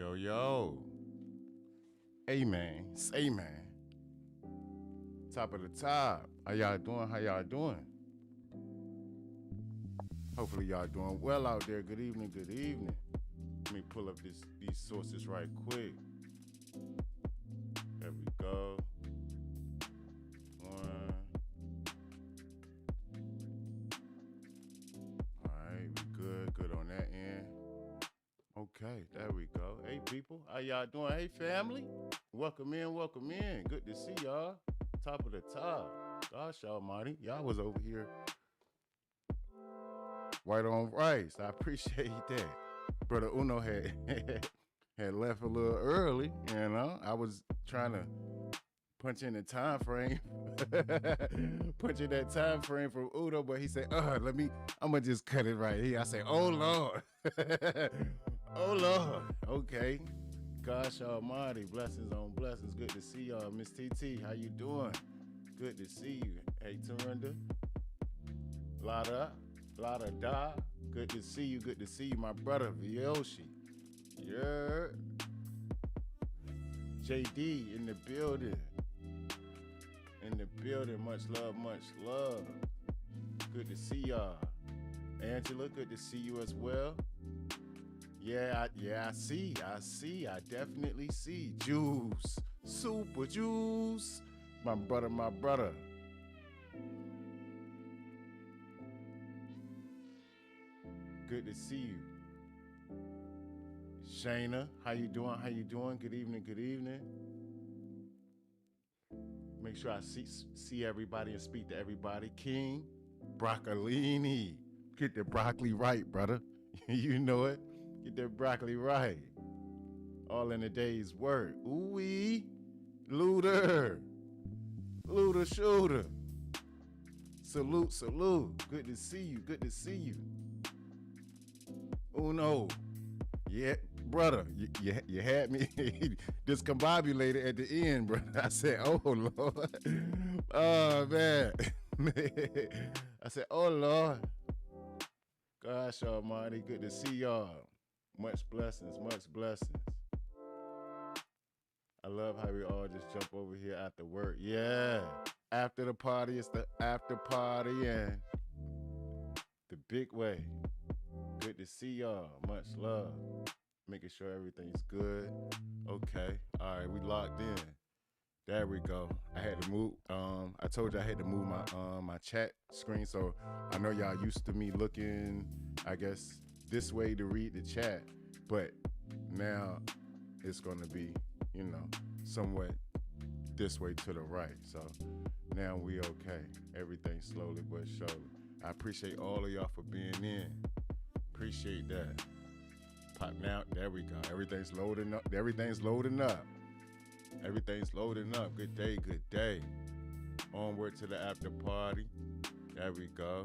Yo, yo. Amen. Amen. Top of the top. How y'all doing? How y'all doing? Hopefully y'all doing well out there. Good evening. Good evening. Let me pull up these sources right quick. There we go. One. All right, we good. Good on that end. Okay, there we go. Hey, people. How y'all doing? Hey, family. Welcome in. Welcome in. Good to see y'all. Top of the top. Gosh almighty. Y'all was over here white on rice. I appreciate that. Brother Uno had left a little early, you know. I was trying to punch in the time frame. Punch in that time frame from Uno, but he said, I'm gonna just cut it right here. I said, oh Lord. Oh Lord. Okay. Gosh almighty. Blessings on blessings. Good to see y'all. Miss TT, how you doing? Good to see you. Hey, Tarinda. Lada Da. Good to see you. Good to see you. My brother, Vyoshi. Yeah. JD in the building. In the building. Much love, much love. Good to see y'all. Angela, good to see you as well. I see. I definitely see. Juice. Super Juice. My brother. Good to see you. Shayna, how you doing? How you doing? Good evening. Good evening. Make sure I see everybody and speak to everybody. King, broccolini. Get the broccoli right, brother. You know it. Get that broccoli right. All in a day's work. Ooh-wee. Looter shooter. Salute. Good to see you. Uno. Yeah, brother, you had me discombobulated at the end, brother. I said, oh, Lord. Oh, man. I said, oh, Lord. Gosh almighty, good to see y'all. Much blessings. I love how we all just jump over here after work. Yeah. After the party, it's the after party and the big way. Good to see y'all. Much love. Making sure everything's good. Okay. All right, we locked in. There we go. I had to move. I told you I had to move my chat screen, so I know y'all used to me looking, I guess, this way to read the chat, but now it's gonna be, somewhat this way to the right. So now we okay. Everything slowly but surely. I appreciate all of y'all for being in. Appreciate that. Pop now. There we go. Everything's loading up. Good day. Onward to the after party. There we go.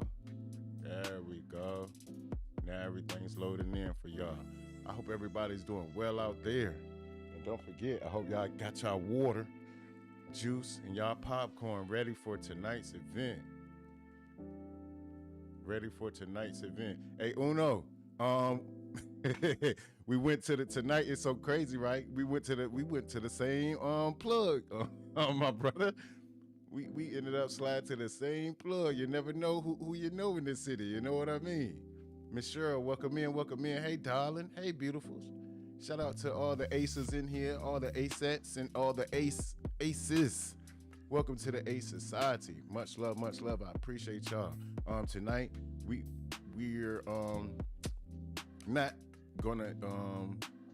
Now everything's loading in for y'all. I hope everybody's doing well out there. And don't forget, I hope y'all got y'all water, juice, and y'all popcorn ready for tonight's event. Hey, Uno, we went to the tonight. It's so crazy, right? We went to the same plug, my brother. We ended up sliding to the same plug. You never know who you know in this city. You know what I mean? Miss Cheryl, welcome in. Hey, darling. Hey, beautifuls. Shout out to all the aces in here, all the ACETs and all the aces. Welcome to the Ace Society. Much love. I appreciate y'all. Tonight we're not gonna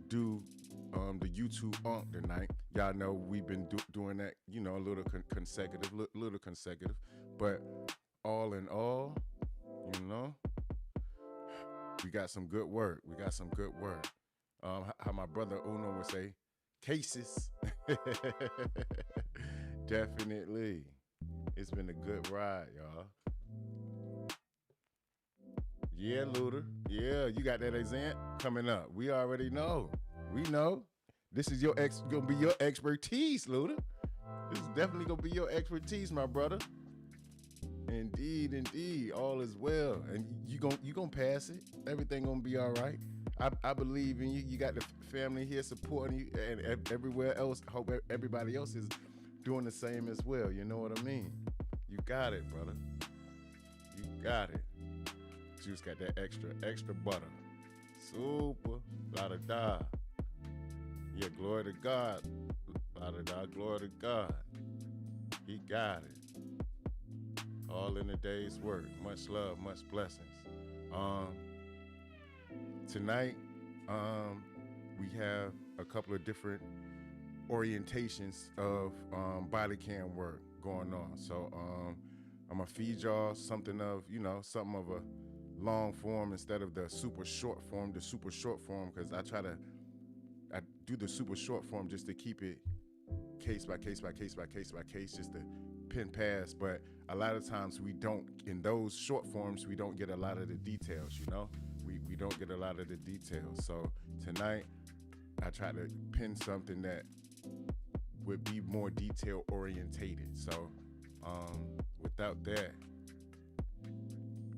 do the YouTube tonight. Y'all know we've been doing that, a little consecutive. But all in all, we got some good work. How my brother Uno would say, cases. Definitely. It's been a good ride, y'all. Yeah, Looter. Yeah, you got that exam coming up. We already know. We know. This is gonna be your expertise, Looter. This is definitely gonna be your expertise, my brother. Indeed. All is well. And you gonna pass it. Everything gonna be all right. I believe in you. You got the family here supporting you, and everywhere else. Hope everybody else is doing the same as well. You know what I mean? You got it, brother. You got it. Juice got that extra butter. Super. La da da. Yeah, glory to God. La da da. Glory to God. He got it. All in a day's work. Much love, much blessings. Tonight, we have a couple of different orientations of body cam work going on. So I'm gonna feed y'all something of, something of a long form instead of the super short form, because I do the super short form just to keep it case by case by case by case by case, just to pin pass. But a lot of times we don't, in those short forms, we don't get a lot of the details, we don't get a lot of the details. So tonight I try to pin something that would be more detail orientated. So without that,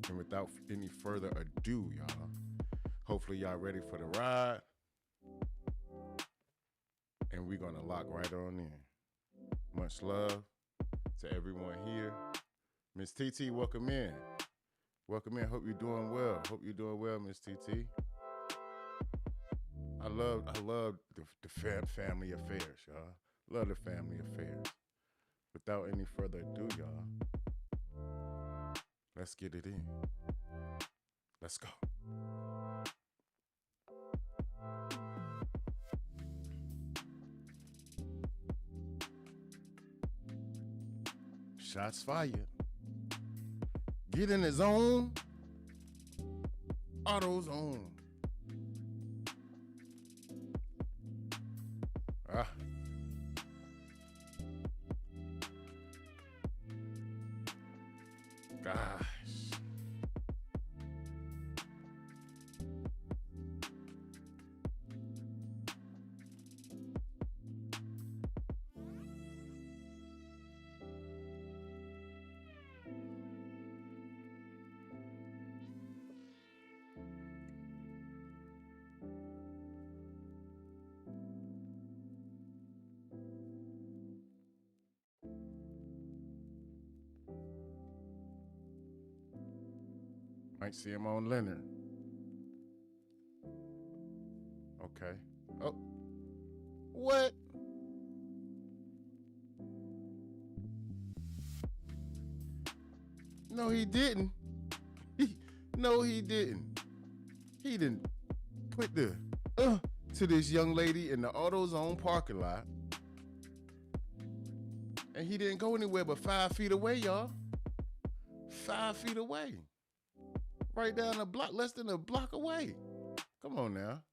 and without any further ado, y'all, hopefully y'all ready for the ride, and we're gonna lock right on in. Much love to everyone here. Miss TT, welcome in. Welcome in. Hope you're doing well. Miss TT. I love the family affairs, y'all. Love the family affairs. Without any further ado, y'all, let's get it in. Let's go. Shots fired. Get in the zone. Auto zone. Ah. Gosh. Might see him on Leonard. Okay. Oh. What? No, he didn't. No, he didn't. He didn't put the to this young lady in the AutoZone parking lot. And he didn't go anywhere but 5 feet away, y'all. 5 feet away. Right down the block, less than a block away. Come on now.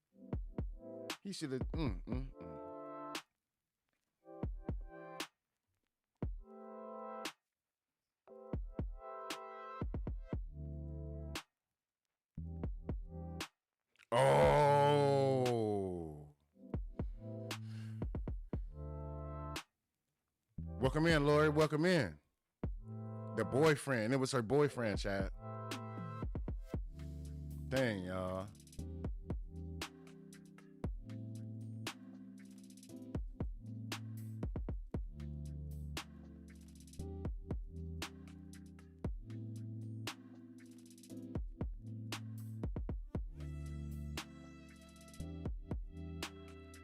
He should have. Oh. Welcome in, Lori. Welcome in. The boyfriend. It was her boyfriend, Chad. Dang, y'all.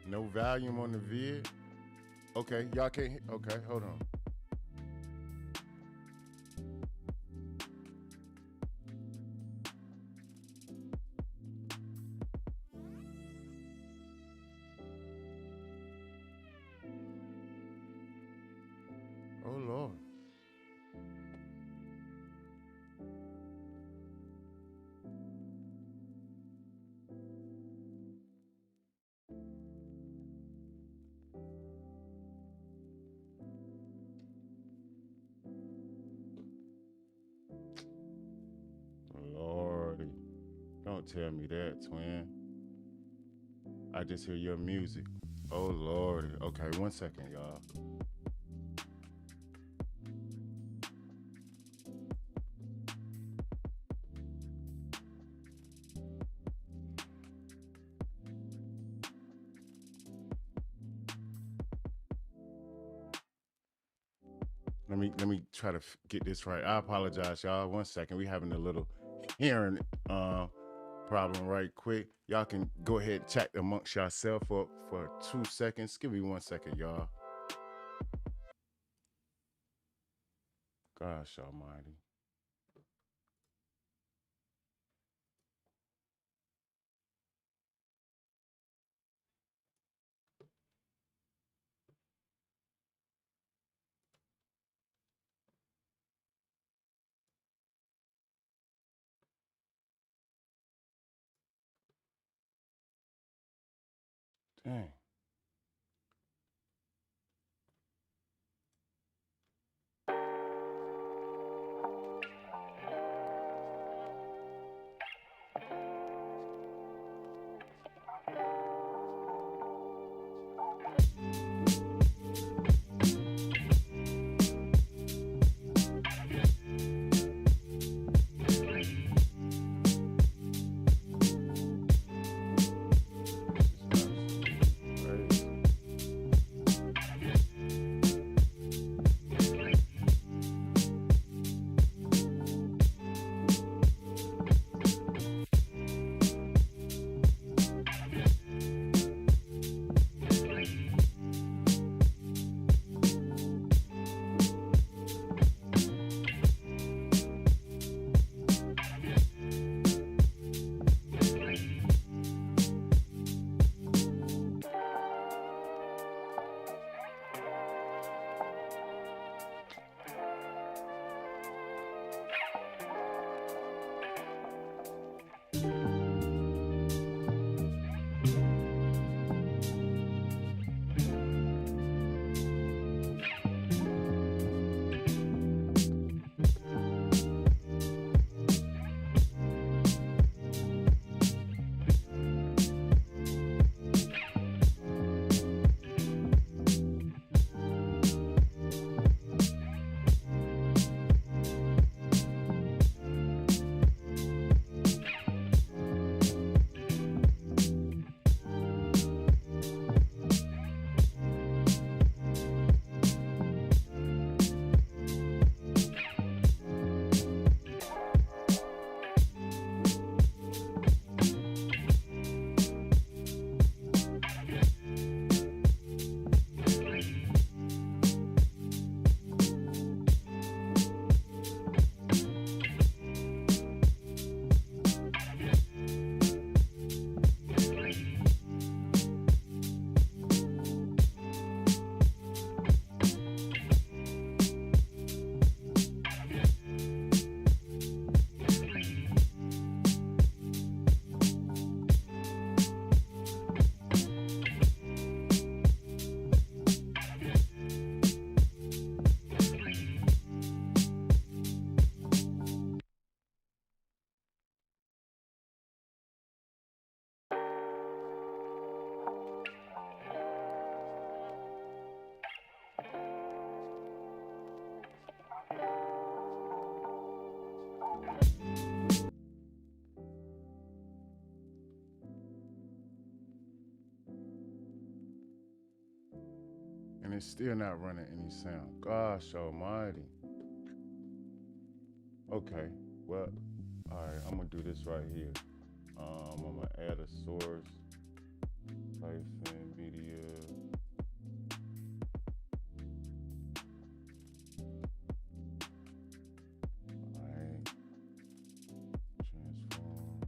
No volume on the vid. Okay, y'all can't. Okay, hold on. Oh, Lord. Lordy. Don't tell me that, twin. I just hear your music. Oh, Lordy. Okay, 1 second, y'all. Let me try to get this right. I apologize, y'all. 1 second. We having a little hearing problem right quick. Y'all can go ahead and chat amongst yourself for 2 seconds. Give me 1 second, y'all. Gosh almighty. Dang. And it's still not running any sound. Gosh almighty. Okay. Well, all right. I'm gonna do this right here. I'm gonna add a source. Python media. All right. Transform.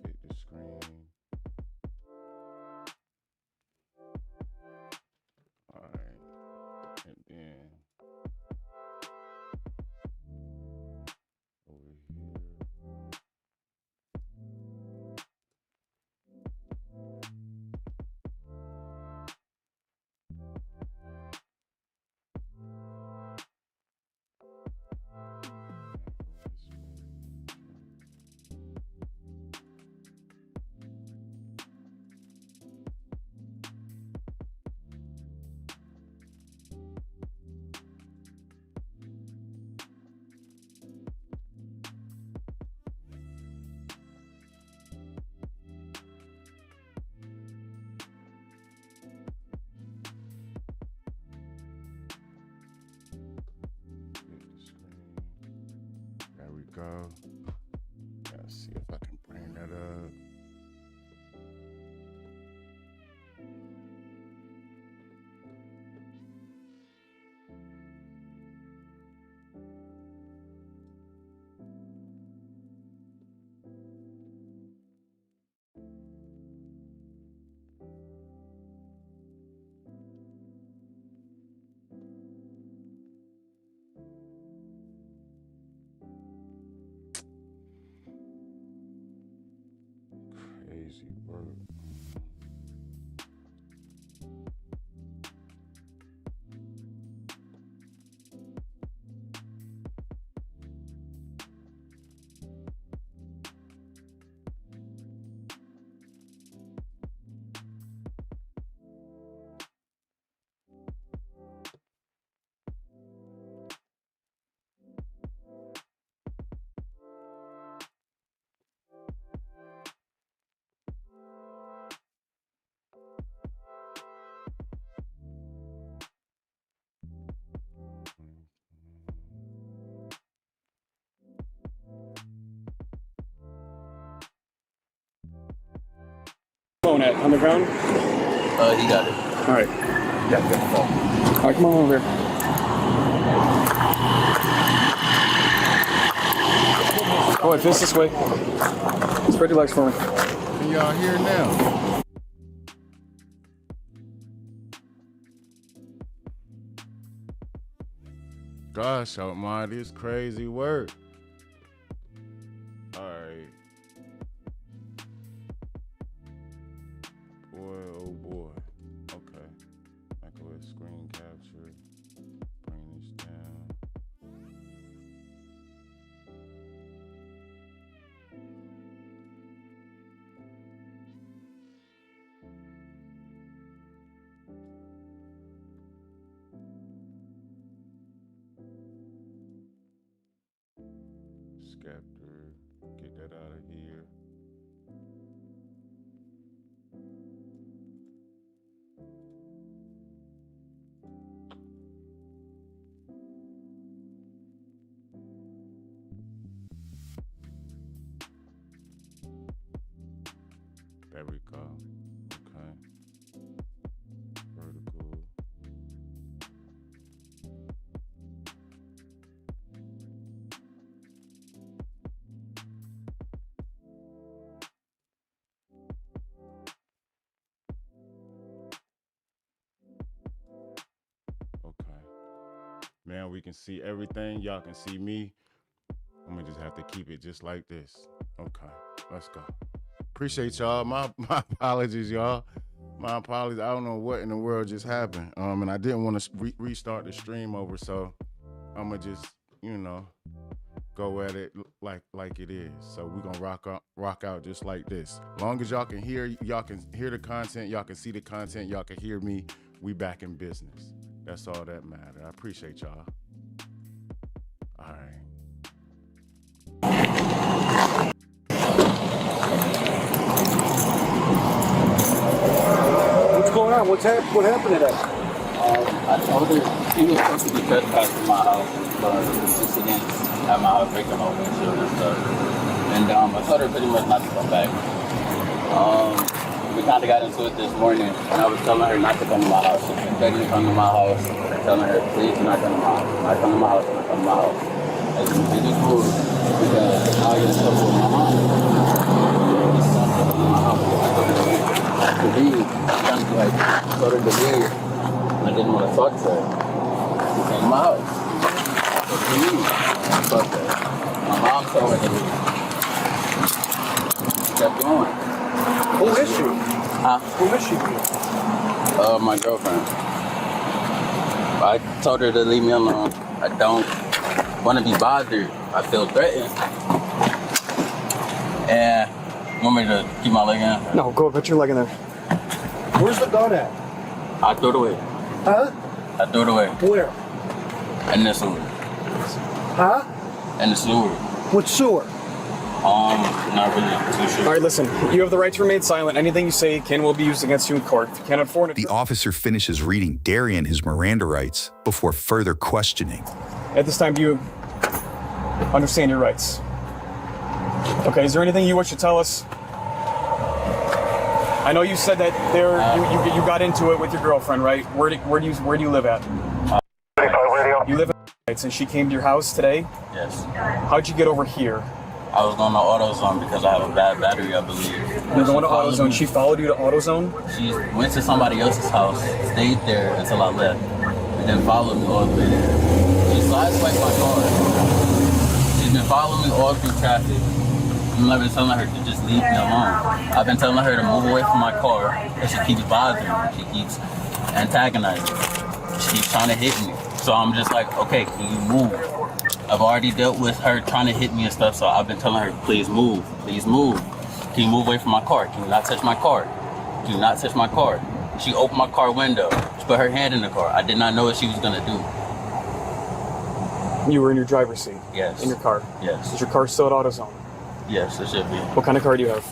Fit the screen. All right. And then over here. go. Let's see if I can bring that up. Crazy work. Phone at on the ground? He got it. All right. Yeah, good phone. All right, come on over here. Go ahead, face this way. Spread your legs for me. Can y'all hear now? Gosh, Almighty, this crazy work. All right. Boy, oh boy. Okay. Microwave screen capture. Bring this down. Scepter. Get that out of here. There we go. Okay. Vertical. Okay. Now we can see everything. Y'all can see me. I'm gonna just have to keep it just like this. Okay. Let's go. Appreciate y'all. My apologies, y'all. My apologies. I don't know what in the world just happened. And I didn't want to restart the stream over, so I'm gonna just, go at it like it is. So we're gonna rock out just like this. Long as y'all can hear the content, y'all can see the content, y'all can hear me. We back in business. That's all that matters. I appreciate y'all. All right. What's going on? What happened today? I told her she was supposed to be trespassing my house, but just against have my house breaking my windshield and stuff. And I told her pretty much not to come back. We kind of got into it this morning, and I was telling her not to come to my house. She's been begging to come to my house, telling her, please do not come to my house. Not come to my house, not come to my house. And it's cool because now I get in trouble with my mom. This is something in my house. I told her to leave. I told her to leave. I didn't want to talk to her. She came to my house. I told her to leave. I talked to her. My mom told her to leave. She kept going. Who is she? Huh? Who is she? My girlfriend. I told her to leave me alone. I don't want to be bothered. I feel threatened. And you want me to keep my leg in? No, go put your leg in there. Where's the gun at? I threw it away. Huh? I threw it away. Where? In the sewer. Huh? In the sewer. What sewer? Not really too sure. All right, listen. You have the right to remain silent. Anything you say will be used against you in court. If you can't afford it. The officer finishes reading Darian his Miranda rights before further questioning. At this time, do you understand your rights? Okay, is there anything you wish to tell us? I know you said that you got into it with your girlfriend, right? Where do you live at? You live at and she came to your house today? Yes. How'd you get over here? I was going to AutoZone because I have a bad battery, I believe. You're going to AutoZone. She followed you to AutoZone? She went to somebody else's house, stayed there until I left, and then followed me all the way there. She sideswiped my car. She's been following me all through traffic. I've been telling her to just leave me alone. I've been telling her to move away from my car, and she keeps bothering me. She keeps antagonizing me. She keeps trying to hit me. So I'm just like, okay, can you move? I've already dealt with her trying to hit me and stuff, so I've been telling her, please move, please move. Can you move away from my car? Can you not touch my car? Do not touch my car. She opened my car window. She put her hand in the car. I did not know what she was gonna do. You were in your driver's seat? Yes. In your car? Yes. Is your car still at AutoZone? Yes, it should be. What kind of car do you have?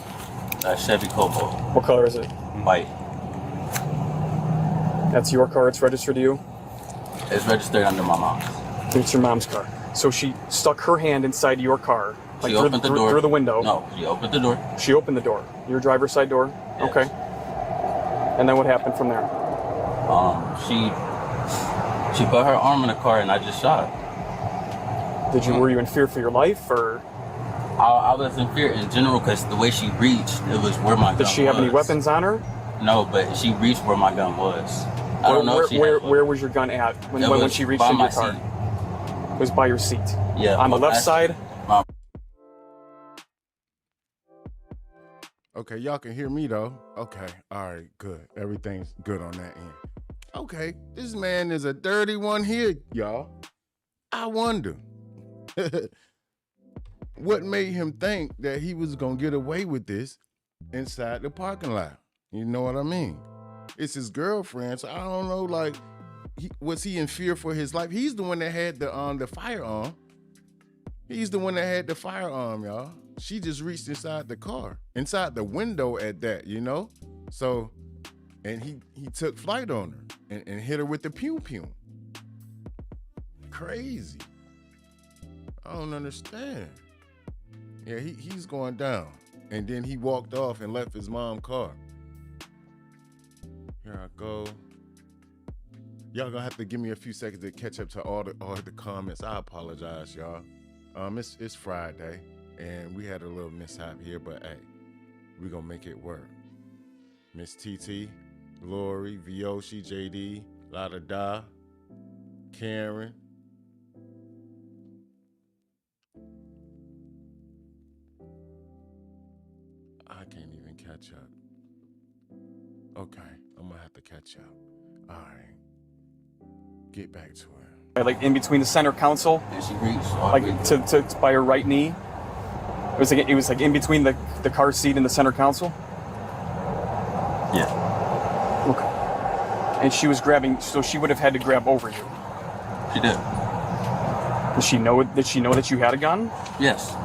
A Chevy Cobalt. What color is it? White. That's your car, it's registered to you? It's registered under my mom's. It's your mom's car. So she stuck her hand inside your car, like She opened the door. through the window. No, she opened the door. She opened the door. Your driver's side door? Yes. Okay. And then what happened from there? She put her arm in the car and I just shot. Were you in fear for your life, or? I was in fear in general because the way she reached, it was where my gun was. Did she have any weapons on her? No, but she reached where my gun was. I don't know if she had where was your gun at when she reached by into my your car? seat. It was by your seat. Yeah. On the left side? Okay, y'all can hear me though. Okay, all right, good. Everything's good on that end. Okay, this man is a dirty one here, y'all. I wonder what made him think that he was gonna get away with this inside the parking lot. You know what I mean? It's his girlfriend, so I don't know, like, was he in fear for his life? He's the one that had the firearm. He's the one that had the firearm, y'all. She just reached inside the car, inside the window at that, you know? So, and he took flight on her and hit her with the pew-pew. Crazy. I don't understand. Yeah, he's going down. And then he walked off and left his mom's car. Here I go. Y'all gonna have to give me a few seconds to catch up to all the comments. I apologize, y'all. It's Friday, and we had a little mishap here, but hey, we gonna make it work. Miss TT, Lori, Vyoshi, JD, Lada Da, Karen. I can't even catch up. Okay, I'm gonna have to catch up. All right, get back to her. Like in between the center console, And she reached all like the way to by her right knee. It was like in between the car seat and the center console. Yeah. Okay. And she was grabbing, so she would have had to grab over you. She did. Did she know that you had a gun? Yes.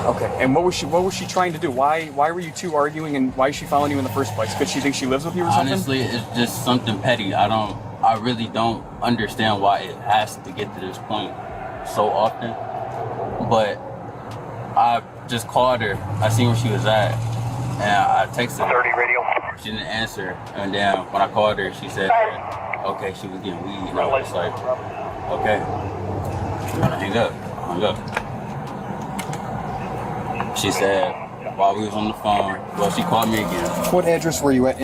Okay. And what was she trying to do? Why were you two arguing, and why is she following you in the first place? Could she think she lives with you or something? Honestly, it's just something petty. I really don't understand why it has to get to this point so often. But I just called her. I seen where she was at, and I texted her. 30 radio. She didn't answer, and then when I called her, she said, okay, she was getting weed. And I was like, okay. And I hung up. She said, while we was on the phone, well, she called me again. What address were you at?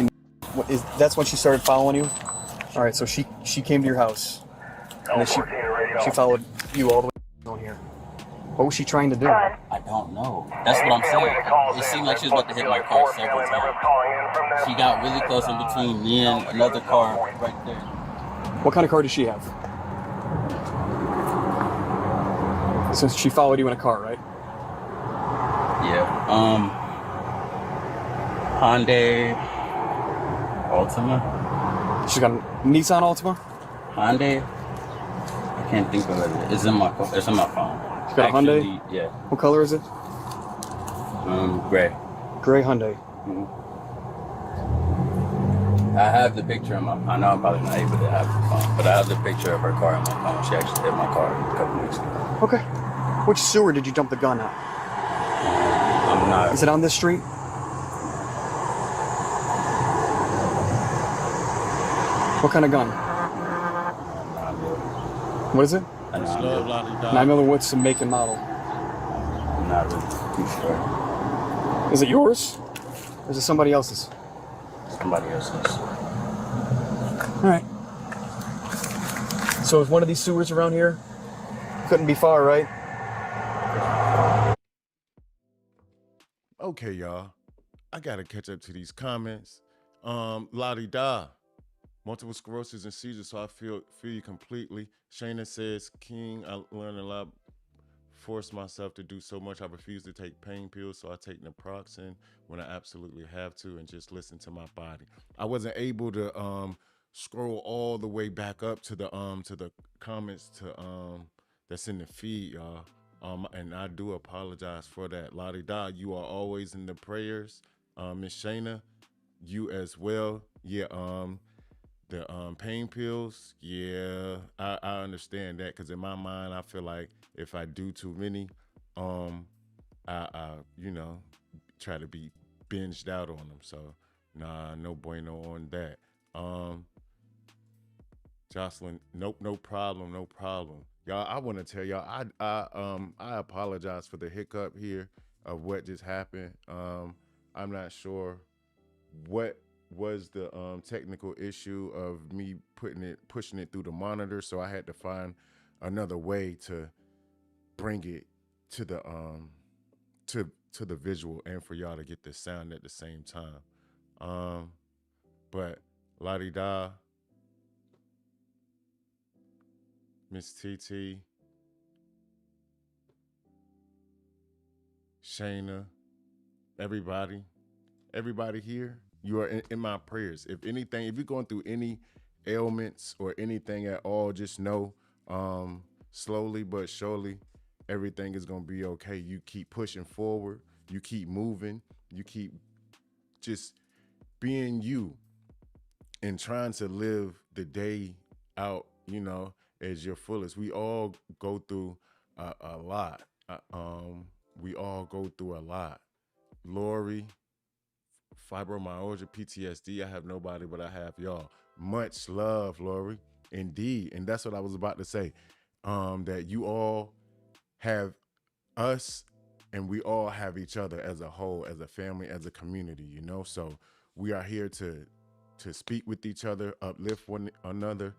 That's when she started following you? All right, so she came to your house, and then she followed you all the way down here. What was she trying to do? I don't know. That's what I'm saying. It seemed like she was about to hit my car several times. She got really close in between me and another car right there. What kind of car does she have? Since she followed you in a car, right? Yeah. Hyundai Altima. She's got a Nissan Altima? Hyundai. I can't think of it. It's in my phone. She's got a Hyundai? Yeah. What color is it? Gray. Gray Hyundai. Mm-hmm. I have the picture in my phone. I know I'm probably not able to have the phone, but I have the picture of her car in my phone. She actually hit my car a couple weeks ago. Okay. Which sewer did you dump the gun at? I'm not. Is it on this street? What kind of gun? What is it? Much love, Lottie 9mm. What's the make and model? I'm not really too sure. Is it yours? Or is it somebody else's? Somebody else's. All right. So is one of these sewers around here? Couldn't be far, right? Okay, y'all. I gotta catch up to these comments. Lottie Da. Multiple sclerosis and seizures, so I feel you completely. Shayna says, King, I learned a lot. Force myself to do so much. I refuse to take pain pills, so I take naproxen when I absolutely have to and just listen to my body. I wasn't able to scroll all the way back up to the comments to that's in the feed, y'all. And I do apologize for that. Lottie Da, you are always in the prayers. Miss Shayna, you as well. Yeah, the pain pills, yeah, I understand that, because in my mind I feel like if I do too many, I you know, try to be binged out on them. So nah, no bueno on that. Jocelyn, nope, no problem. Y'all, I want to tell y'all, I apologize for the hiccup here of what just happened. I'm not sure what was the technical issue of me pushing it through the monitor, so I had to find another way to bring it to the to the visual and for y'all to get the sound at the same time. But Lottie Da, Miss TT, Shayna, everybody here, you are in my prayers. If anything, if you're going through any ailments or anything at all, just know slowly but surely everything is going to be okay. You keep pushing forward, you keep moving, you keep just being you and trying to live the day out, you know, as your fullest. We all go through a lot. We all go through a lot. Lori, fibromyalgia, PTSD. I have nobody, but I have y'all. Much love, Lori. Indeed. And that's what I was about to say. That you all have us and we all have each other as a whole, as a family, as a community, you know? So we are here to speak with each other, uplift one another,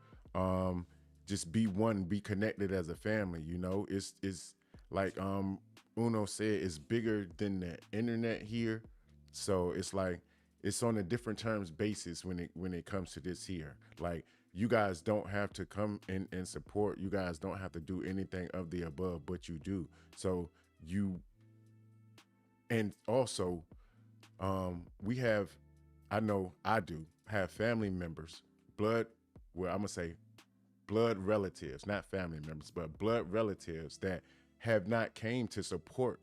just be one, be connected as a family, you know? It's like Uno said, it's bigger than the internet here. So it's like it's on a different terms basis when it comes to this here. Like, you guys don't have to come in and support. You guys don't have to do anything of the above, but you do. So you, and also, we have, I know I do have family members, blood, well, I'm gonna say blood relatives, not family members, but blood relatives that have not came to support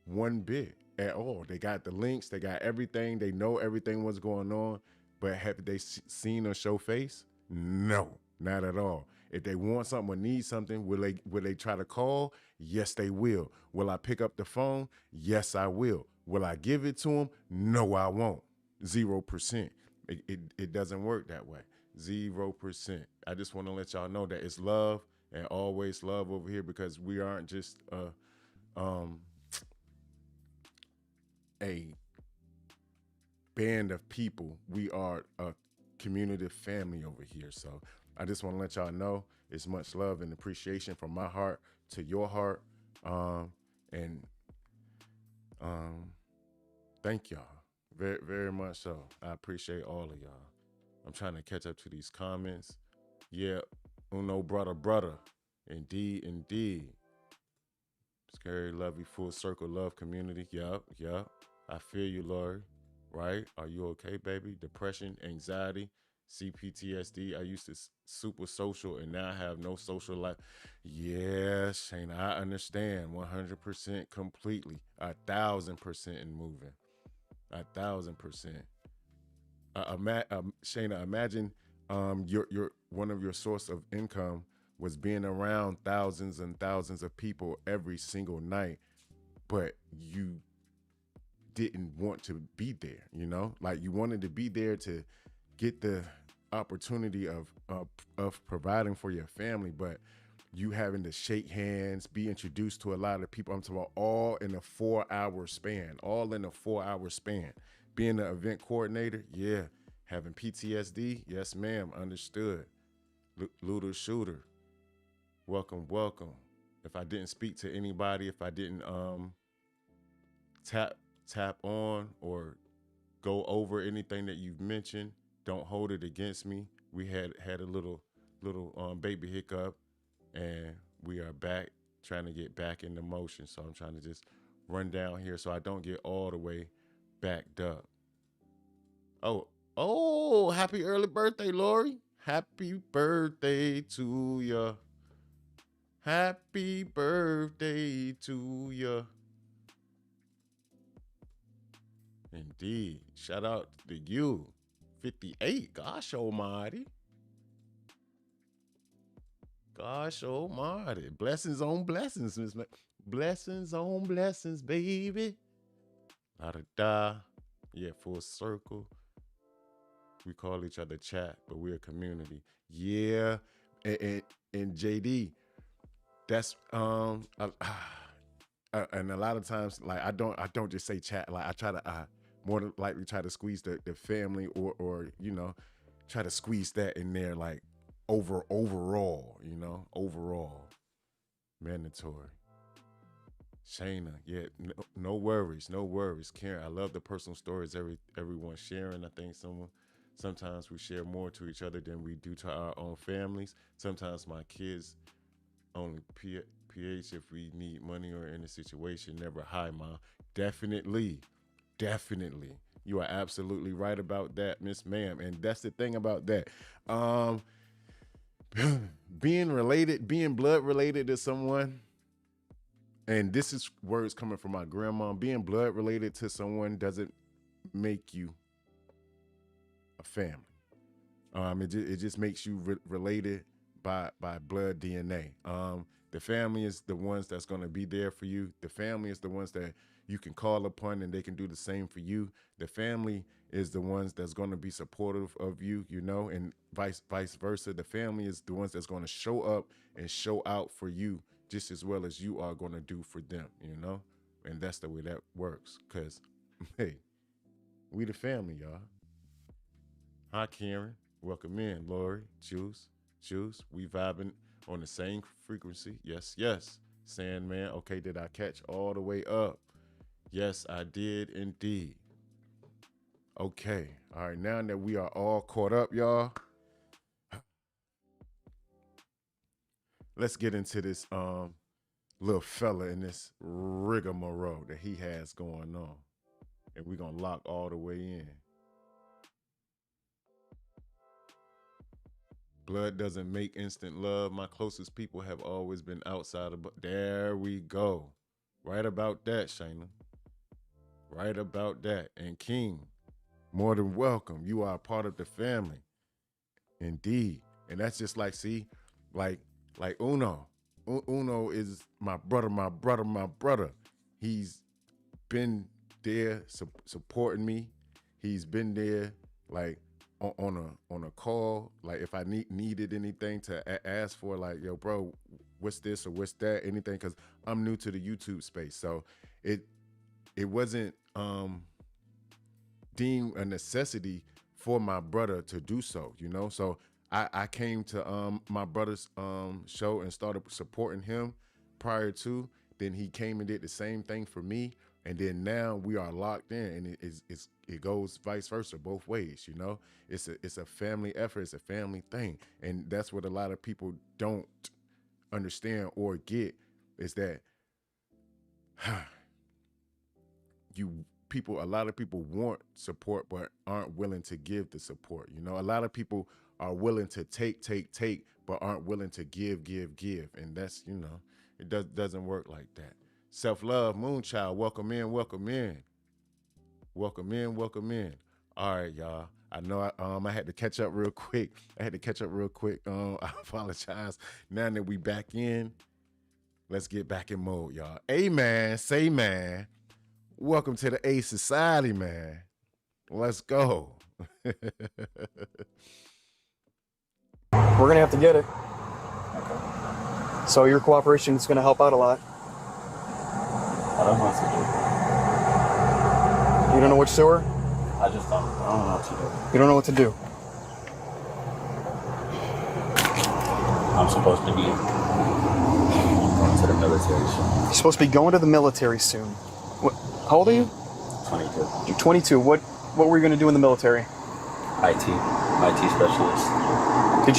one bit at all. They got the links, they got everything, they know everything what's going on, but have they seen us show face? No, not at all. If they want something or need something, will they try to call? Yes, they will. Will I pick up the phone? Yes, I will. Will I give it to them? No, I won't. 0%. It doesn't work that way. 0%. I just want to let y'all know that it's love and always love over here, because we aren't just a band of people. We are a community family over here. So I just want to let y'all know it's much love and appreciation from my heart to your heart. And thank y'all very, very much so. I appreciate all of y'all. I'm trying to catch up to these comments. Yeah, Uno brother. Indeed. Scary, lovey, full circle love community. Yup. I feel you, Lori. Right? Are you okay, baby? Depression, anxiety, CPTSD. I used to super social and now I have no social life. Yeah, Shayna, I understand 100% completely. 1,000% in moving. 1,000%. Shayna, imagine your one of your source of income was being around thousands and thousands of people every single night, but you didn't want to be there, you know? Like you wanted to be there to get the opportunity of providing for your family, but you having to shake hands, be introduced to a lot of people. I'm talking about all in a 4-hour span, Being an event coordinator, yeah. Having PTSD, yes, ma'am, understood. Looter shooter, welcome. If I didn't speak to anybody, if I didn't tap on or go over anything that you've mentioned, don't hold it against me. We had a little baby hiccup, and we are back, trying to get back into motion. So I'm trying to just run down here so I don't get all the way backed up. Oh, happy early birthday, Lori. Happy birthday to ya. Happy birthday to ya. Indeed. Shout out to you. 58. Gosh almighty. Gosh almighty. Blessings on blessings, Miss Blessings on blessings, baby. La-da-da. Yeah, full circle. We call each other chat, but we're a community. Yeah. And JD, that's and a lot of times, like I don't just say chat. Like I try to more than likely try to squeeze the family or you know, try to squeeze that in there, like overall, you know, overall mandatory. Shayna, yeah, no worries. Karen, I love the personal stories everyone sharing. I think sometimes we share more to each other than we do to our own families. Sometimes my kids only PH if we need money or in a situation. Never hi, Mom. Definitely. You are absolutely right about that, Miss Ma'am. And that's the thing about that. Being blood related to someone, and this is words coming from my grandma, being blood related to someone doesn't make you a family. It just makes you related by blood DNA. The family is the ones that's going to be there for you. The family is the ones that you can call upon and they can do the same for you. The family is the ones that's going to be supportive of you, you know, and vice versa. The family is the ones that's going to show up and show out for you just as well as you are going to do for them, you know? And that's the way that works, because, hey, we the family, y'all. Hi, Karen. Welcome in, Lori, Juice. We vibing on the same frequency. Yes. Sandman, okay, did I catch all the way up? Yes, I did indeed. Okay, all right, now that we are all caught up, y'all, let's get into this little fella in this rigmarole that he has going on. And we're going to lock all the way in. Blood doesn't make instant love. My closest people have always been outside of... There we go. Right about that, Shayna. Right about that. And King, more than welcome. You are a part of the family. Indeed. And that's just like, see, like Uno. Uno is my brother. He's been there supporting me. He's been there like on a call. Like if I needed anything to ask for, like, yo, bro, what's this or what's that, anything, because I'm new to the YouTube space. So it wasn't deemed a necessity for my brother to do so, you know? So I came to my brother's show and started supporting him prior to. Then he came and did the same thing for me. And then now we are locked in, and it goes vice versa, both ways, you know? It's a family effort, it's a family thing. And that's what a lot of people don't understand or get, is that a lot of people want support but aren't willing to give the support. You know, a lot of people are willing to take, but aren't willing to give. And that's, you know, it doesn't work like that. Self-love, Moonchild, welcome in. All right, y'all. I know I had to catch up real quick. I apologize. Now that we back in, Let's get back in mode, y'all. Amen. Say man. Welcome to the A Society, man. Let's go. We're gonna have to get it. Okay. So your cooperation is gonna help out a lot. I don't know what to do. You don't know which sewer? I don't know what to do. You don't know what to do. I'm supposed to be going to the military soon. You're supposed to be going to the military soon. What? How old are you? 22. You're 22. What were you gonna do in the military? IT specialist. Did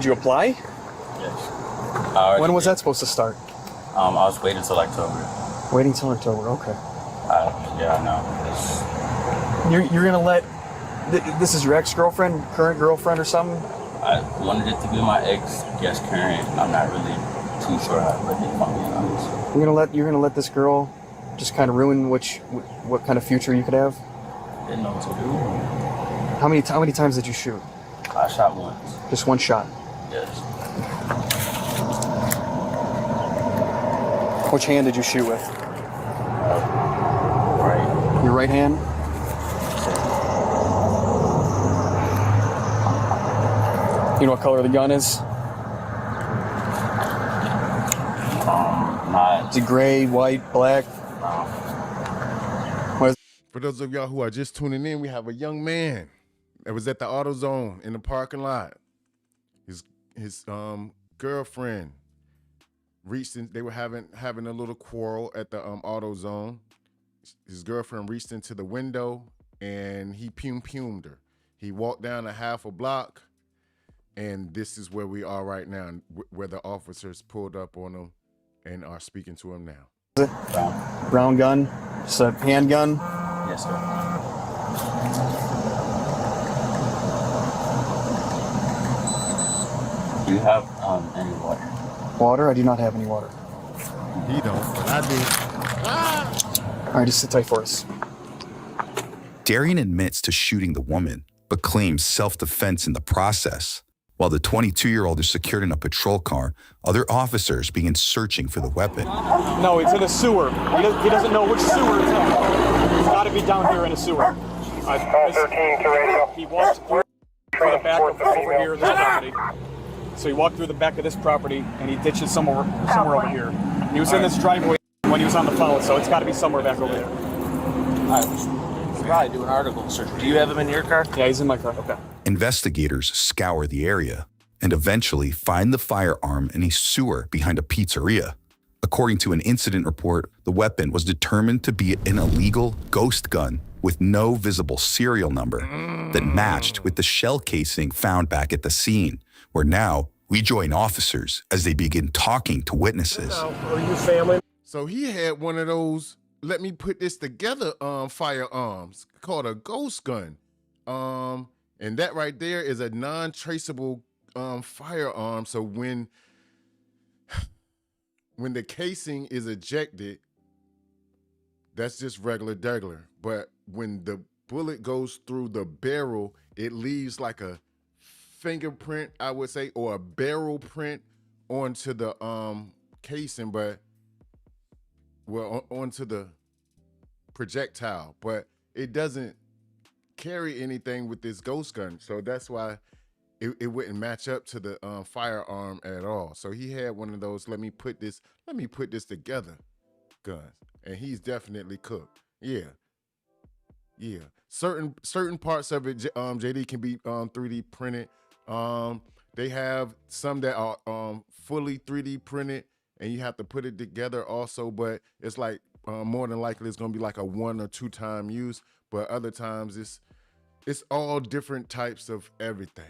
you apply? Yes. When was that supposed to start? I was waiting until October. Waiting till October. Okay. Yeah, I know. You're gonna let this is your ex-girlfriend, current girlfriend, or something? I wanted it to be my ex, yes, current. I'm not really too sure how to put it, if I'm being honest. You're gonna let this girl just kind of ruin what kind of future you could have? Didn't know what to do. How many times did you shoot? I shot once. Just one shot. Yes. Which hand did you shoot with? Right. Your right hand? You know what color the gun is? Not. Is it gray, white, black? For those of y'all who are just tuning in, we have a young man that was at the AutoZone in the parking lot. His girlfriend reached in, they were having a little quarrel at the AutoZone. His girlfriend reached into the window and he pumed her. He walked down a half a block, and this is where we are right now, where the officers pulled up on him and are speaking to him now. Brown gun? Just a handgun? Yes, sir. Do you have any water? Water? I do not have any water. He don't, but I do. All right, just sit tight for us. Darian admits to shooting the woman, but claims self-defense in the process. While the 22-year-old is secured in a patrol car, other officers begin searching for the weapon. No, it's in a sewer. He doesn't know which sewer it's in. It's got to be down here in a sewer. 13 to radio. He walked through the back of over here, this property. So he walked through the back of this property, and he ditched it somewhere over here. He was in this driveway when he was on the phone, so it's got to be somewhere back over there. All right. Probably do an article search. Do you have him in your car? Yeah, he's in my car. Okay. Investigators scour the area and eventually find the firearm in a sewer behind a pizzeria. According to an incident report, the weapon was determined to be an illegal ghost gun with no visible serial number that matched with the shell casing found back at the scene, where now we join officers as they begin talking to witnesses. Are you family? So he had one of those, let me put this together, firearms called a ghost gun. And that right there is a non-traceable firearm. So when the casing is ejected, that's just regular. But when the bullet goes through the barrel, it leaves like a fingerprint, I would say, or a barrel print onto the casing, but onto the projectile, but it doesn't carry anything with this ghost gun. So that's why it wouldn't match up to the firearm at all. So he had one of those, let me put this together guns. And he's definitely cooked. Yeah. Certain parts of it, JD, can be 3D printed. They have some that are fully 3D printed, and you have to put it together also, but it's like more than likely it's gonna be like a 1 or 2 time use, but other times it's all different types of everything.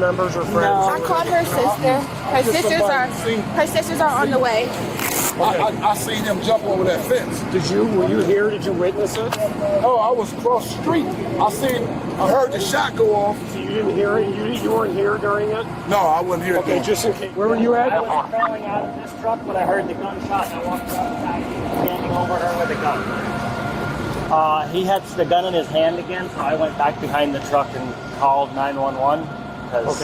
Members or friends? No, I called her sister. Her sisters are on the way. I seen him jump over that fence. Were you here? Did you witness it? No, I was across the street. I heard the shot go off. So you didn't hear it? You weren't here during it? No, I wasn't here. Okay, just in case. Where were you at? I was crawling out of this truck when I heard the gunshot, and I walked outside, standing over her with a gun. He had the gun in his hand again, so I went back behind the truck and called 911 because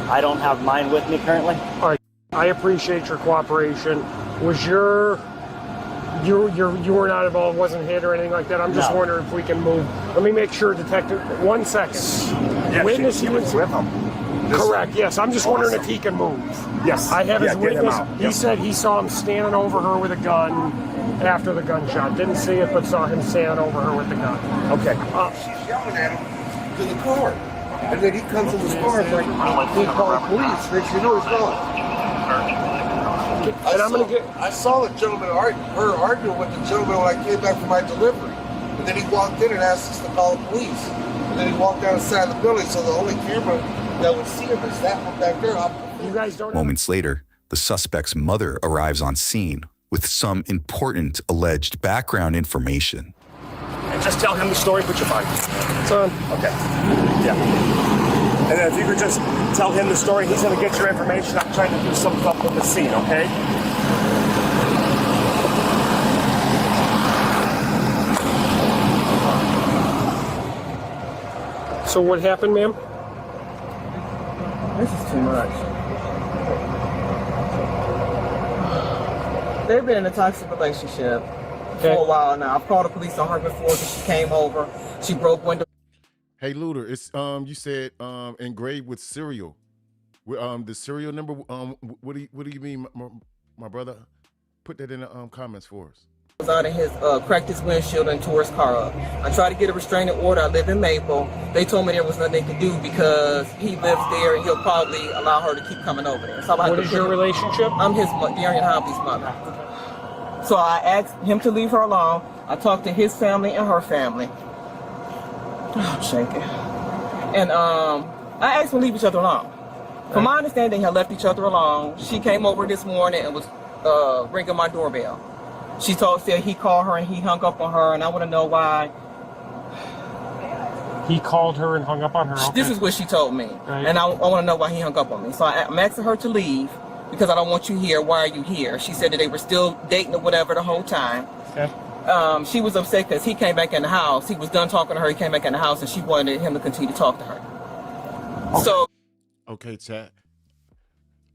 I don't have mine with me currently. All right. I appreciate your cooperation. Was you were not involved, wasn't hit or anything like that? I'm just wondering if we can move. Let me make sure, Detective. 1 second. Yeah, Witness, she was with him. Correct, yes. I'm just wondering if he can move. Yes. I have his get him witness. out. He said he saw him standing over her with a gun after the gunshot. Didn't see it, but saw him standing over her with the gun. Okay. She's yelling at him to the car. And then he comes in the car and like, he called police. Makes you know he's gone. I saw the gentleman her arguing with the gentleman when I came back from my delivery. And then he walked in and asked us to call the police. And then he walked down the side of the building, so the only camera that would see him is that one back there. You guys don't. Moments later, the suspect's mother arrives on scene with some important alleged background information. And just tell him the story, put your mic. It's on. Okay. Yeah. And then if you could just tell him the story, he's going to get your information. I'm trying to do some stuff with the scene, okay? So what happened, ma'am? This is too much. They've been in a toxic relationship for a while now. I've called the police on her before because she came over. She broke windows. Hey, Looter, it's you said engraved with serial. The serial number. What do you mean, my brother? Put that in the comments for us. Out of his cracked his windshield and tore his car up. I tried to get a restraining order. I live in Maple. They told me there was nothing they could do because he lives there and he'll probably allow her to keep coming over there. So what is your relationship? I'm his Darian Hobby's mother. So I asked him to leave her alone. I talked to his family and her family. Oh, I'm shaking. And I asked them to leave each other alone. From my understanding, they had left each other alone. She came over this morning and was ringing my doorbell. She said he called her and he hung up on her, and I want to know why. He called her and hung up on her. Okay. This is what she told me, right. And I want to know why he hung up on me. So I'm asking her to leave because I don't want you here. Why are you here? She said that they were still dating or whatever the whole time. Okay. She was upset because he came back in the house. He was done talking to her. He came back in the house, and she wanted him to continue to talk to her. Okay. So. Okay, chat.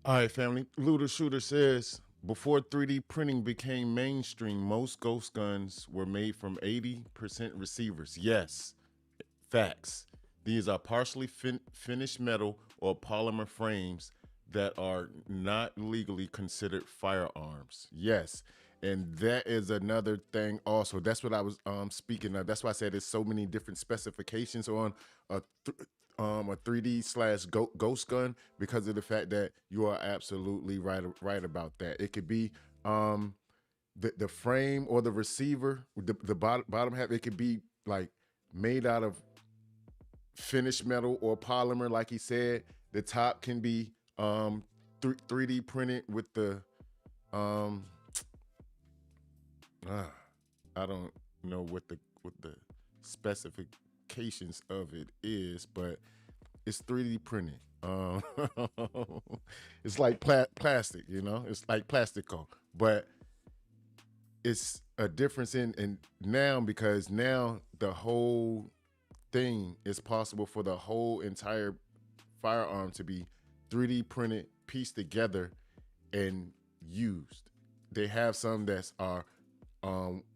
All right, family. Looter Shooter says, before 3D printing became mainstream, most ghost guns were made from 80% receivers. Yes, facts. These are partially finished metal or polymer frames that are not legally considered firearms. Yes, and that is another thing also. That's what I was speaking of. That's why I said there's so many different specifications on a 3D/ghost gun, because of the fact that you are absolutely right about that. It could be the frame or the receiver, the bottom half. It could be like made out of finished metal or polymer, like he said. The top can be 3D printed with the I don't know what the specifications of it is, but it's 3D printed. It's like plastic, you know, it's like plastico, but it's a difference in now, because now the whole thing is possible for the whole entire firearm to be 3D printed, pieced together, and used. They have some that are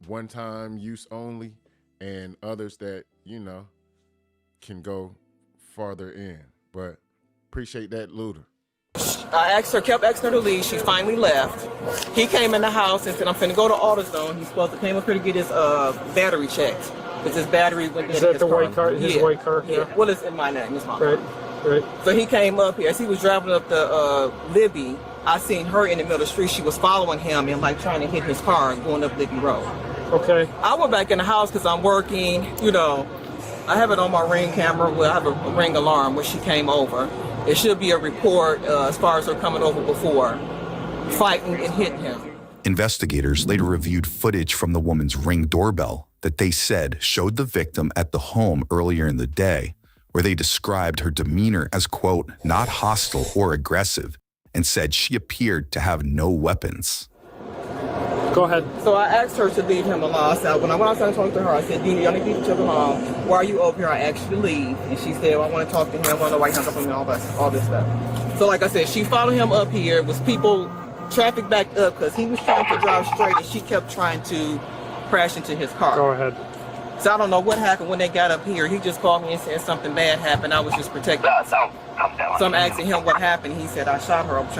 one-time use only, and others that, you know, can go farther in. But appreciate that, Looter. I kept asking her to leave. She finally left. He came in the house and said, I'm finna go to AutoZone. He's supposed to came up here to get his battery checked, because his battery went dead. Is that the white car? His white car? Yeah. Well, it's in my name. It's mine. Right. So he came up here. As he was driving up the Libby, I seen her in the middle of the street. She was following him and like trying to hit his car going up Libby Road. Okay. I went back in the house because I'm working, you know. I have it on my Ring camera. Well, I have a Ring alarm when she came over. It should be a report as far as her coming over before fighting and hitting him. Investigators later reviewed footage from the woman's Ring doorbell that they said showed the victim at the home earlier in the day, where they described her demeanor as, quote, not hostile or aggressive, and said she appeared to have no weapons. Go ahead. So I asked her to leave him alone. I said, when I went outside and talked to her, I said, Dina, y'all need to leave each other alone. Why are you over here? I asked you to leave. And she said, well, I want to talk to him. I want to know why he hung up on me, all this stuff. So like I said, she followed him up here. It was people, traffic backed up because he was trying to drive straight and she kept trying to crash into his car. Go ahead. So I don't know what happened when they got up here. He just called me and said something bad happened. I was just protecting myself. So I'm asking him what happened. He said, I shot her. I was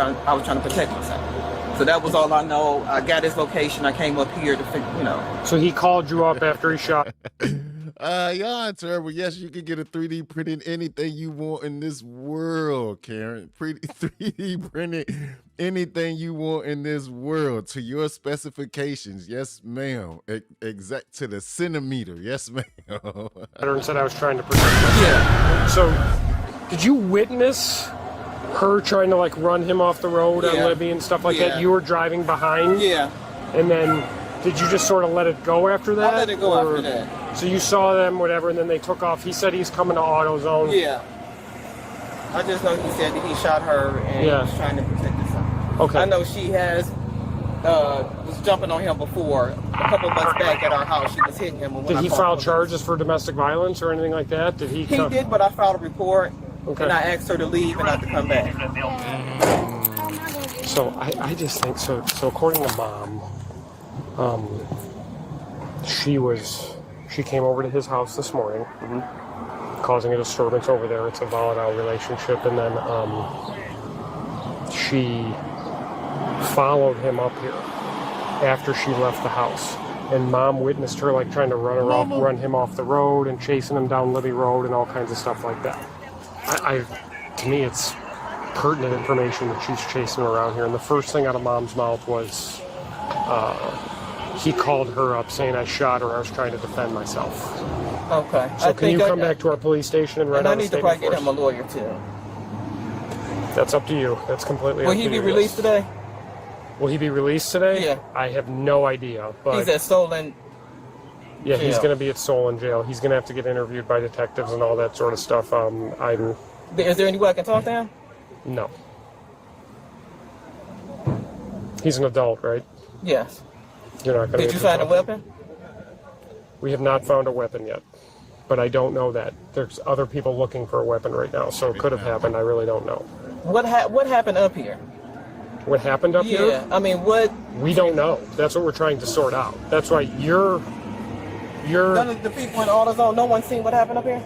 trying to protect myself. So that was all I know. I got his location. I came up here to figure, you know. So he called you up after he shot. Y'all are terrible. Yes, you can get a 3D printed anything you want in this world, Karen. 3D printed anything you want in this world to your specifications. Yes, ma'am. Exact to the centimeter. Yes, ma'am. And said I was trying to protect myself. Yeah. So, did you witness her trying to like run him off the road on Libby and stuff like that? You were driving behind. Yeah. And then did you just sort of let it go after that? I let it go after that. So you saw them, whatever, and then they took off. He said he's coming to AutoZone. Yeah. I just know he said that he shot her and he was trying to protect himself. Okay. I know she was jumping on him before. A couple months back at our house, she was hitting him. Did he file charges for domestic violence or anything like that? Did he? He did, but I filed a report. Okay. And I asked her to leave and not to come back. So I just think so according to Mom, she came over to his house this morning, causing a disturbance over there. It's a volatile relationship, and then she followed him up here after she left the house, and Mom witnessed her like trying to run him off the road and chasing him down Libby Road and all kinds of stuff like that. To me, it's pertinent information that she's chasing around here, and the first thing out of Mom's mouth was he called her up saying I shot her. I was trying to defend myself. Okay. So can you come back to our police station and write out a statement? I need to probably get him a lawyer too. That's up to you. That's completely up to you. Will he be released today? Will he be released today? Yeah. I have no idea. But he's at Stolen. Yeah, he's going to be at Solon jail. He's going to have to get interviewed by detectives and all that sort of stuff. Is there any way I can talk to him? No. He's an adult, right? Yes. You're not going to. Did you find a weapon? We have not found a weapon yet, but I don't know that. There's other people looking for a weapon right now, so it could have happened. I really don't know. What happened up here? What happened up here? Yeah, I mean, what? We don't know. That's what we're trying to sort out. That's why you're. None of the people in AutoZone, no one's seen what happened up here?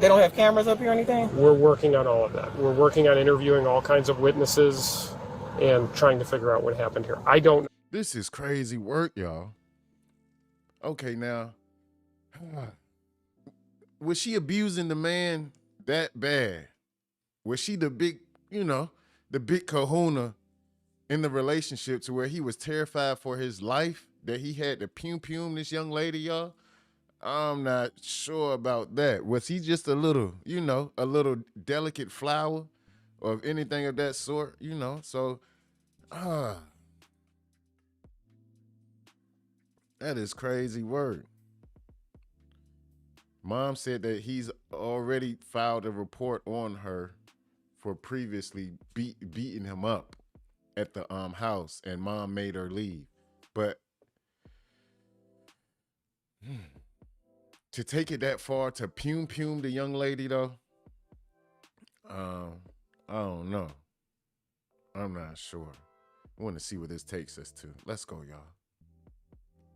They don't have cameras up here or anything? We're working on all of that. We're working on interviewing all kinds of witnesses and trying to figure out what happened here. I don't. This is crazy work, y'all. Okay, now, was she abusing the man that bad? Was she the big, the big kahuna in the relationship to where he was terrified for his life, that he had to pum this young lady, y'all? I'm not sure about that. Was he just a little delicate flower or anything of that sort, So, that is crazy word. Mom said that he's already filed a report on her for previously beating him up at the house, and Mom made her leave. But to take it that far, to pum the young lady though, I don't know. I'm not sure. I want to see where this takes us to. Let's go, y'all.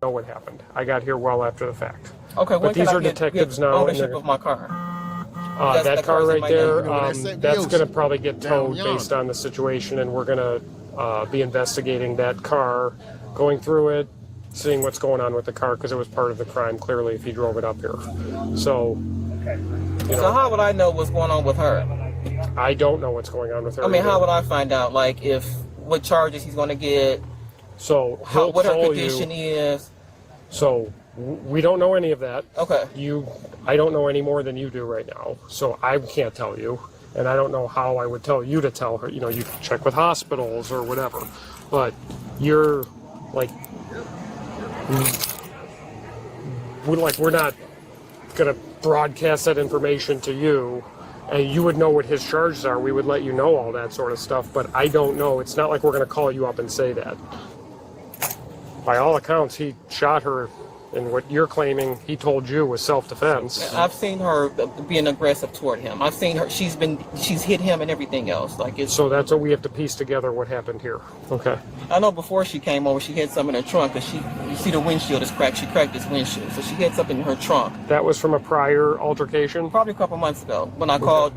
Know what happened. I got here well after the fact. Okay, but these are detectives now. Ownership of my car. That car right there, that's going to probably get towed based on the situation, and we're going to be investigating that car, going through it, seeing what's going on with the car, because it was part of the crime, clearly, if he drove it up here. So, So how would I know what's going on with her? I don't know what's going on with her. I mean, how would I find out, like, what charges he's going to get? So what her condition is? So we don't know any of that. Okay. I don't know any more than you do right now. So I can't tell you, and I don't know how I would tell you to tell her. You can check with hospitals or whatever. But you're like, we're not gonna broadcast that information to you. And you would know what his charges are. We would let you know all that sort of stuff. But I don't know. It's not like we're going to call you up and say that. By all accounts, he shot her And what you're claiming he told you was self-defense. I've seen her being aggressive toward him. I've seen her. She's hit him and everything else. Like it's. So that's what we have to piece together. What happened here? Okay. I know before she came over, she had something in her trunk. Cause you see the windshield is cracked. She cracked this windshield, so she had something in her trunk. That was from a prior altercation. Probably a couple months ago when I called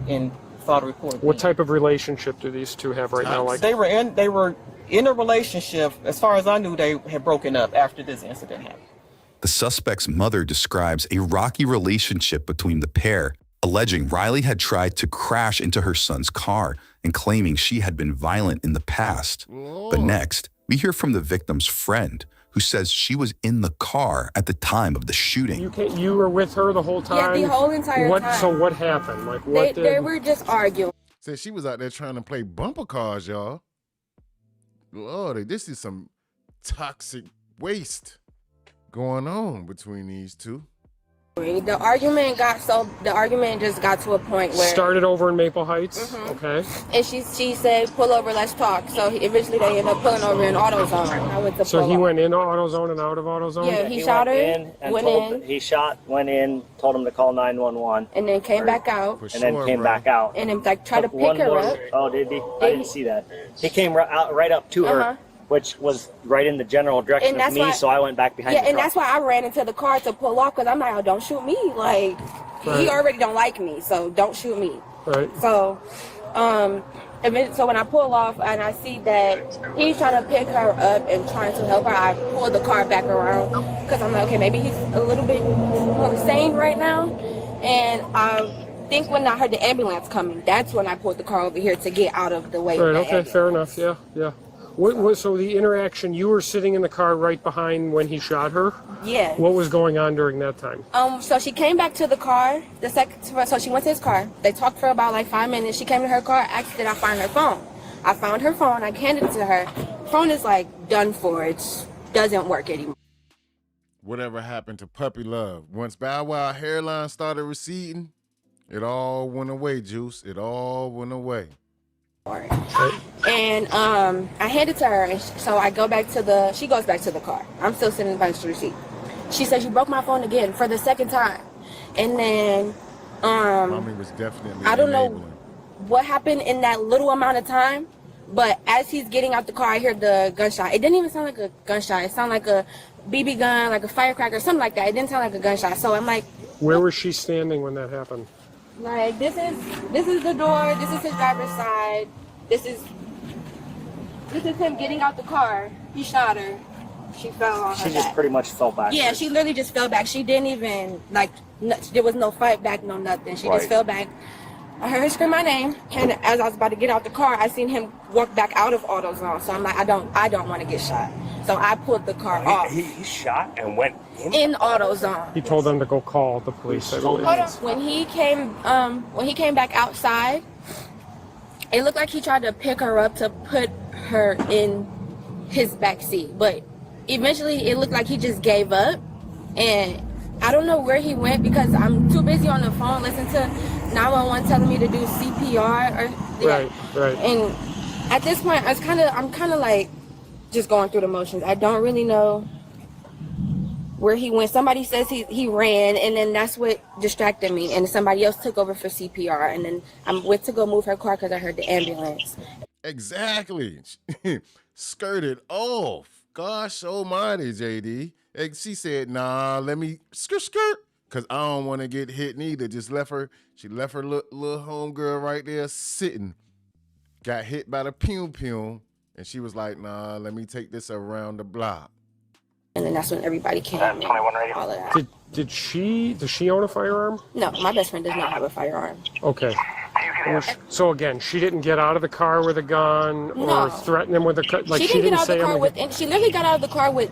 and filed a report. What type of relationship do these two have right now? Like they were in a relationship. As far as I knew, they had broken up after this incident happened. The suspect's mother describes a rocky relationship between the pair, alleging Riley had tried to crash into her son's car and claiming she had been violent in the past. But next, we hear from the victim's friend, who says she was in the car at the time of the shooting. You were with her the whole time? Yeah, the whole entire time. So what happened? Like what? They were just arguing. Said she was out there trying to play bumper cars, y'all. Lord, this is some toxic waste going on between these two. The argument just got to a point where started over in Maple Heights. Okay. And she said, "Pull over, let's talk." So eventually they ended up pulling over in AutoZone. I went to. So he went into AutoZone and out of AutoZone. Yeah, he shot her. Went in, told him to call 911, and then came back out. Then came back out, and then like tried to pick her up. Oh, did he? I didn't see that. He came right up to her, which was right in the general direction of me, so I went back behind the truck. And that's why I ran into the car to pull off, because I'm like, oh, don't shoot me. Like, he already don't like me, so don't shoot me. Right. So, so when I pull off and I see that he's trying to pick her up and trying to help her, I pull the car back around, because I'm like, okay, maybe he's a little bit more sane right now. And I think when I heard the ambulance coming, that's when I pulled the car over here to get out of the way. Right, okay, fair enough, yeah. So the interaction, you were sitting in the car right behind when he shot her? Yeah. What was going on during that time? So she came back to the car, so she went to his car. They talked for about like 5 minutes. She came to her car, asked did I find her phone. I found her phone, I handed it to her. Phone is like done for, it doesn't work anymore. Whatever happened to puppy love? Once Bow Wow hairline started receding, it all went away, Juice. It all went away. And I hand it to her, and so I go back to she goes back to the car. I'm still sitting behind the seat. She says, "You broke my phone again for the second time." And then Mommy was definitely I don't know what happened in that little amount of time, but as he's getting out the car, I hear the gunshot. It didn't even sound like a gunshot. It sounded like a BB gun, like a firecracker, something like that. It didn't sound like a gunshot. So I'm like, where was she standing when that happened? Like, this is the door, this is his driver's side, this is him getting out the car. He shot her. She fell on her She just back. pretty much fell back. Yeah, she literally just fell back. She didn't even, there was no fight back, no nothing. She just fell back. I heard her scream my name, and as I was about to get out the car, I seen him walk back out of AutoZone. So I'm like, I don't want to get shot. So I pulled the car off. He shot and went in AutoZone. He told them to go call the police. I believe. Hold on. When he came back outside, it looked like he tried to pick her up to put her in his back seat, but eventually it looked like he just gave up, and I don't know where he went because I'm too busy on the phone listening to 911 telling me to do CPR Right. And at this point, I'm kind of like just going through the motions. I don't really know where he went. Somebody says he ran, and then that's what distracted me, and somebody else took over for CPR, and then I went to go move her car because I heard the ambulance. Exactly. Skirted off. Gosh almighty, JD. And she said, nah, let me skirt, because I don't want to get hit neither. She left her little homegirl right there sitting. Got hit by the pew, and she was like, nah, let me take this around the block. And then that's when everybody came in. All of that. Does she own a firearm? No, my best friend does not have a firearm. Okay. So again, she didn't get out of the car with a gun or threaten him with a gun. Like she didn't get out of the car and she literally got out of the car with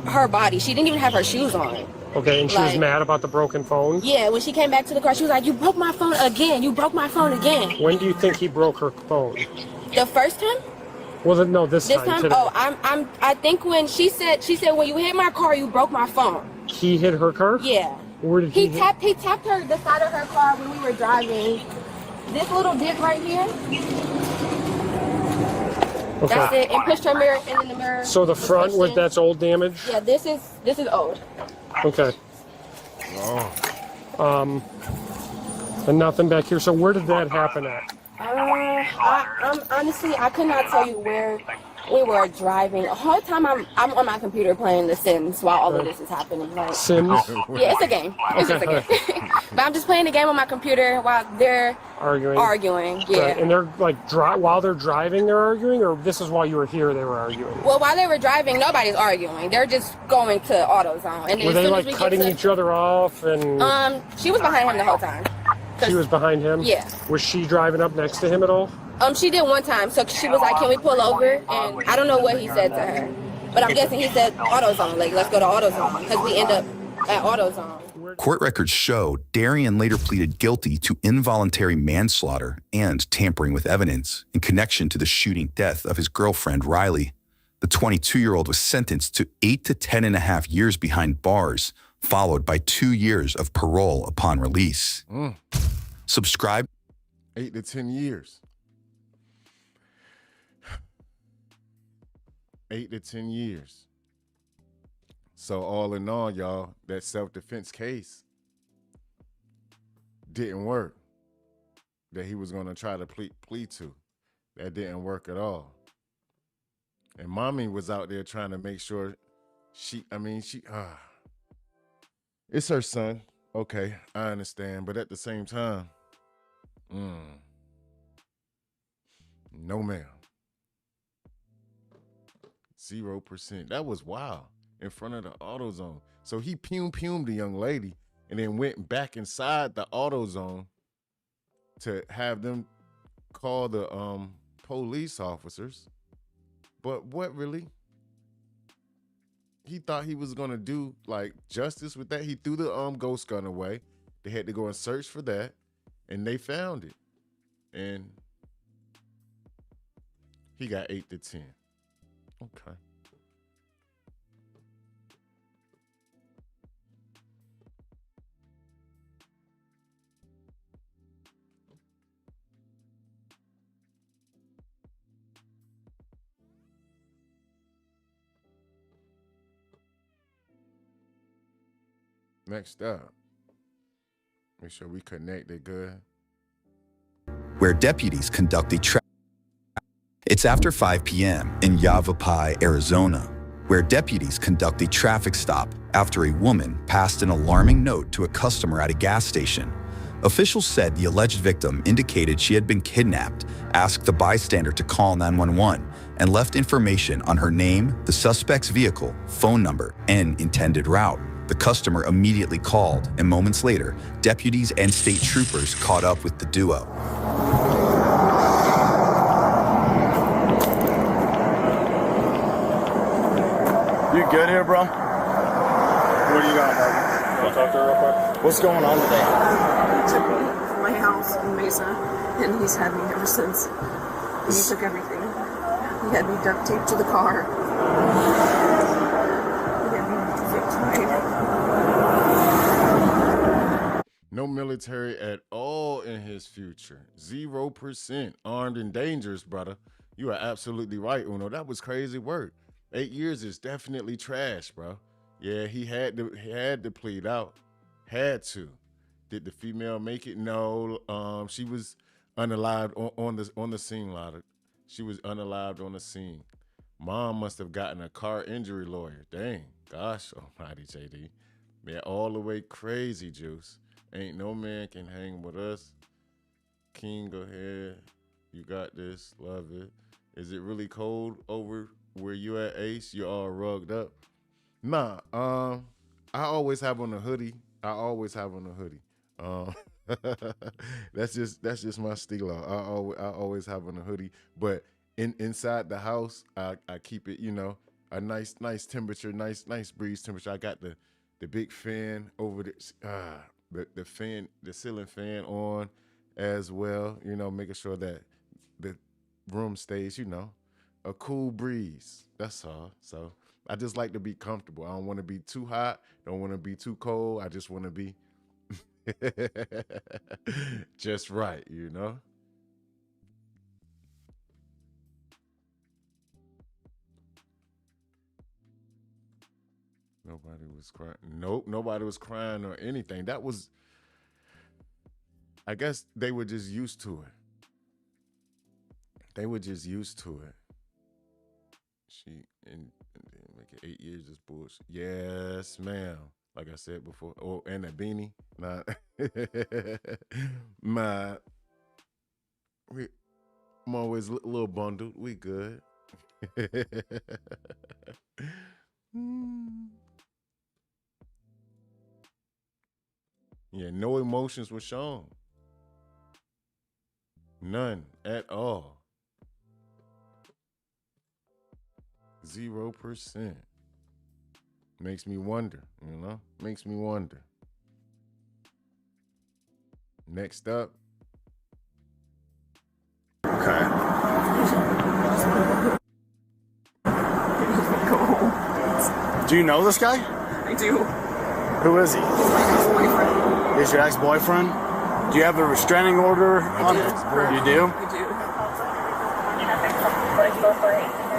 her body. She didn't even have her shoes on. Okay, and she was mad about the broken phone? Yeah, when she came back to the car, she was like, "You broke my phone again. You broke my phone again." When do you think he broke her phone? The first time? Well, no, this time. Today. Oh, I think when she said when you hit my car, you broke my phone. He hit her car? Yeah. Where did he tapped her the side of her car when we were driving. This little dip right here. Okay. That's it. And pushed her mirror in the mirror. So the front with that's old damage? Yeah, this is old. Okay. Oh. And nothing back here. So where did that happen at? I'm honestly, I could not tell you where we were driving. The whole time I'm on my computer playing The Sims while all of this is happening. Like, Sims? Yeah, it's a game. It's just a game. But I'm just playing the game on my computer while they're arguing. Yeah. Right. And they're like while they're driving, they're arguing, or this is while you were here, they were arguing. Well, while they were driving, nobody's arguing. They're just going to AutoZone. And then were they as soon like as we cutting each other off and? She was behind him the whole time. She was behind him? Yeah. Was she driving up next to him at all? She did one time. So she was like, "Can we pull over?" And I don't know what he said to her, but I'm guessing he said AutoZone. Like, let's go to AutoZone because we end up at AutoZone. Court records show Darian later pleaded guilty to involuntary manslaughter and tampering with evidence in connection to the shooting death of his girlfriend, Riley. The 22-year-old was sentenced to 8 to 10.5 years behind bars, followed by 2 years of parole upon release. Subscribe. 8 to 10 years. 8 to 10 years. So all in all, y'all, that self-defense case didn't work. That he was going to try to plead to. That didn't work at all. And mommy was out there trying to make sure it's her son. Okay, I understand. But at the same time, no ma'am. 0%. That was wild. In front of the AutoZone. So he pumed the young lady and then went back inside the AutoZone to have them call the police officers. But what really? He thought he was gonna do like justice with that. He threw the ghost gun away. They had to go and search for that, and they found it. And he got 8 to 10. Okay. Next up, make sure we connect it good. Where deputies conduct a traffic. It's after 5 p.m. in Yavapai, Arizona, where deputies conduct a traffic stop after a woman passed an alarming note to a customer at a gas station. Officials said the alleged victim indicated she had been kidnapped, asked the bystander to call 911, and left information on her name, the suspect's vehicle, phone number, and intended route. The customer immediately called, and moments later, deputies and state troopers caught up with the duo. You good here, bro? What do you got, bro? Want to talk to her real quick? What's going on today? He took me from my house in Mesa, and he's had me ever since. And he took everything. He had me duct taped to the car. He had me victimized. No military at all in his future. 0%. Armed and dangerous, brother. You are absolutely right, Uno. That was crazy work. 8 years is definitely trash, bro. Yeah, he had to plead out. Had to. Did the female make it? No. She was unalived on the scene, Lotta. She was unalived on the scene. Mom must have gotten a car injury lawyer. Dang. Gosh almighty, JD. Man, all the way crazy, Juice. Ain't no man can hang with us. King, go ahead. You got this. Love it. Is it really cold over where you at, Ace? You all rugged up? Nah. I always have on a hoodie. That's just my stilo. I always have on a hoodie. But inside the house, I keep it, a nice temperature, nice breeze temperature. I got the big fan over the fan, the ceiling fan on as well, making sure that the room stays, a cool breeze. That's all. So I just like to be comfortable. I don't want to be too hot. Don't want to be too cold. I just want to be just right, Nobody was crying. Nope, nobody was crying or anything. That was, I guess they were just used to it. They were just used to it. And make it 8 years just bullshit. Yes, ma'am. Like I said before. Oh, and that beanie. Nah. I'm always a little bundled. We good. Yeah, no emotions were shown. None at all. 0%. Makes me wonder, you know? Makes me wonder. Next up. Okay. Do you know this guy? I do. Who is he? He's my ex-boyfriend. He's your ex-boyfriend? Do you have a restraining order on him? You do? I do.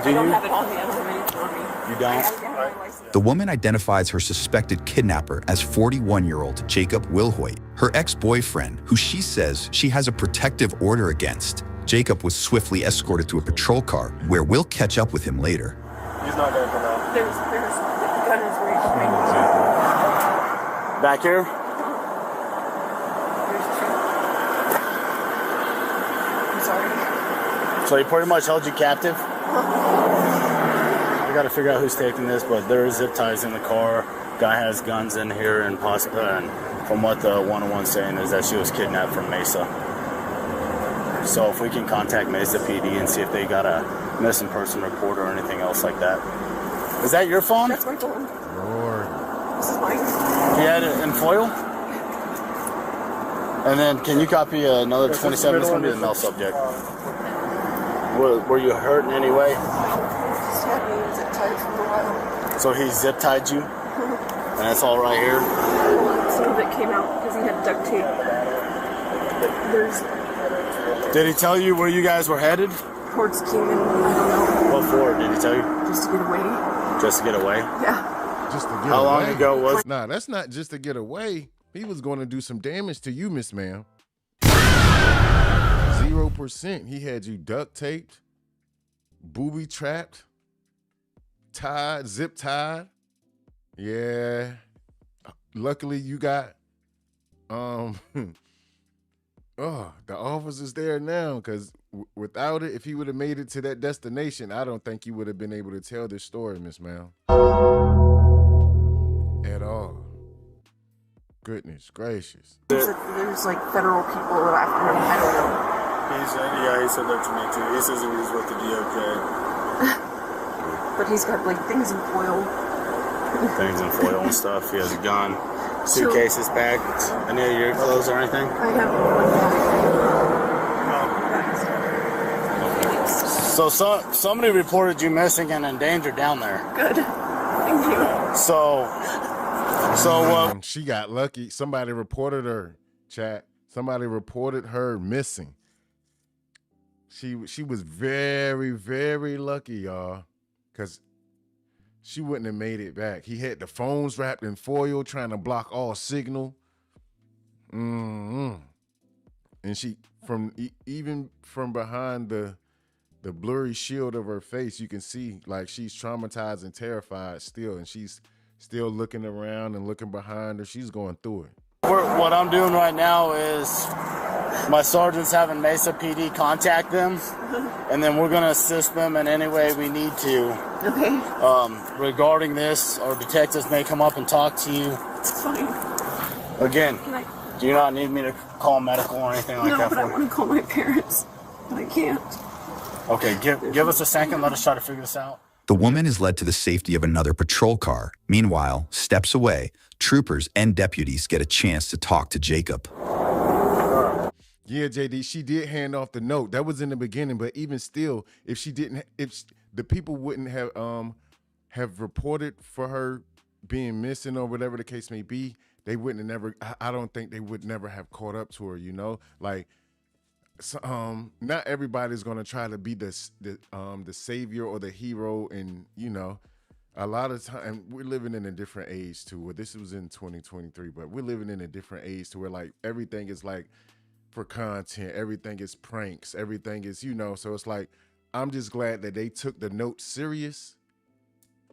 Do I don't you? have it on me. I don't have anything on me. You don't? The woman identifies her suspected kidnapper as 41-year-old Jacob Wilhoit, her ex-boyfriend, who she says she has a protective order against. Jacob was swiftly escorted to a patrol car, where we'll catch up with him later. He's not going to come out. There's the gun is right behind me. Back here? I'm sorry. So he pretty much held you captive? I got to figure out who's taking this, but there are zip ties in the car. Guy has guns in here, and from what the 101's saying is that she was kidnapped from Mesa. So if we can contact Mesa PD and see if they got a missing person report or anything else like that. Is that your phone? That's my phone. Lord. This is mine. You had it in foil? And then can you copy another 27? This is going to be the mail subject. Were you hurt in any way? Just had me zip tied for a while. So he zip tied you? And that's all right here? Some of it came out because he had duct tape. Did he tell you where you guys were headed? Towards Kingman, I don't know. What for? Did he tell you? Just to get away. Just to get away? Yeah. Just to get How away. long ago was? Nah, that's not just to get away. He was going to do some damage to you, Miss Ma'am. 0%. He had you duct taped, booby trapped, tied, zip tied. Yeah. Luckily you got the officer's there now, because without it, if he would have made it to that destination, I don't think you would have been able to tell this story, Miss Ma'am. At all. Goodness gracious. There's like federal people that I don't know. He said that to me too. He says he was with the DOJ. But he's got like things in foil. Things in foil and stuff. He has a gun. Suitcases packed. Any of your clothes or anything? I have one bag. So somebody reported you missing and endangered down there. Good. Thank you. So she got lucky. Somebody reported her, chat. Somebody reported her missing. She was very, very lucky, y'all, because she wouldn't have made it back. He had the phones wrapped in foil, trying to block all signal. And she, even from behind the blurry shield of her face, you can see like she's traumatized and terrified still, and she's still looking around and looking behind her. She's going through it. What I'm doing right now is my sergeant's having Mesa PD contact them, and then we're going to assist them in any way we need to. Okay. Regarding this, our detectives may come up and talk to you. It's fine. Again, do you not need me to call medical or anything like that? No, but I want to call my parents, but I can't. Okay, give us a second. Let us try to figure this out. The woman is led to the safety of another patrol car. Meanwhile, steps away, troopers and deputies get a chance to talk to Jacob. Yeah, JD, she did hand off the note. That was in the beginning, but even still, if the people wouldn't have reported for her being missing or whatever the case may be, they wouldn't have never. I don't think they would never have caught up to her. You know, like. Not everybody's gonna try to be the savior or the hero, and a lot of time we're living in a different age too. Well, this was in 2023, but we're living in a different age to where like everything is like for content, everything is pranks, everything is, you know, so it's like I'm just glad that they took the note serious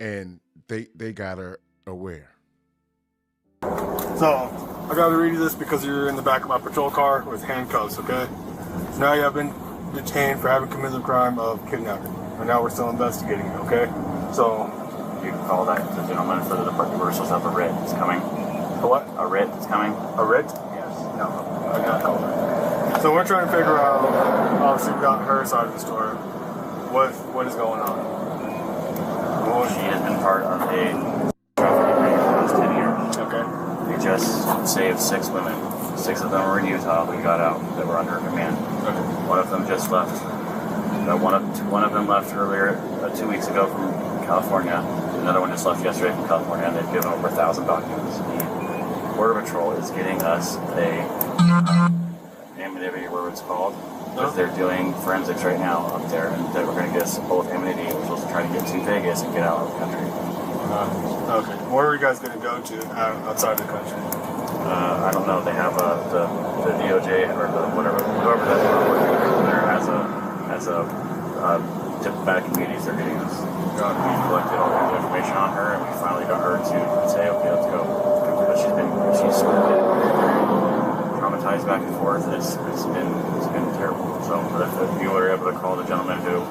and they got her aware. So I gotta read you this because you're in the back of my patrol car with handcuffs, okay? So now you have been detained for having committed the crime of kidnapping. And now we're still investigating it, okay? So you can call that the gentleman for the department reversals of a writ is coming. A what? A writ is coming. A writ? Yes. No, I gotta call that. So we're trying to figure out, obviously we got her side of the story. What is going on? She has been part of a trafficking ring for the last 10 years. Okay. They just saved 6 women. 6 of them were in Utah. We got out that were under her command. Okay. One of them just left. One of them left earlier 2 weeks ago from California. Another one just left yesterday from California, and they've given over 1,000 documents. The Border Patrol is getting us anonymity, whatever it's called, because they're doing forensics right now up there, and we're going to get us both anonymity, which will try to get to Vegas and get out of the country. Okay. Where are you guys going to go to outside the country? I don't know. They have the DOJ or whoever that's working over there has a tip back communities they're getting us. We collected all kinds of information on her, and we finally got her to say, okay, let's go. But she's traumatized back and forth. It's been terrible. So if you were able to call the gentleman who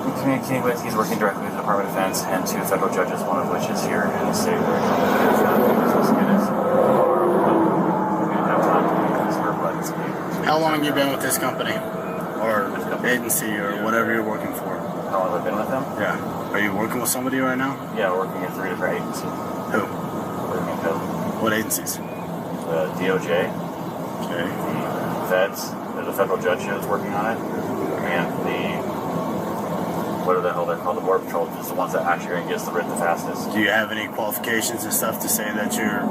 we communicating with, he's working directly with the Department of Defense and 2 federal judges, one of which is here in the state where he's supposed to get us. We didn't have time to use her, but how long have you been with this company? Or agency or whatever you're working for? How long have I been with them? Yeah. Are you working with somebody right now? Yeah, working at 3 different agencies. Who? What agencies? The DOJ. Okay. The feds. There's a federal judge who's working on it. And what the hell they're called? The Border Patrol is the ones that actually are going to get us the writ the fastest. Do you have any qualifications and stuff to say that you're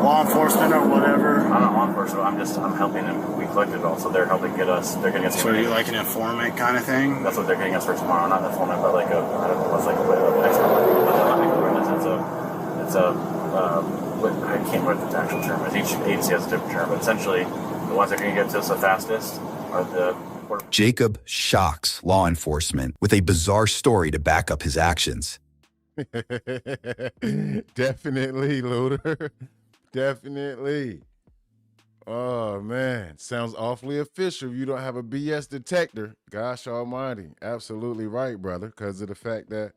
law enforcement or whatever? I'm not law enforcement. I'm helping them. We collected it all, so they're helping get us. They're getting us. So are you like an informant kind of thing? That's what they're getting us for tomorrow. Not an informant, but like I don't know. It's like an expert. I can't remember what the actual term is. Each agency has a different term, but essentially, the ones that are going to get to us the fastest are the. Jacob shocks law enforcement with a bizarre story to back up his actions. Definitely, Loader. Definitely. Oh, man. Sounds awfully official. You don't have a BS detector. Gosh almighty. Absolutely right, brother. Because of the fact that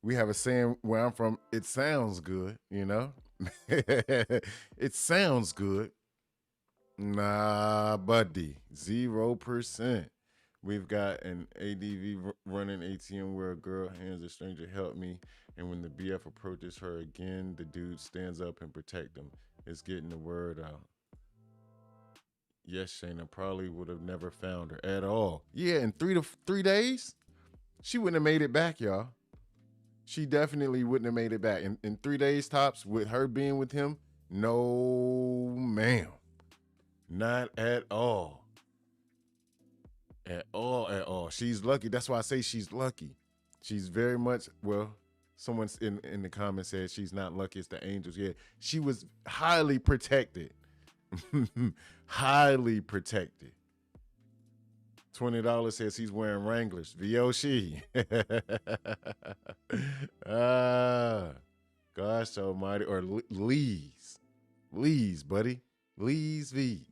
we have a saying where I'm from, it sounds good, you know? It sounds good. Nah, buddy. 0%. We've got an ADV running ATM where a girl hands a stranger, help me. And when the BF approaches her again, the dude stands up and protect them. It's getting the word out. Yes, Shayna probably would have never found her at all. Yeah, in 3 days, she wouldn't have made it back, y'all. She definitely wouldn't have made it back. In 3 days tops, with her being with him, no, ma'am. Not at all. At all. She's lucky. That's why I say she's lucky. She's very much, well, someone in the comments said she's not lucky, it's the angels. Yeah, she was highly protected. Highly protected. $20 says he's wearing Wranglers. VOC. Gosh almighty. Or Lee's. Lee's, buddy. Lee's V.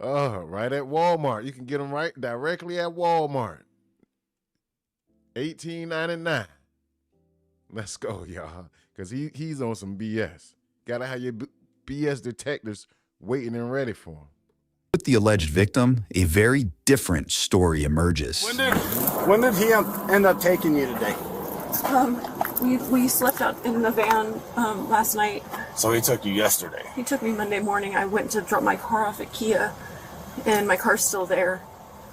Oh, right at Walmart. You can get them right directly at Walmart. $18.99. Let's go, y'all. Because he's on some BS. Gotta have your BS detectives waiting and ready for him. With the alleged victim, a very different story emerges. When did he end up taking you today? We slept out in the van last night. So he took you yesterday? He took me Monday morning. I went to drop my car off at Kia, and my car's still there.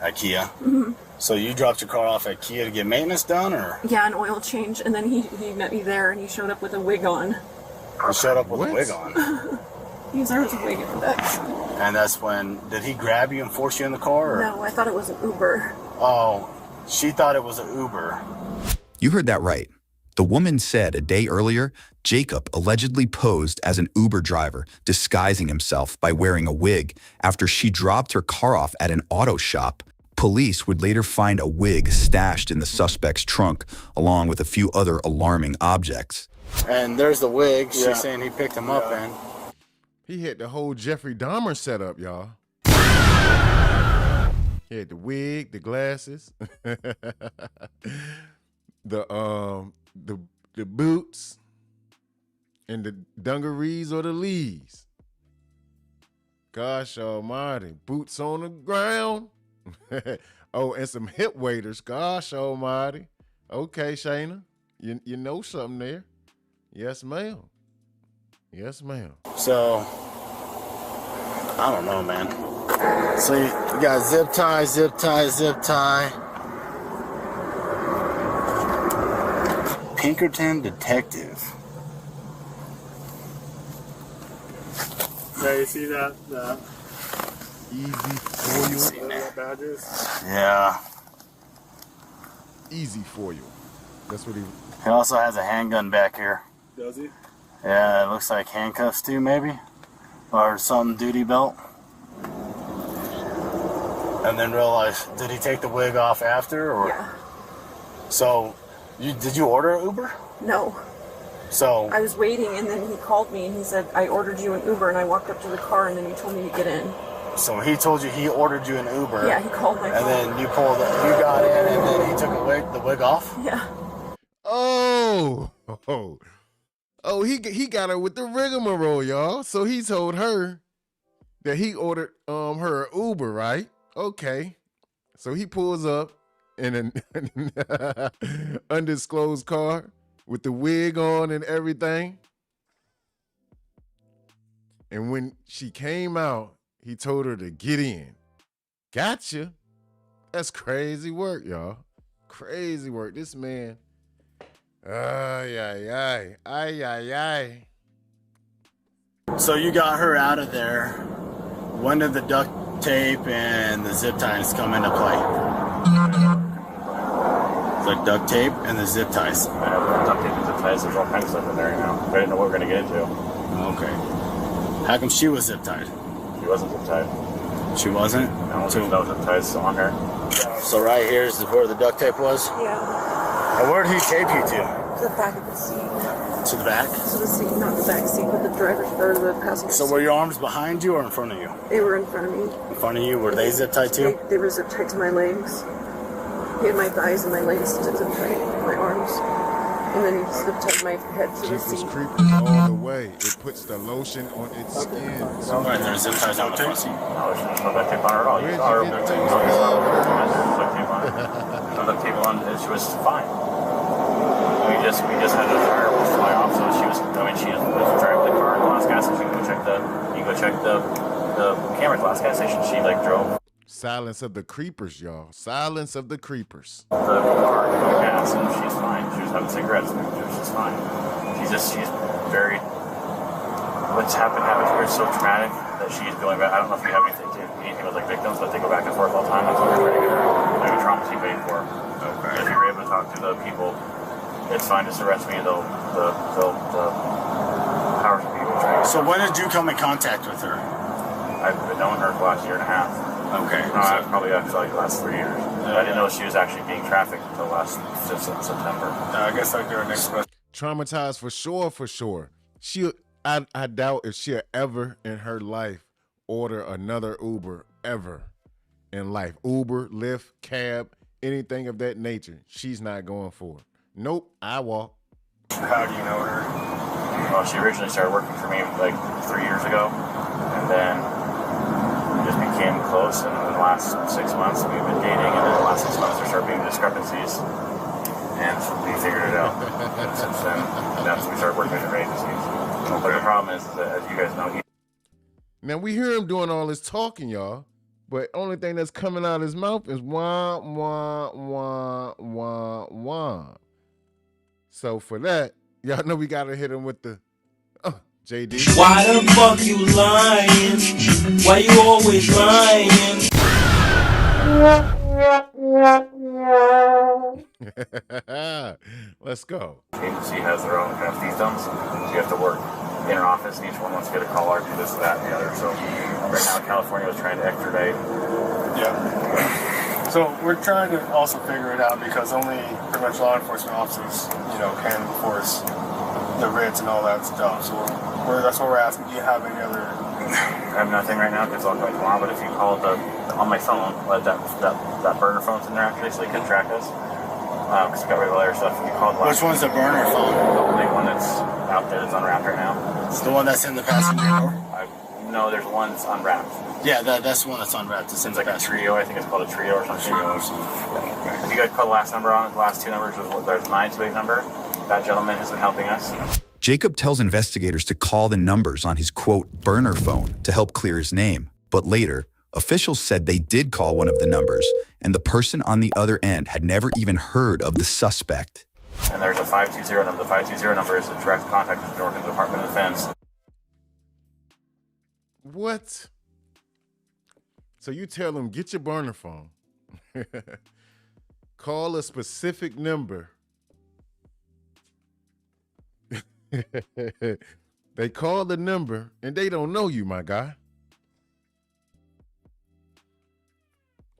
At Kia? Mm-hmm. So you dropped your car off at Kia to get maintenance done, or? Yeah, an oil change, and then he met me there, and he showed up with a wig on. He showed up with a wig on? There was a wig in the back. And that's when, did he grab you and force you in the car? Or? No, I thought it was an Uber. Oh, She thought it was an Uber. You heard that right. The woman said a day earlier, Jacob allegedly posed as an Uber driver, disguising himself by wearing a wig after she dropped her car off at an auto shop. Police would later find a wig stashed in the suspect's trunk, along with a few other alarming objects. And there's the wig she's saying he picked him up in. He had the whole Jeffrey Dahmer setup, y'all. He had the wig, the glasses, the boots, and the dungarees or the lees. Gosh almighty. Boots on the ground. Oh, and some hip waders. Gosh almighty. Okay, Shayna. You know something there. Yes, ma'am. Yes, ma'am. So, I don't know, man. So you got zip tie, zip tie, zip tie. Pinkerton Detective. Yeah, you see that? Easy foil badges? Yeah. Easy foil. That's what he... He also has a handgun back here. Does he? Yeah, it looks like handcuffs too, maybe? Or some duty belt. And then realize, did he take the wig off after? Or? Yeah. So, did you order an Uber? No. So... I was waiting, and then he called me, and he said, I ordered you an Uber, and I walked up to the car, and then he told me to get in. So he told you he ordered you an Uber. Yeah, he called my phone. And then you got in, and then he took the wig off? Yeah. Oh, he got her with the rigmarole, y'all. So he told her that he ordered her an Uber, right? Okay. So he pulls up in an undisclosed car with the wig on and everything. And when she came out, he told her to get in. Gotcha. That's crazy work, y'all. Crazy work. This man. Ay, ay, ay. Ay, ay, ay. So you got her out of there. When did the duct tape and the zip ties come into play? The duct tape and the zip ties. Duct tape and zip ties, there's all kinds of stuff in there, you know. I didn't know what we were going to get into. Okay. How come she was zip tied? She wasn't zip tied. She wasn't? No, there's no zip ties on her. So right here is where the duct tape was? Yeah. And where did he tape you to? To the back of the seat. To the back? To the seat, not the back seat, but the driver's or the passenger So seat. were your arms behind you or in front of you? They were in front of me. In front of you? Were they zip tied too? They were zip tied to my legs. He had my thighs and my legs zip tied, my arms. And then he zip tied my head to the seat. Creepy all the way. It puts the lotion on its skin. So right, there's zip ties on the front seat. No, there's no duct tape on her at all. You saw her. There's no duct tape on her. There's no duct tape on her. She was fine. We just had a tire fly off, so she was driving the car in the last gas station. You go check the camera at the last gas station. She drove. Silence of the creepers, y'all. Silence of the creepers. The car to go gas, and she's fine. She was having cigarettes, and she's fine. She's very. What's happened to her is so traumatic that she's going back. I don't know if you have anything with victims, but they go back and forth all the time. That's what we're trying to get her. Maybe trauma team paid for. Okay. If you're able to talk to the people, it's fine. Just arrest me. The powers of people trying. So when did you come in contact with her? I've been knowing her for the last year and a half. Okay. Probably actually the last 3 years. I didn't know she was actually being trafficked until September. I guess like their next question. Traumatized for sure. I doubt if she'll ever in her life order another Uber ever in life. Uber, Lyft, cab, anything of that nature. She's not going for it. Nope, I walk. How do you know her? Well, she originally started working for me 3 years ago, and then we just became close. And in the last 6 months, we've been dating, and in the last 6 months, there started being discrepancies, and we figured it out. And since then, that's when we started working with different agencies. But the problem is that, as you guys know, now we hear him doing all this talking, y'all, but only thing that's coming out of his mouth is wah, wah, wah, wah, wah. So for that, y'all know we gotta hit him with the JD. Why the fuck you lying? Why you always lying? Let's go. Agency has their own kind of fiefdoms. So you have to work in an office, and each one wants to get a call or do this, that, and the other. So right now, California was trying to extradite. Yeah. So we're trying to also figure it out because only pretty much law enforcement officers, can enforce the writs and all that stuff. So that's what we're asking. Do you have any other? I have nothing right now because I'll go tomorrow. But if you call on my phone, that burner phone's in there actually, so you can track us. Because we got regular stuff. If you call Which one's the burner phone? The only one that's out there that's unwrapped right now. It's the one that's in the passenger door? No, there's one that's unwrapped. Yeah, that's the one that's unwrapped. It's like a trio. I think it's called a trio or something. If you guys put the last number on it, the last two numbers, there's 928 number. That gentleman has been helping us. Jacob tells investigators to call the numbers on his, quote, burner phone to help clear his name. But later, officials said they did call one of the numbers, and the person on the other end had never even heard of the suspect. And there's a 520 number. The 520 number is a direct contact with the Oregon Department of Defense. What? So you tell them, get your burner phone. Call a specific number. They call the number and they don't know you, my guy.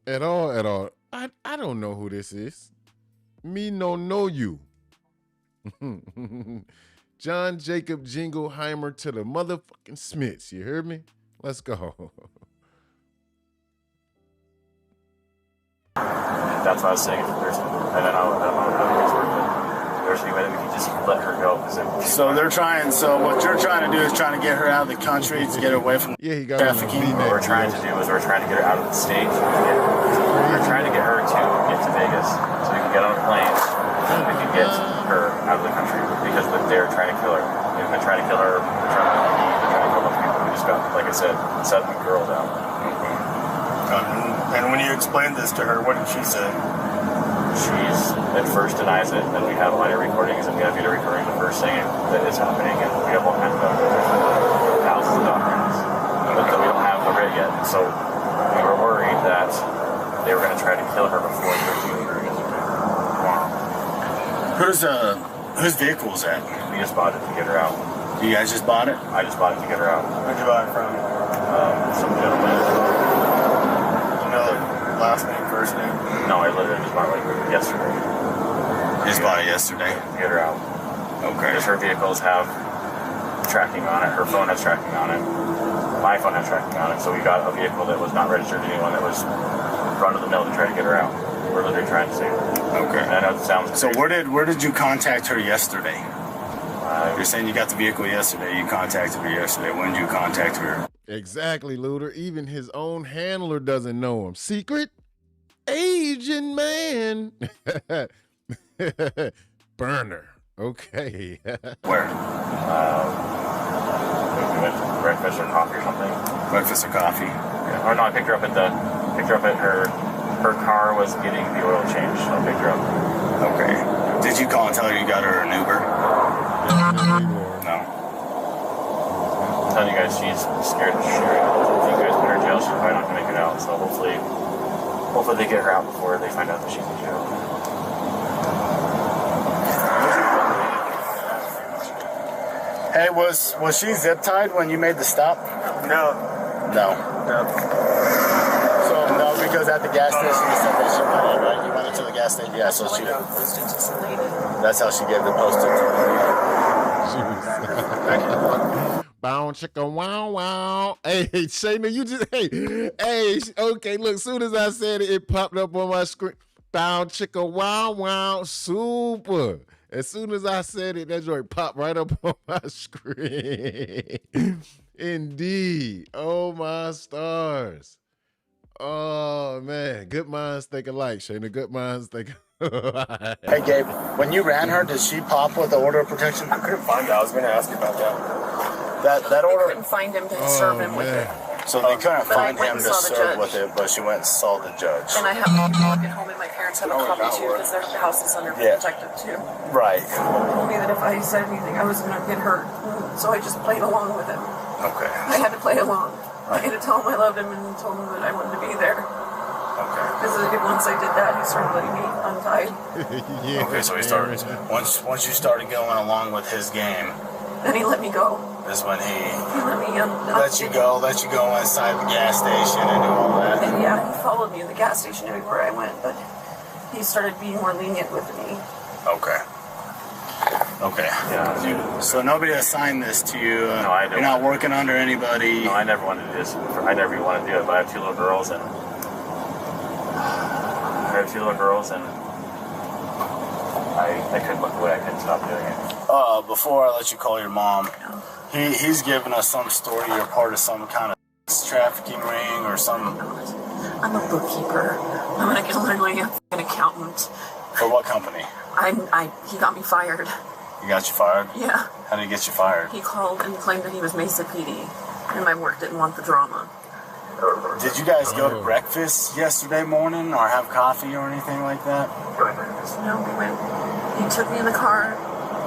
At all. I don't know who this is. Me no know you. John Jacob Jingleheimer to the motherfucking Smiths. You heard me? Let's go. That's what I was saying. And then I don't know how it works, but there's any way that we can just let her go. So what you're trying to do is trying to get her out of the country to get her away from trafficking. What we're trying to do is we're trying to get her out of the state. We're trying to get her to get to Vegas so we can get on a plane and we can get her out of the country because they're trying to kill her. They're trying to kill her. They're trying to kill other people. We just got, like I said, 7 girls out. And when you explained this to her, what did she say? She's at first denies it, then we have audio recordings and we have video recordings of her saying that it's happening, and we have all kinds of thousands of documents, but we don't have the rig yet. So we were worried that they were going to try to kill her before they were her. Whose vehicle was that? We just bought it to get her out. You guys just bought it? I just bought it to get her out. Where'd you buy it from? Some gentleman. Last name, first name? No, I literally just bought it yesterday. Just bought it yesterday? To get her out. Okay. Because her vehicles have tracking on it. Her phone has tracking on it. My phone has tracking on it. So we got a vehicle that was not registered to anyone that was run of the mill to try to get her out. We're literally trying to save her. Okay. I know it sounds crazy. So where did you contact her yesterday? You're saying you got the vehicle yesterday. You contacted her yesterday. When did you contact her? Exactly, Luder. Even his own handler doesn't know him. Secret Asian man. Burner. Okay. Where? We went to breakfast or coffee or something. Breakfast or coffee? Yeah. Or no, I picked her up at her car was getting the oil change, so I picked her up. Okay. Did you call and tell her you got her an Uber? No. I'm telling you guys, she's scared of sharing. If you guys put her in jail, she's probably not going to make it out. So hopefully they get her out before they find out that she's in jail. Hey, was she zip tied when you made the stop? No. So no, because at the gas station you said that she went in, right? You went into the gas station. Yeah, so she. That's how she gave the postage. Bow chicka wow wow. Hey, Shayna, you just hey. Okay, look. Soon as I said it popped up on my screen. Bow chicka wow wow. Super. As soon as I said it, that joint popped right up on my screen. Indeed. Oh my stars. Oh man, good minds think alike, Shayna. Good minds think alike. Hey Gabe, when you ran her, did she pop with the order of protection? I couldn't find it. I was going to ask you about that. That order. They couldn't find him to serve him with it. So they couldn't find him to serve with it, but she went and saw the judge. And I have to walk at home, and my parents have a copy too, because their house is under protective too. Right. They told me that if I said anything, I was going to get hurt. So I just played along with it. Okay. I had to play along. I had to tell him I loved him and told him that I wanted to be there. Because once I did that, he started letting me untie. Yeah. Okay, so he started. Once you started going along with his game, Then he let me go. is when he let me let you go inside the gas station and do all that. And yeah, he followed me to the gas station everywhere I went, but he started being more lenient with me. Okay. Yeah. So nobody assigned this to you. No, I don't. You're not working under anybody. No, I never wanted to do this. I never even wanted to do it, but I have 2 little girls, and I couldn't look away. I couldn't stop doing it. Before I let you call your mom, he's given us some story. You're part of some kind of trafficking ring or some. I'm a bookkeeper. I'm literally an accountant. For what company? He got me fired. He got you fired? Yeah. How did he get you fired? He called and claimed that he was Mesa PD, and my work didn't want the drama. Did you guys go to breakfast yesterday morning or have coffee or anything like that? No, we went. He took me in the car,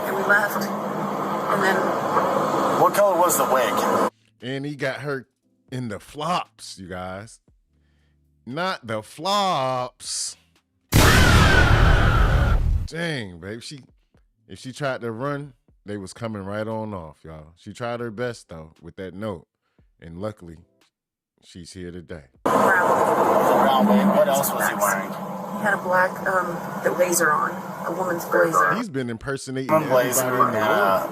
and we left. And then. What color was the wig? And he got hurt in the flops, you guys. Not the flops. Dang, babe. If she tried to run, they was coming right on off, y'all. She tried her best, though, with that note. And luckily, she's here today. Brown wig. What else was he wearing? He had a black the blazer on, a woman's blazer. He's been impersonating One blazer everybody in the world.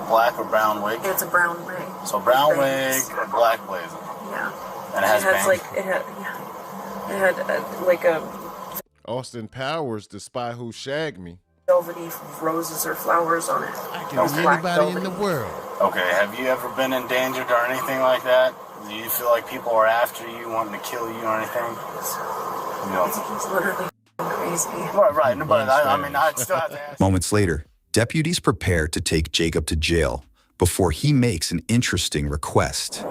Black or brown wig? It's a brown wig. So brown wig, black blazer. Yeah. And it has bangs? It had like a Austin Powers, the spy who shagged me. velvety roses or flowers on it. I can see anybody in the world. Okay, have you ever been endangered or anything like that? Do you feel like people are after you, wanting to kill you or anything? No. He's literally crazy. Right, but I still have to ask. Moments later, deputies prepare to take Jacob to jail before he makes an interesting request.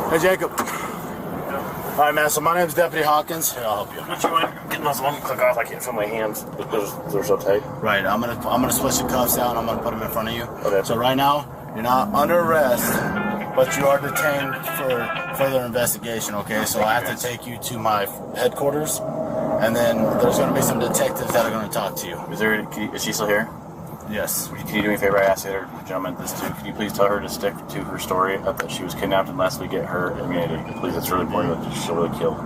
Hey, Jacob. All right, man, so my name's Deputy Hawkins. Here, I'll help you. Don't you mind getting those one click off? I can't feel my hands because they're so tight. Right, I'm gonna switch the cuffs out and I'm gonna put them in front of you. Okay. So right now, you're not under arrest, but you are detained for further investigation, okay? So I have to take you to my headquarters, and then there's gonna be some detectives that are gonna talk to you. Is she still here? Yes. Can you do me a favor? I asked the other gentleman this too. Can you please tell her to stick to her story that she was kidnapped unless we get her immunity? Please, it's really important that she'll really kill.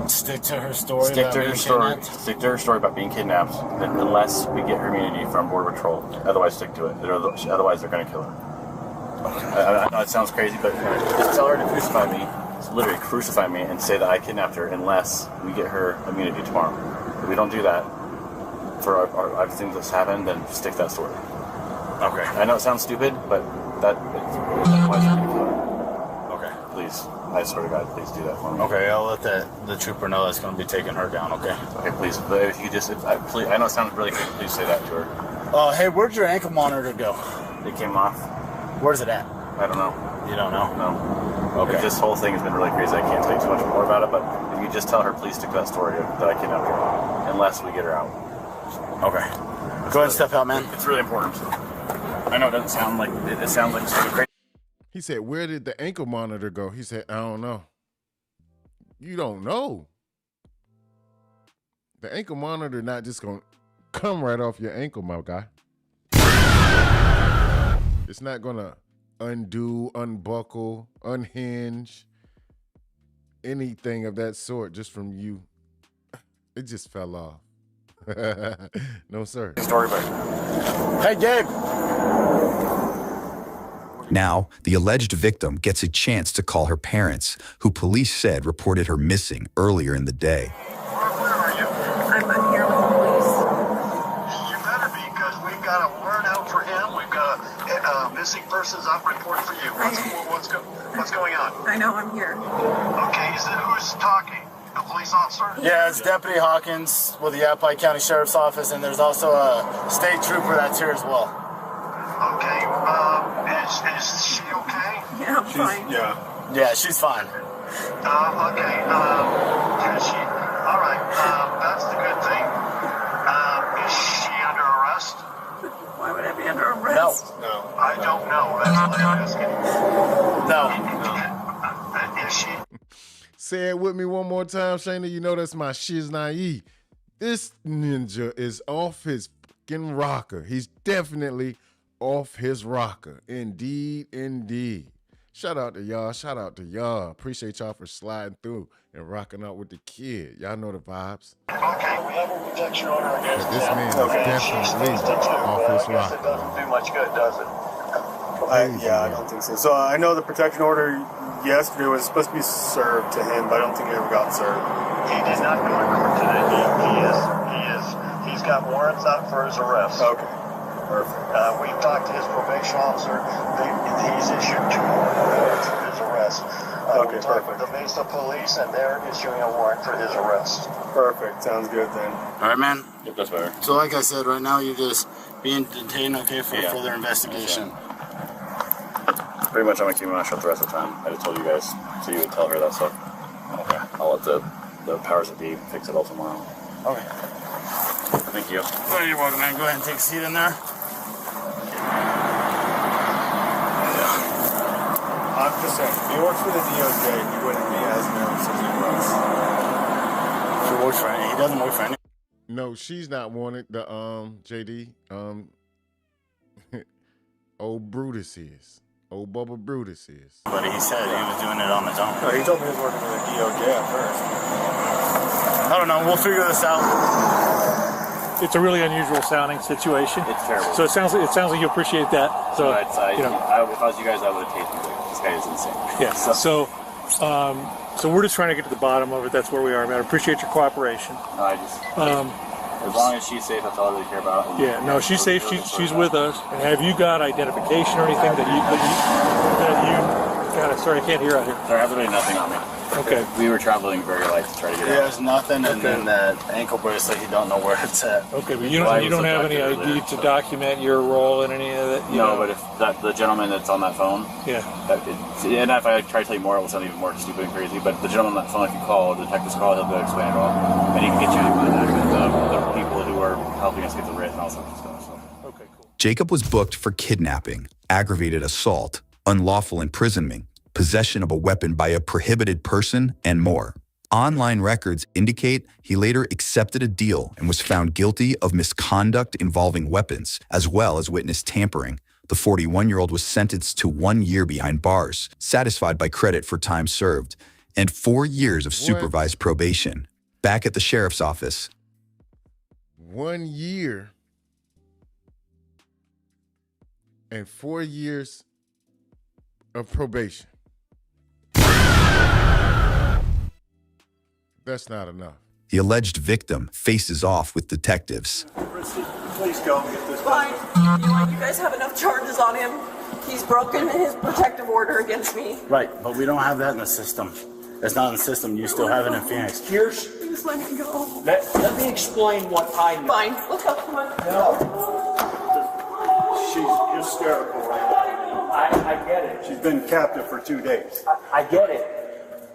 Stick to her story. Stick to her story. Stick to her story about being kidnapped, unless we get her immunity from Border Patrol. Otherwise, stick to it. Otherwise, they're going to kill her. Okay. I know it sounds crazy, but just tell her to crucify me. Literally crucify me and say that I kidnapped her unless we get her immunity tomorrow. If we don't do that, for our everything that's happened, then stick to that story. Okay. I know it sounds stupid, but that's why it's going to kill her. Okay. Please. I swear to God, please do that for me. Okay, I'll let the trooper know that's going to be taking her down, okay? Okay, please. But if you just, please, I know it sounds really good, please say that to her. Hey, where'd your ankle monitor go? It came off. Where's it at? I don't know. You don't know? No. Okay. This whole thing has been really crazy. I can't tell you too much more about it, but if you just tell her, please stick to that story that I kidnapped her, unless we get her out. Okay. Go ahead and step out, man. It's really important. I know it doesn't sound like, it sounds like it's crazy. He said, where did the ankle monitor go? He said, I don't know. You don't know. The ankle monitor not just going to come right off your ankle, my guy. It's not going to undo, unbuckle, unhinge, anything of that sort just from you. It just fell off. No, sir. Story back. Hey, Gabe. Now, the alleged victim gets a chance to call her parents, who police said reported her missing earlier in the day. I'm here with the police. You better be, because we've got a warrant out for him. We've got a missing persons up report for you. What's going on? I know, I'm here. Okay, who's talking? A police officer? Yeah, it's Deputy Hawkins with the Yavapai County Sheriff's Office, and there's also a state trooper that's here as well. Okay, is she okay? Yeah, I'm fine. Yeah, she's fine. Okay, is she? All right, that's the good thing. Is she under arrest? Why would I be under arrest? No. I don't know. That's what I'm asking. No. Is she? Say it with me one more more time, Shayna. You know that's my shiznai. This ninja is off his fucking rocker. He's definitely off his rocker. Indeed, indeed. Shout out to y'all. Shout out to y'all. Appreciate y'all for sliding through and rocking out with the kid. Y'all know the vibes. Okay, we have a protection order against This man is definitely off his rocker. It doesn't do much good, does it? I don't think so. So I know the protection order yesterday was supposed to be served to him, but I don't think it ever got served. He did not go to court today. He's got warrants out for his arrest. Okay. Perfect. We've talked to his probation officer. He's issued 2 warrants for his arrest. Okay, we talked perfect. with the Mesa police, and they're issuing a warrant for his arrest. Perfect. Sounds good then. All right, man. Yep, that's better. So like I said, right now you're just being detained, okay, for further investigation. Pretty much I'm gonna keep my mouth shut the rest of the time. I just told you guys so you would tell her that stuff. Okay. I'll let the powers that be fix it all tomorrow. Okay. Thank you. Well, you're welcome, man. Go ahead and take a seat in there. I'm just saying, if he works for the DOJ, he wouldn't be as nervous as he was. He works for any. He doesn't work for any. No, she's not wanted. The JD, old Brutus is. Old Bubba Brutus is. But he said he was doing it on his own. No, he told me he was working for the DOJ at first. I don't know. We'll figure this out. It's a really unusual sounding situation. It's terrible. So it sounds like you appreciate that. So if I was you guys, I would have tasted it. This guy is insane. Yeah. So we're just trying to get to the bottom of it. That's where we are, man. I appreciate your cooperation. No, I just as long as she's safe, that's all I really care about. Yeah. No, she's safe. She's with us. And have you got identification or anything that you? God, sorry, I can't hear out here. There has really nothing on me. Okay. We were traveling very light to try to get out. There's nothing, and then that ankle bracelet, you don't know where it's at. Okay, but you don't have any ID to document your role in any of that? No, but if the gentleman that's on that phone, and if I try to tell you more, it will sound even more stupid and crazy, but the gentleman on that phone, if you call, the detective's call, he'll be able to explain it all. And he can get you in contact with the people who are helping us get the writ and all sorts of stuff. So. Okay, cool. Jacob was booked for kidnapping, aggravated assault, unlawful imprisonment, possession of a weapon by a prohibited person, and more. Online records indicate he later accepted a deal and was found guilty of misconduct involving weapons, as well as witness tampering. The 41-year-old was sentenced to 1 year behind bars, satisfied by credit for time served, and 4 years of supervised probation. Back at the sheriff's office. 1 year and 4 years of probation. That's not enough. The alleged victim faces off with detectives. Please go and get this. Fine. You guys have enough charges on him. He's broken his protective order against me. Right, but we don't have that in the system. It's not in the system. You still have it in Phoenix. Please let me go. Let me explain what I know. Fine. Let's go. Come on. She's hysterical right now. I get it. She's been captive for 2 days. I get it.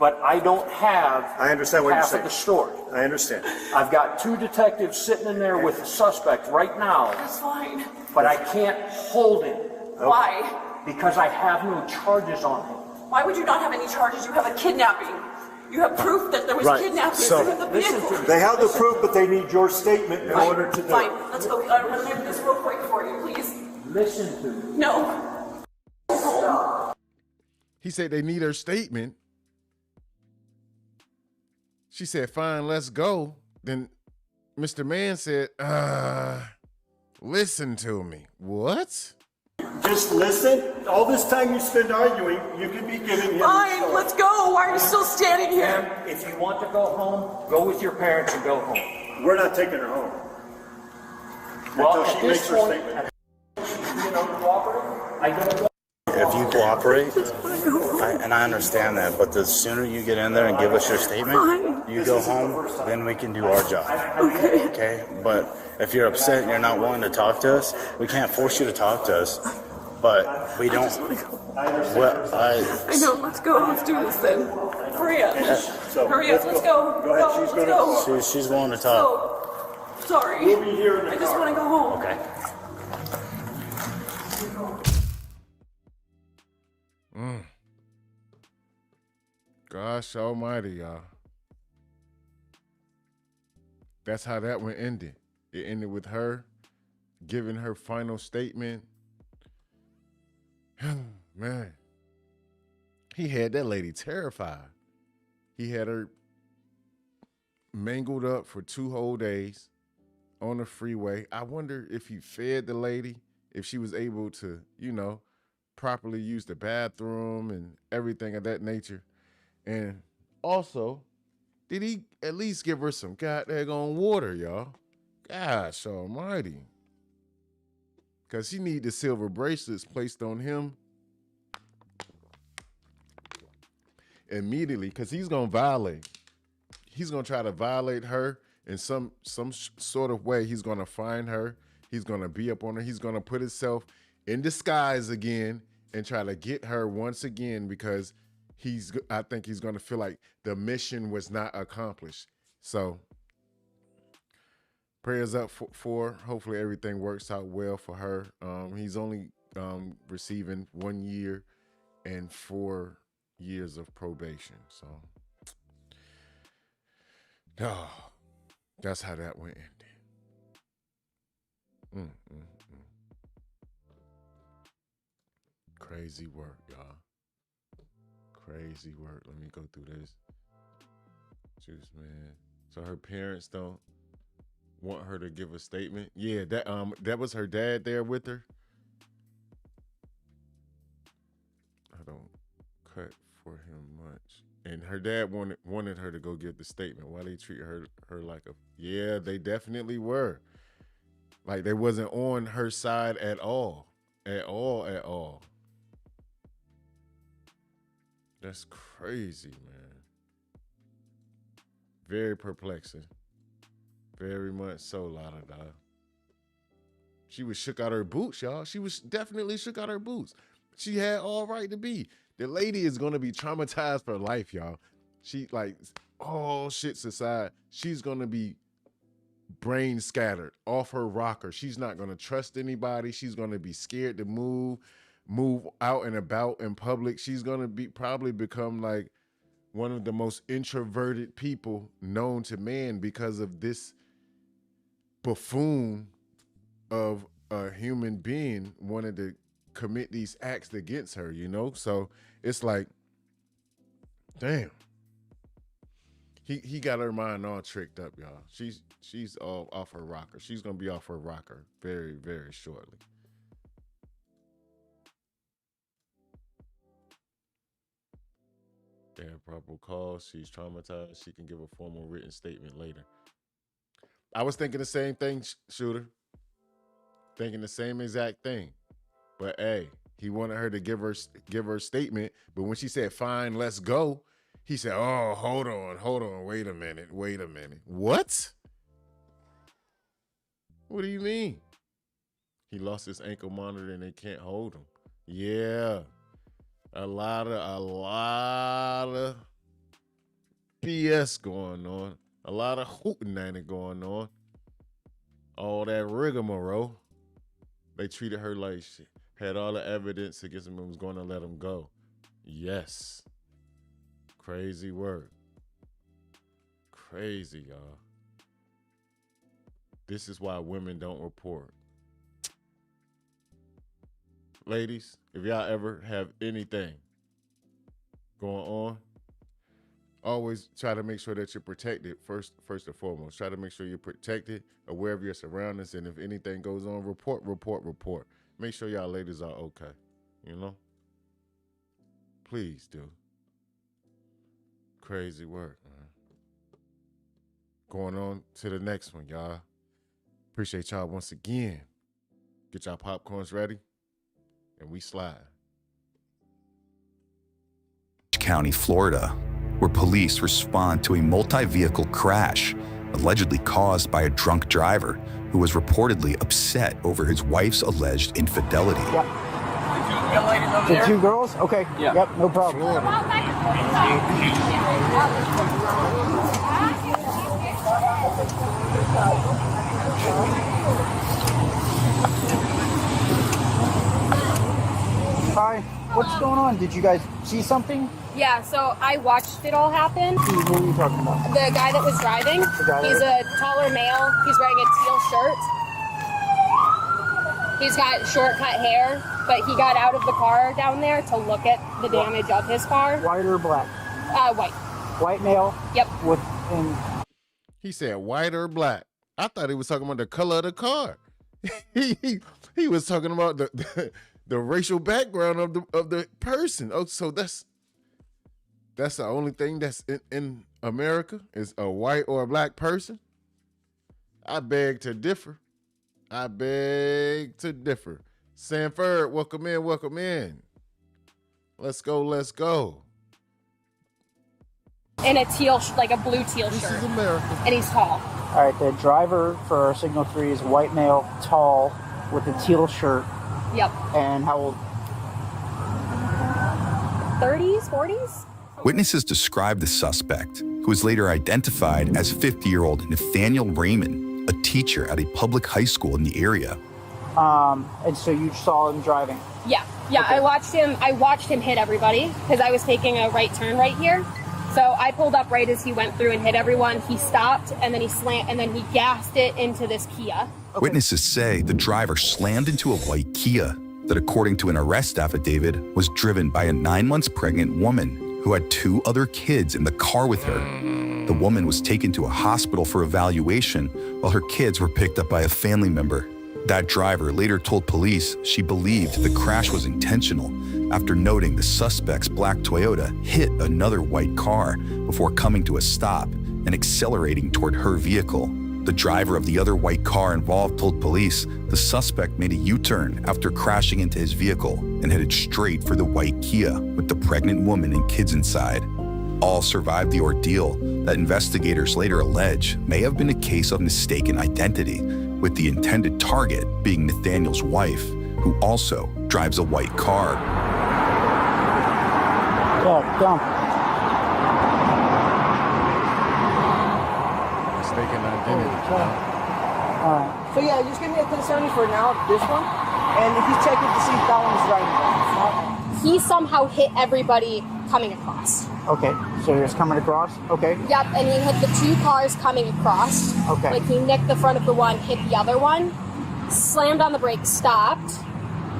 But I don't have I understand what you're half saying. of the story. I understand. I've got 2 detectives sitting in there with the suspect right now, That's fine. but I can't hold him. Why? Because I have no charges on him. Why would you not have any charges? You have a kidnapping. You have proof that there was kidnapping. So, you have the vehicle. they have the proof, but they need your statement in order to do it. Fine. Let's go. I'm going to do this real quick for you, please. Listen to me. No. He said they need her statement. She said, fine, let's go. Then Mr. Man said, listen to me. What? Just listen. All this time you spend arguing, you could be giving him. Fine, let's go. Why are you still standing here? Ma'am, if you want to go home, go with your parents and go home. We're not taking her home. Well, until she makes her statement. I don't know. If you cooperate, and I understand that, but the sooner you get in there and give us your statement, you go home, then we can do our job. Okay? But if you're upset and you're not willing to talk to us, we can't force you to talk to us. But we don't. Well, I know. Let's go. Let's do this then. Hurry up. Hurry up. Let's go. Go ahead. She's go. She's willing to talk. So, sorry. We'll be here in the I just car. want to go home. Okay. Gosh almighty, y'all. that's how that one ended. It ended with her giving her final statement. Man, he had that lady terrified. He had her mangled up for 2 whole days on the freeway. I wonder if he fed the lady, if she was able to, properly use the bathroom and everything of that nature. And also, did he at least give her some goddamn water, y'all? Gosh almighty. Because he need the silver bracelets placed on him immediately, because he's going to violate. He's going to try to violate her in some sort of way. He's going to find her. He's going to be up on her. He's going to put himself in disguise again and try to get her once again, because I think he's going to feel like the mission was not accomplished. So prayers up for hopefully everything works out well for her. He's only receiving 1 year and 4 years of probation. So that's how that one ended. Crazy work, y'all. Crazy work. Let me go through this. Juice, man. So her parents don't want her to give a statement. Yeah, that was her dad there with her. I don't cut for him much. And her dad wanted her to go give the statement. Why they treat her like a... Yeah, they definitely were. Like they wasn't on her side at all. At all. That's crazy, man. Very perplexing. Very much so, Lada. She was shook out her boots, y'all. She was definitely shook out her boots. She had all right to be. The lady is going to be traumatized for life, y'all. She, like, all shits aside, she's going to be brain scattered off her rocker. She's not going to trust anybody. She's going to be scared to move out and about in public. She's going to probably become like one of the most introverted people known to man because of this buffoon of a human being wanted to commit these acts against her, So it's like, damn. He got her mind all tricked up, y'all. She's all off her rocker. She's gonna be off her rocker very, very shortly. They have probable cause. She's traumatized. She can give a formal written statement later. I was thinking the same thing, Shooter. Thinking the same exact thing. But hey, he wanted her to give her a statement. But when she said, fine, let's go, he said, oh, hold on, wait a minute. What? What do you mean? He lost his ankle monitor and they can't hold him. Yeah. A lot of BS going on. A lot of hootenanny going on. All that rigmarole. They treated her like she had all the evidence against him and was going to let him go. Yes. Crazy work. Crazy, y'all. This is why women don't report. Ladies, if y'all ever have anything going on, always try to make sure that you're protected first and foremost. Try to make sure you're protected, aware of your surroundings, and if anything goes on, report. Make sure y'all ladies are okay, Please do. Crazy work, man. Going on to the next one, y'all. Appreciate y'all once again. Get y'all popcorns ready, and we slide. County, Florida, where police respond to a multi-vehicle crash allegedly caused by a drunk driver who was reportedly upset over his wife's alleged infidelity. Yep. The 2 girls? Okay. Yeah. Yep, no problem. Hi, what's going on? Did you guys see something? Yeah, so I watched it all happen. Who are you talking about? The guy that was driving, he's a taller male. He's wearing a teal shirt. He's got short cut hair, but he got out of the car down there to look at the damage of his car. White or black? White. White male? Yep. He said white or black. I thought he was talking about the color of the car. he was talking about the racial background of the person. Oh, so that's the only thing that's in America is a white or a black person? I beg to differ. Sanford, welcome in. Let's go. In a teal, like a blue teal shirt. This is America. And he's tall. All right, the driver for Signal 3 is white male, tall, with a teal shirt. Yep. And how old? 30s, 40s? Witnesses described the suspect, who was later identified as 50-year-old Nathaniel Raymond, a teacher at a public high school in the area. And so you saw him driving? Yeah. Okay. I watched him hit everybody because I was taking a right turn right here. So I pulled up right as he went through and hit everyone. He stopped and then he gassed it into this Kia. Okay. Witnesses say the driver slammed into a white Kia that, according to an arrest affidavit, was driven by a 9 months pregnant woman who had 2 other kids in the car with her. The woman was taken to a hospital for evaluation while her kids were picked up by a family member. That driver later told police she believed the crash was intentional after noting the suspect's black Toyota hit another white car before coming to a stop and accelerating toward her vehicle. The driver of the other white car involved told police the suspect made a U-turn after crashing into his vehicle and headed straight for the white Kia with the pregnant woman and kids inside. All survived the ordeal that investigators later allege may have been a case of mistaken identity, with the intended target being Nathaniel's wife, who also drives a white car. Yeah, dump. Mistaken identity. So yeah, just give me a concerning for now, this one, and if he's checking to see if that one is driving. He somehow hit everybody coming across. Okay, so he was coming across? Okay. Yep, and he hit the 2 cars coming across. Okay. Like he nicked the front of the one, hit the other one, slammed on the brakes, stopped,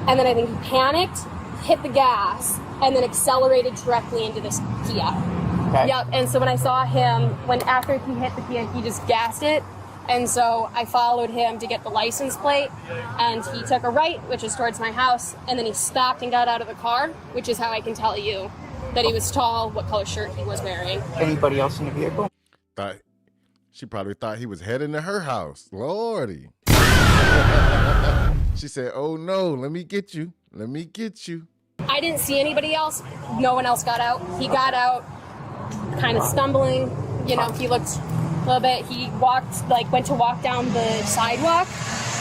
and then I think he panicked, hit the gas, and then accelerated directly into this Kia. Okay. Yep, and so when I saw him, after he hit the Kia, he just gassed it. And so I followed him to get the license plate, and he took a right, which is towards my house, and then he stopped and got out of the car, which is how I can tell you that he was tall, what color shirt he was wearing. Anybody else in the vehicle? She probably thought he was heading to her house. Lordy. She said, oh no, let me get you. I didn't see anybody else. No one else got out. He got out kind of stumbling. You know, he looked a little bit. He went to walk down the sidewalk,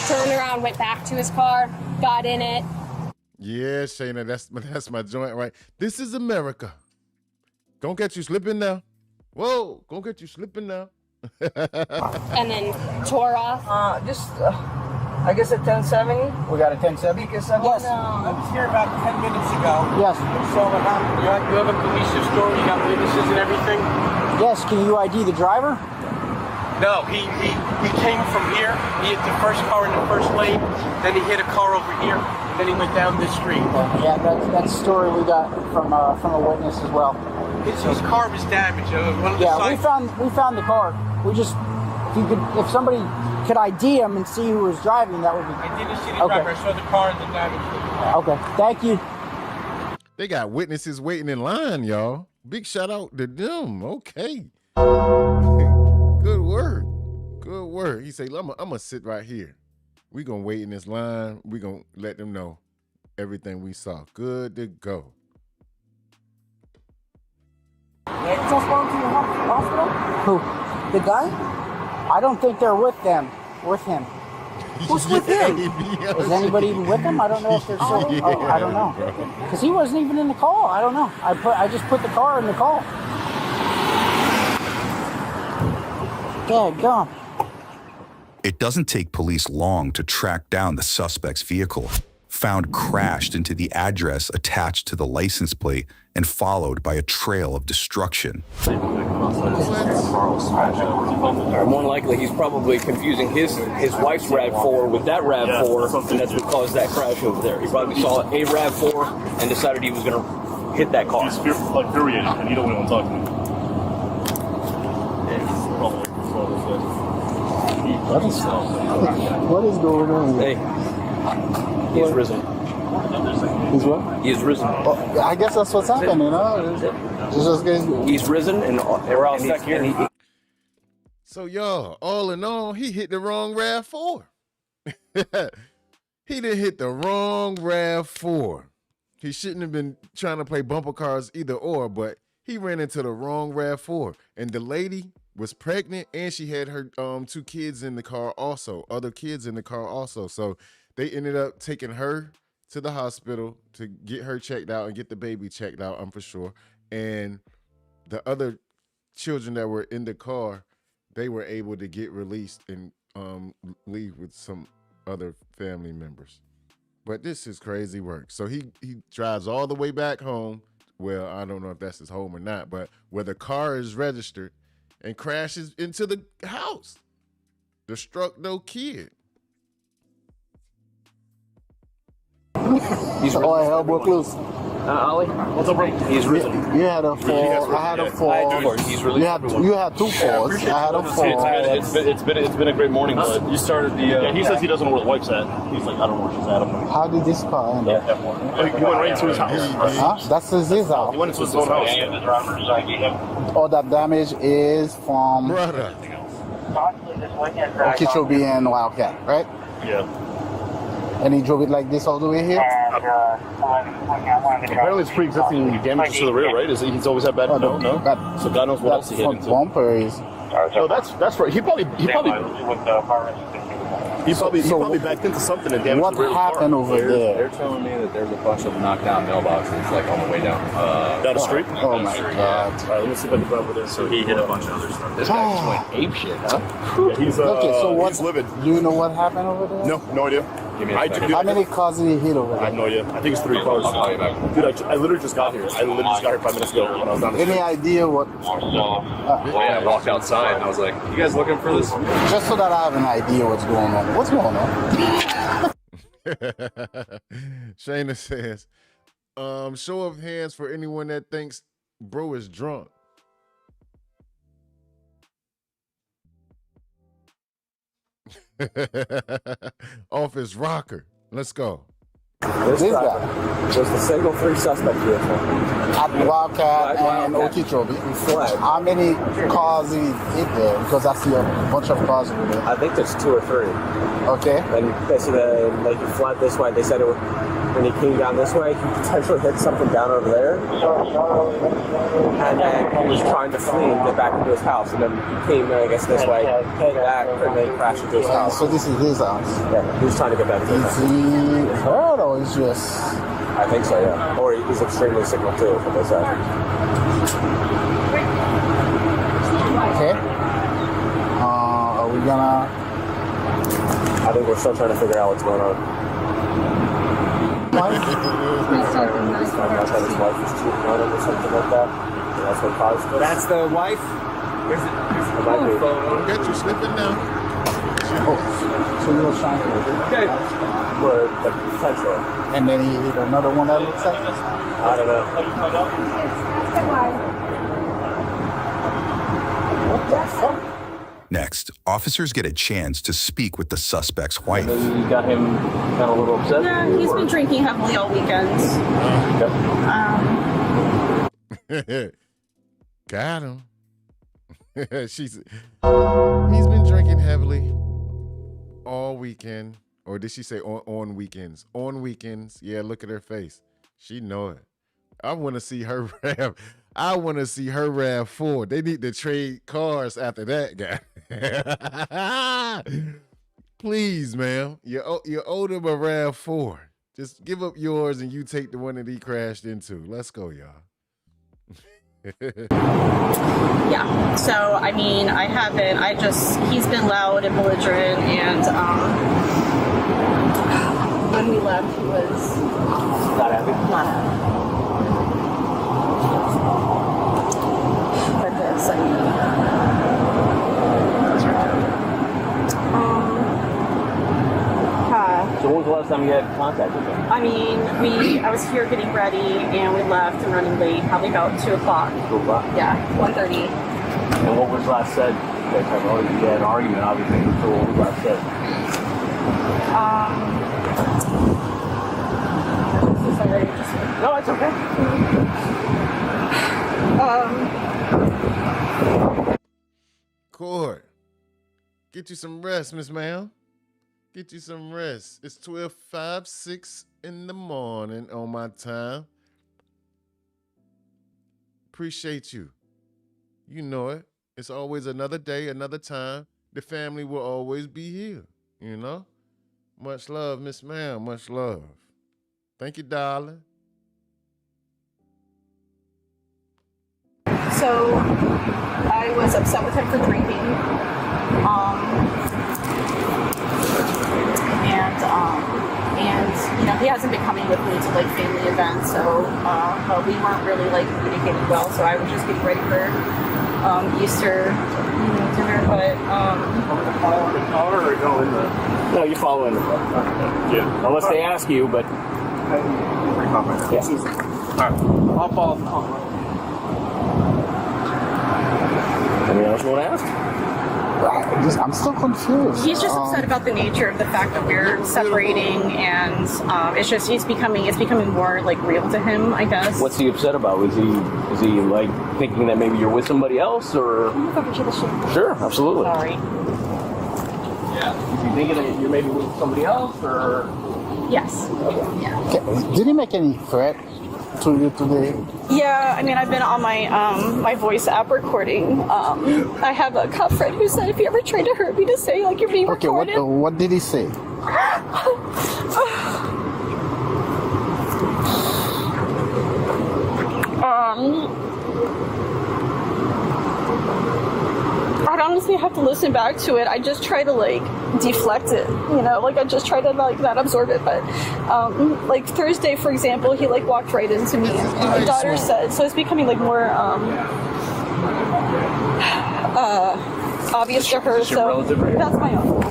turned around, went back to his car, got in it. Yeah, Shayna, that's my joint, right? This is America. Don't get you slipping now. Whoa, don't get you slipping now. And then tore off. I guess at 1070. We got a 1070? Yes. I was here about 10 minutes ago. Yes. So you have a police story, you got witnesses and everything? Yes, can you ID the driver? No, he came from here. He hit the first car in the first lane, then he hit a car over here, and then he went down this street. Yeah, that's the story we got from a witness as well. His car was damaged. We found the car. We just, if somebody could ID him and see who was driving, that would be. I didn't see the driver. I saw the car and the damage. Okay, thank you. They got witnesses waiting in line, y'all. Big shout out to them. Okay. Good word. He said, I'm going to sit right here. We're going to wait in this line. We're going to let them know everything we saw. Good to go. Just going to the hospital? Who? The guy? I don't think they're with him. Who's with him? Is anybody even with him? I don't know if they're still. I don't know. Because he wasn't even in the call. I don't know. I just put the car in the call. Go. It doesn't take police long to track down the suspect's vehicle. found crashed into the address attached to the license plate and followed by a trail of destruction. More likely, he's probably confusing his wife's RAV4 with that RAV4, and that's what caused that crash over there. He probably saw a RAV4 and decided he was going to hit that car. He's infuriated, and you don't want to talk to him. What is going on? Hey, he's risen. He's what? He is risen. Oh, I guess that's what's happening, huh? It's just getting... He's risen, and we're all stuck here. So y'all, all in all, he hit the wrong RAV4. He done hit the wrong RAV4. He shouldn't have been trying to play bumper cars either or, but he ran into the wrong RAV4. And the lady was pregnant, and she had her 2 kids in the car also, other kids in the car also. So they ended up taking her to the hospital to get her checked out and get the baby checked out, I'm for sure. And the other children that were in the car, they were able to get released and leave with some other family members. But this is crazy work. So he drives all the way back home. Well, I don't know if that's his home or not, but where the car is registered, and crashes into the house. The struck no kid. He's all right, hell broke loose. Ollie, what's up, bro? He's risen. You had a fall. I had a fall. He's really you had 2 falls. I had a fall. It's been a great morning, but you started the. Yeah, he says he doesn't know where the wife's at. He's like, I don't know where she's at. How did this car end up? He went right into his house. Huh? That's his house. He went into his own house. All that damage is from brother. Okeechobee and Wildcat, right? Yeah. And he drove it like this all the way here? Apparently it's pre-existing damages to the rear, right? He's always had bad... No. So God knows what else he hit into. Bumper is... No, that's right. He probably backed into something and damaged the rear What happened over there? They're telling me that there's a bunch of knockdown mailboxes like on the way down. Down the street? Oh my God. All right, let me see if I can drive over there. So he hit a bunch of other stuff. This guy just went ape shit, huh? Yeah, he's okay, so he's livid. Do you know what happened over there? No idea. How many cars did he hit over there? I have no idea. I think it's 3 cars. Dude, I literally just got here. I literally just got here 5 minutes ago when I was down the street. Any idea what... I walked outside and I was like, you guys looking for this? Just so that I have an idea what's going on. What's going on? Shayna says, show of hands for anyone that thinks bro is drunk. Office rocker. Let's go. This guy was the single 3 suspect vehicle. At Wildcat and Okeechobee. How many cars he hit there? Because I see a bunch of cars over there. I think there's 2 or 3. Okay. And basically, like he fled this way. They said when he came down this way, he potentially hit something down over there. And then he was trying to flee and get back into his house. And then he came, I guess, this way, came back, and then crashed into his house. So this is his house? Yeah, he was trying to get back to his house. Is he hurt or is just... I think so, yeah. Or he's extremely signal too, is what they said. Okay. Are we gonna... I think we're still trying to figure out what's going on. What? His wife was cheating on him or something like that. And that's what caused this. That's the wife? Here's the phone. Get you slipping now. Oh, so you were trying to... Okay. Well, the potential. And then he hit another one that looks like this? I don't know. What the fuck? Next, officers get a chance to speak with the suspect's wife. You got him kind of a little upset? Yeah, he's been drinking heavily all weekends. Got him. He's been drinking heavily all weekend. Or did she say on weekends? On weekends. Yeah, look at her face. She know it. I want to see her RAV. I want to see her RAV4. They need to trade cars after that guy. Please, ma'am. You owe them a RAV4. Just give up yours and you take the one that he crashed into. Let's go, y'all. Yeah. So, I mean, he's been loud and belligerent and, when we left, he was Not happy? not happy. But this, I mean, So when was the last time you had contact with him? I mean, I was here getting ready, and we left and running late, probably about 2 o'clock. 2 o'clock? Yeah, 1:30. And what was last said? You guys had an argument, obviously. So what was last said? Sorry. No, it's okay. Court, get you some rest, Miss Ma'am. Get you some rest. It's 12:56 in the morning on my time. Appreciate you. You know it. It's always another day, another time. The family will always be here, you know? Much love, Miss Ma'am. Much love. Thank you, darling. So I was upset with him for drinking. And you know, he hasn't been coming with me to like family events, so we weren't really like communicating well. So I was just getting ready for Easter dinner, but follow the car or go in the? No, you follow in the car. Yeah. Unless they ask you, but. Yeah. All right. I'll follow the car. Anything else you want to ask? I'm still confused. he's just upset about the nature of the fact that we're separating, and it's becoming more like real to him, I guess. What's he upset about? Is he like thinking that maybe you're with somebody else, or? Sure, absolutely. Sorry. Yeah. Is he thinking that you're maybe with somebody else, or? Yes. Yeah. Okay. Did he make any threat to you today? Yeah, I mean, I've been on my my voice app recording. I have a cop friend who said if you ever try to hurt me, to say like you're being recorded. Okay, what did he say? I'd honestly have to listen back to it. I just try to like deflect it, you know, like I just try to like not absorb it. But like Thursday, for example, he like walked right into me. My daughter said, so it's becoming like more obvious to her. So that's my uncle.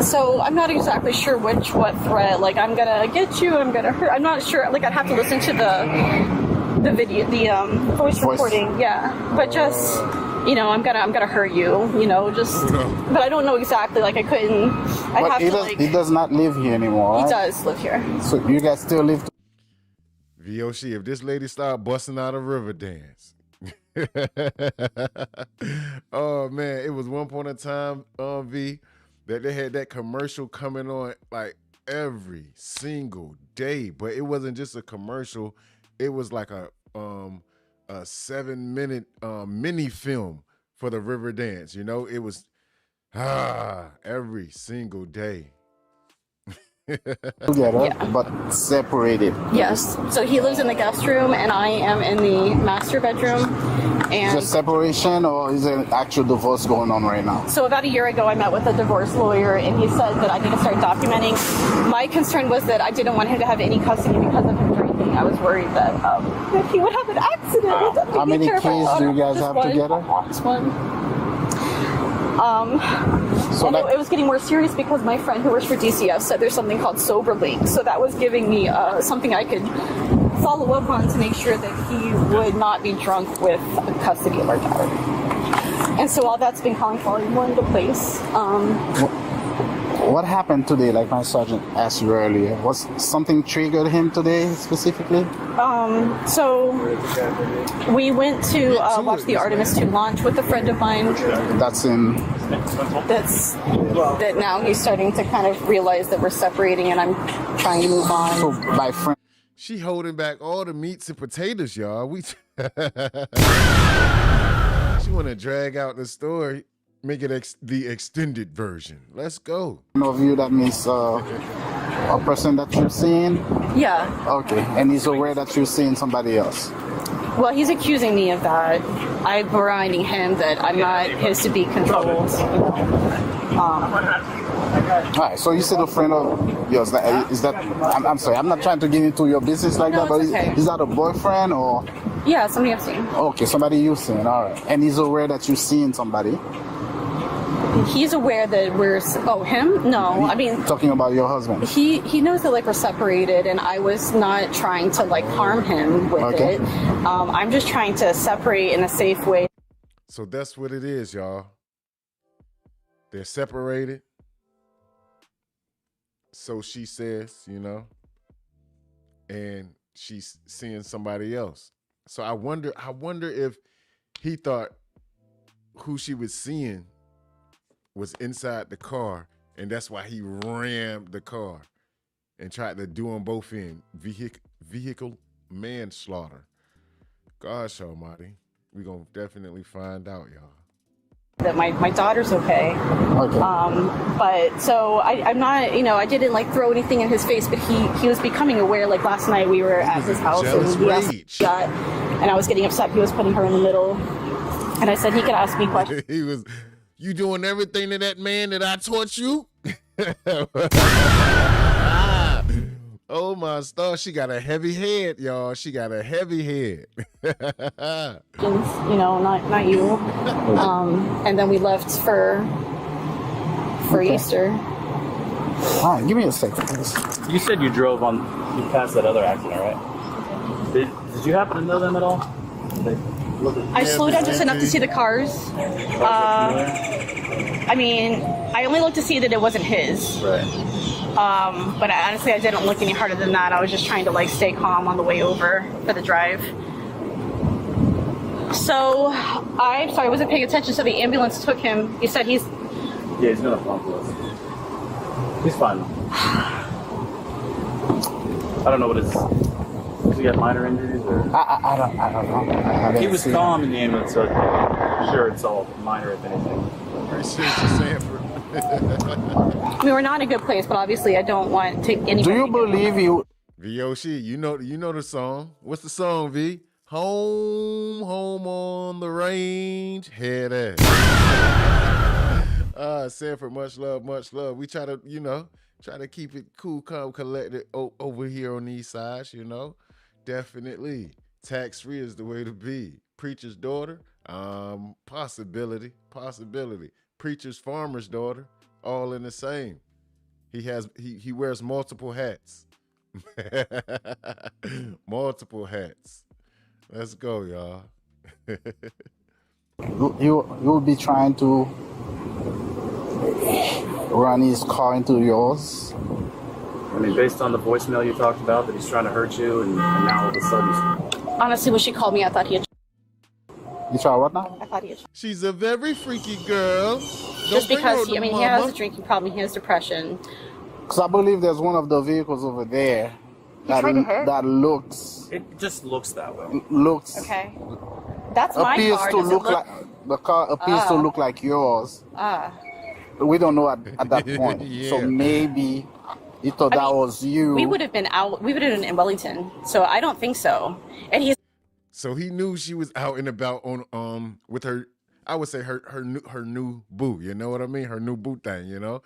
So I'm not exactly sure what threat. Like I'm gonna get you. I'm gonna hurt. I'm not sure. Like I'd have to listen to the video, the voice recording. Yeah, but just you know, I'm gonna hurt you. You know, just. But I don't know exactly. Like I couldn't. I'd have to like. He does not live here anymore. He right? does live here. So you guys still live. VOC, if this lady start busting out a river dance. Oh man, it was one point in time, V, that they had that commercial coming on like every single day, but it wasn't just a commercial. It was like a 7-minute mini film for the river dance. You know, it was every single day. Together, but separated. Yes. So he lives in the guest room, and I am in the master bedroom. And is it separation, or is there an actual divorce going on right now? so about a year ago, I met with a divorce lawyer, and he said that I need to start documenting. My concern was that I didn't want him to have any custody because of him drinking. I was worried that if he would have an accident. How many kids do you guys have together? Just one. So it was getting more serious because my friend who works for DCF said there's something called Sober Link. So that was giving me something I could follow up on to make sure that he would not be drunk with custody of our daughter. And so all that's been falling more into place. What happened today? Like my sergeant asked you earlier, was something triggered him today specifically? So we went to watch the Artemis 2 launch with a friend of mine. That now he's starting to kind of realize that we're separating, and I'm trying to move on. So my friend, she holding back all the meats and potatoes, y'all. She want to drag out the story. Make it the extended version. Let's go. Of you, that means a person that you're seeing? Yeah. Okay, and he's aware that you're seeing somebody else? Well, he's accusing me of that. I'm reminding him that I'm not his to be controlled. All right, so you said a friend of yours. Is that? I'm sorry, I'm not trying to get into your business like that, but is that a boyfriend or? Yeah, somebody I've seen. Okay, somebody you've seen. All right, and he's aware that you've seen somebody. He's aware that we're. Oh, him? No, I mean. Talking about your husband. He knows that like we're separated, and I was not trying to like harm him with it. I'm just trying to separate in a safe way. So that's what it is, y'all. They're separated. So she says, you know, and she's seeing somebody else. So I wonder if he thought who she was seeing was inside the car, and that's why he rammed the car and tried to do them both in vehicle manslaughter. Gosh almighty, we're going to definitely find out, y'all. That my daughter's okay. But so I'm not, you know, I didn't like throw anything in his face, but he was becoming aware. Like last night we were at his house and he asked me that, and I was getting upset. He was putting her in the middle, and I said he could ask me questions. He was, you doing everything to that man that I taught you? Oh my star, she got a heavy head, y'all. She got a heavy head. You know, not you. And then we left for Easter. All right, give me a second, please. You said you passed that other accident, right? Did you happen to know them at all? I slowed down just enough to see the cars. I mean, I only looked to see that it wasn't his. Right. But honestly, I didn't look any harder than that. I was just trying to like stay calm on the way over for the drive. So, I'm sorry, I wasn't paying attention. So the ambulance took him. You said he's... Yeah, he's gonna phone for us. He's fine. I don't know what his... Does he have minor injuries or? I don't know. He was calm in the ambulance, so I'm sure it's all minor, if anything. I mean, we're not in a good place, but obviously I don't want to take anybody. Do you believe you? VOC, you know the song. What's the song, V? Home on the range, head ass. Sanford, much love, much love. We try to keep it cool, calm, collected over here on these sides, you know. Definitely. Tax-free is the way to be. Preacher's daughter, possibility. Preacher's farmer's daughter, all in the same. He wears multiple hats. Multiple hats. Let's go, y'all. You will be trying to run his car into yours? I mean, based on the voicemail you talked about, that he's trying to hurt you, and now all of a sudden... Honestly, when she called me, I thought he had... You try what now? I thought he had... She's a very freaky girl. Just because, he has a drinking problem, he has depression. Because I believe there's one of the vehicles over there that looks... It just looks that way. Looks... Okay. That's my appears car. to look like... The car appears to look like yours. We don't know at that point. Yeah. So maybe he thought that was you. We would have been out. We would have been in Wellington. So I don't think so. And he's... So he knew she was out and about on with her. I would say her new boo. You know what I mean? Her new boo thing. You know.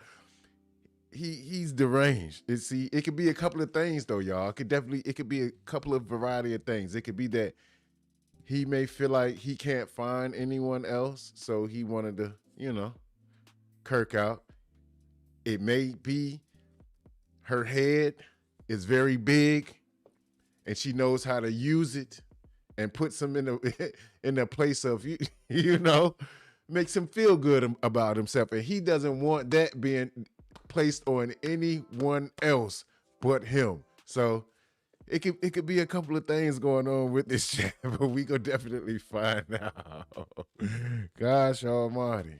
He's deranged. It could be a couple of things though, y'all. It could be a couple of variety of things. It could be that he may feel like he can't find anyone else, so he wanted to, you know, Kirk out. It may be her head is very big and she knows how to use it and puts him in the place of, you know, makes him feel good about himself. And he doesn't want that being placed on anyone else but him. So it could be a couple of things going on with this chat, but we gonna definitely find out. Gosh almighty.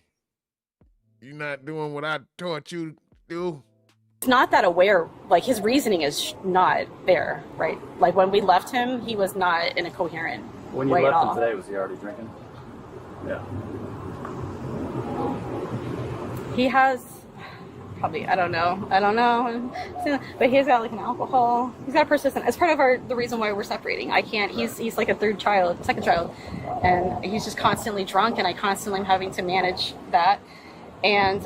You're not doing what I taught you to do. He's not that aware. Like, his reasoning is not there, right? Like, when we left him, he was not in a coherent When you way left at him all. today, was he already drinking? Yeah. He has... probably, I don't know. But he's got like an alcohol. He's got persistent. It's part of the reason why we're separating. I can't. He's like a second child, and he's just constantly drunk, and I constantly am having to manage that. And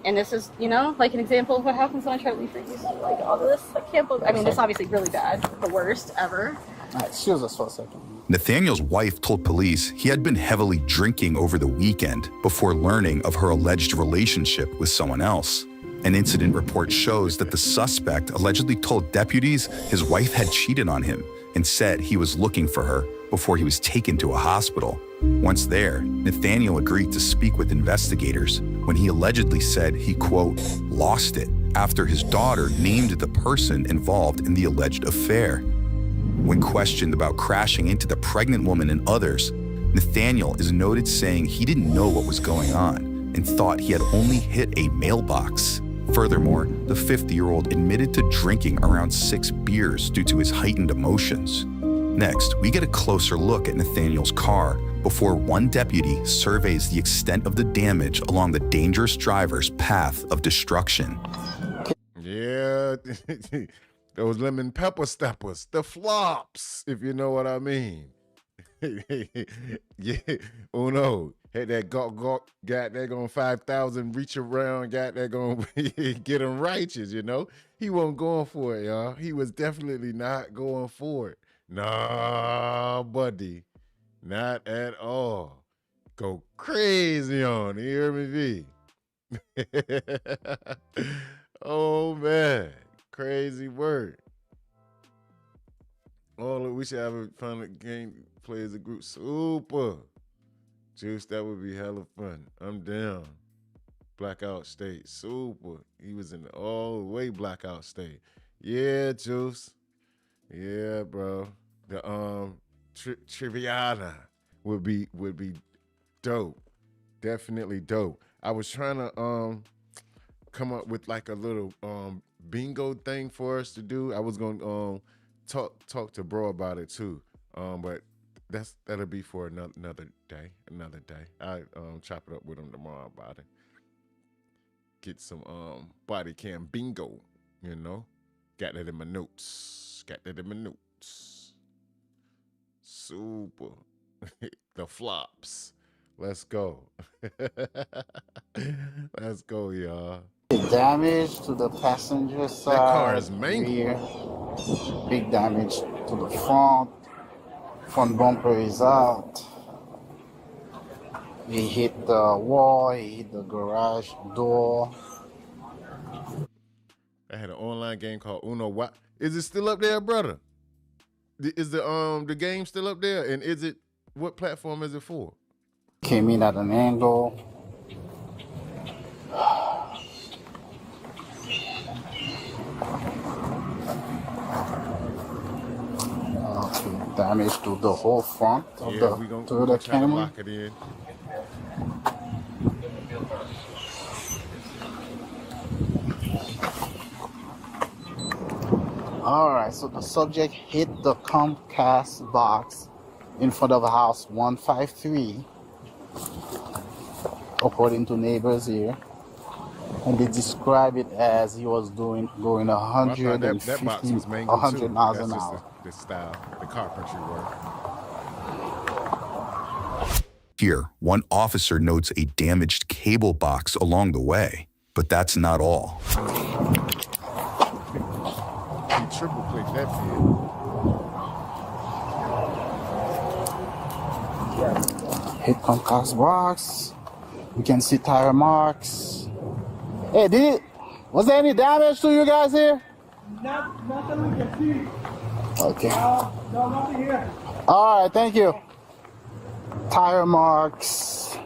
this is, like an example of what happens when I try to leave things. Like all this, I can't believe. I mean, it's obviously really bad, the worst ever. All right, excuse us for a second. Nathaniel's wife told police he had been heavily drinking over the weekend before learning of her alleged relationship with someone else. An incident report shows that the suspect allegedly told deputies his wife had cheated on him and said he was looking for her before he was taken to a hospital. Once there, Nathaniel agreed to speak with investigators when he allegedly said he, quote, lost it after his daughter named the person involved in the alleged affair. When questioned about crashing into the pregnant woman and others, Nathaniel is noted saying he didn't know what was going on and thought he had only hit a mailbox. Furthermore, the 50-year-old admitted to drinking around 6 beers due to his heightened emotions. Next, we get a closer look at Nathaniel's car before one deputy surveys the extent of the damage along the dangerous driver's path of destruction. Yeah, those lemon pepper steppers, the flops, if you know what I mean. Yeah, Uno, had that got that going 5,000 reach around, got that going get him righteous, He wasn't going for it, y'all. He was definitely not going for it. Nah, buddy, not at all. Go crazy on, you hear me, V? Oh, man, crazy word. We should have a fun game, play as a group. Super. Juice, that would be hella fun. I'm down. Blackout State, super. He was in the all the way Blackout State. Yeah, Juice. Yeah, bro. The Triviana would be dope. Definitely dope. I was trying to come up with like a little bingo thing for us to do. I was gonna talk to bro about it too. But that'll be for another day. I chop it up with him tomorrow about it. Get some body cam bingo, Got that in my notes. Super. The flops. Let's go. Let's go, y'all. Damage to the passenger side. That car is mangled. Rear. Big damage to the front. Front bumper is out. He hit the wall. He hit the garage door. I had an online game called Uno. What is it still up there, brother? Is the game still up there? And what platform is it for? Came in at an angle. Damage to the whole front of the Toyota Camry. Lock it in. Alright, so the subject hit the Comcast box in front of house 153, according to neighbors here. And they describe it as he was going 150, 100 miles an hour. The style, the carpentry work. Here, one officer notes a damaged cable box along the way, but that's not all. He triple clicked that Hit Comcast box. We can see tire marks. Hey, was there any damage to you guys here? Nothing we can see. Okay. No, nothing here. All right, thank you. Tire marks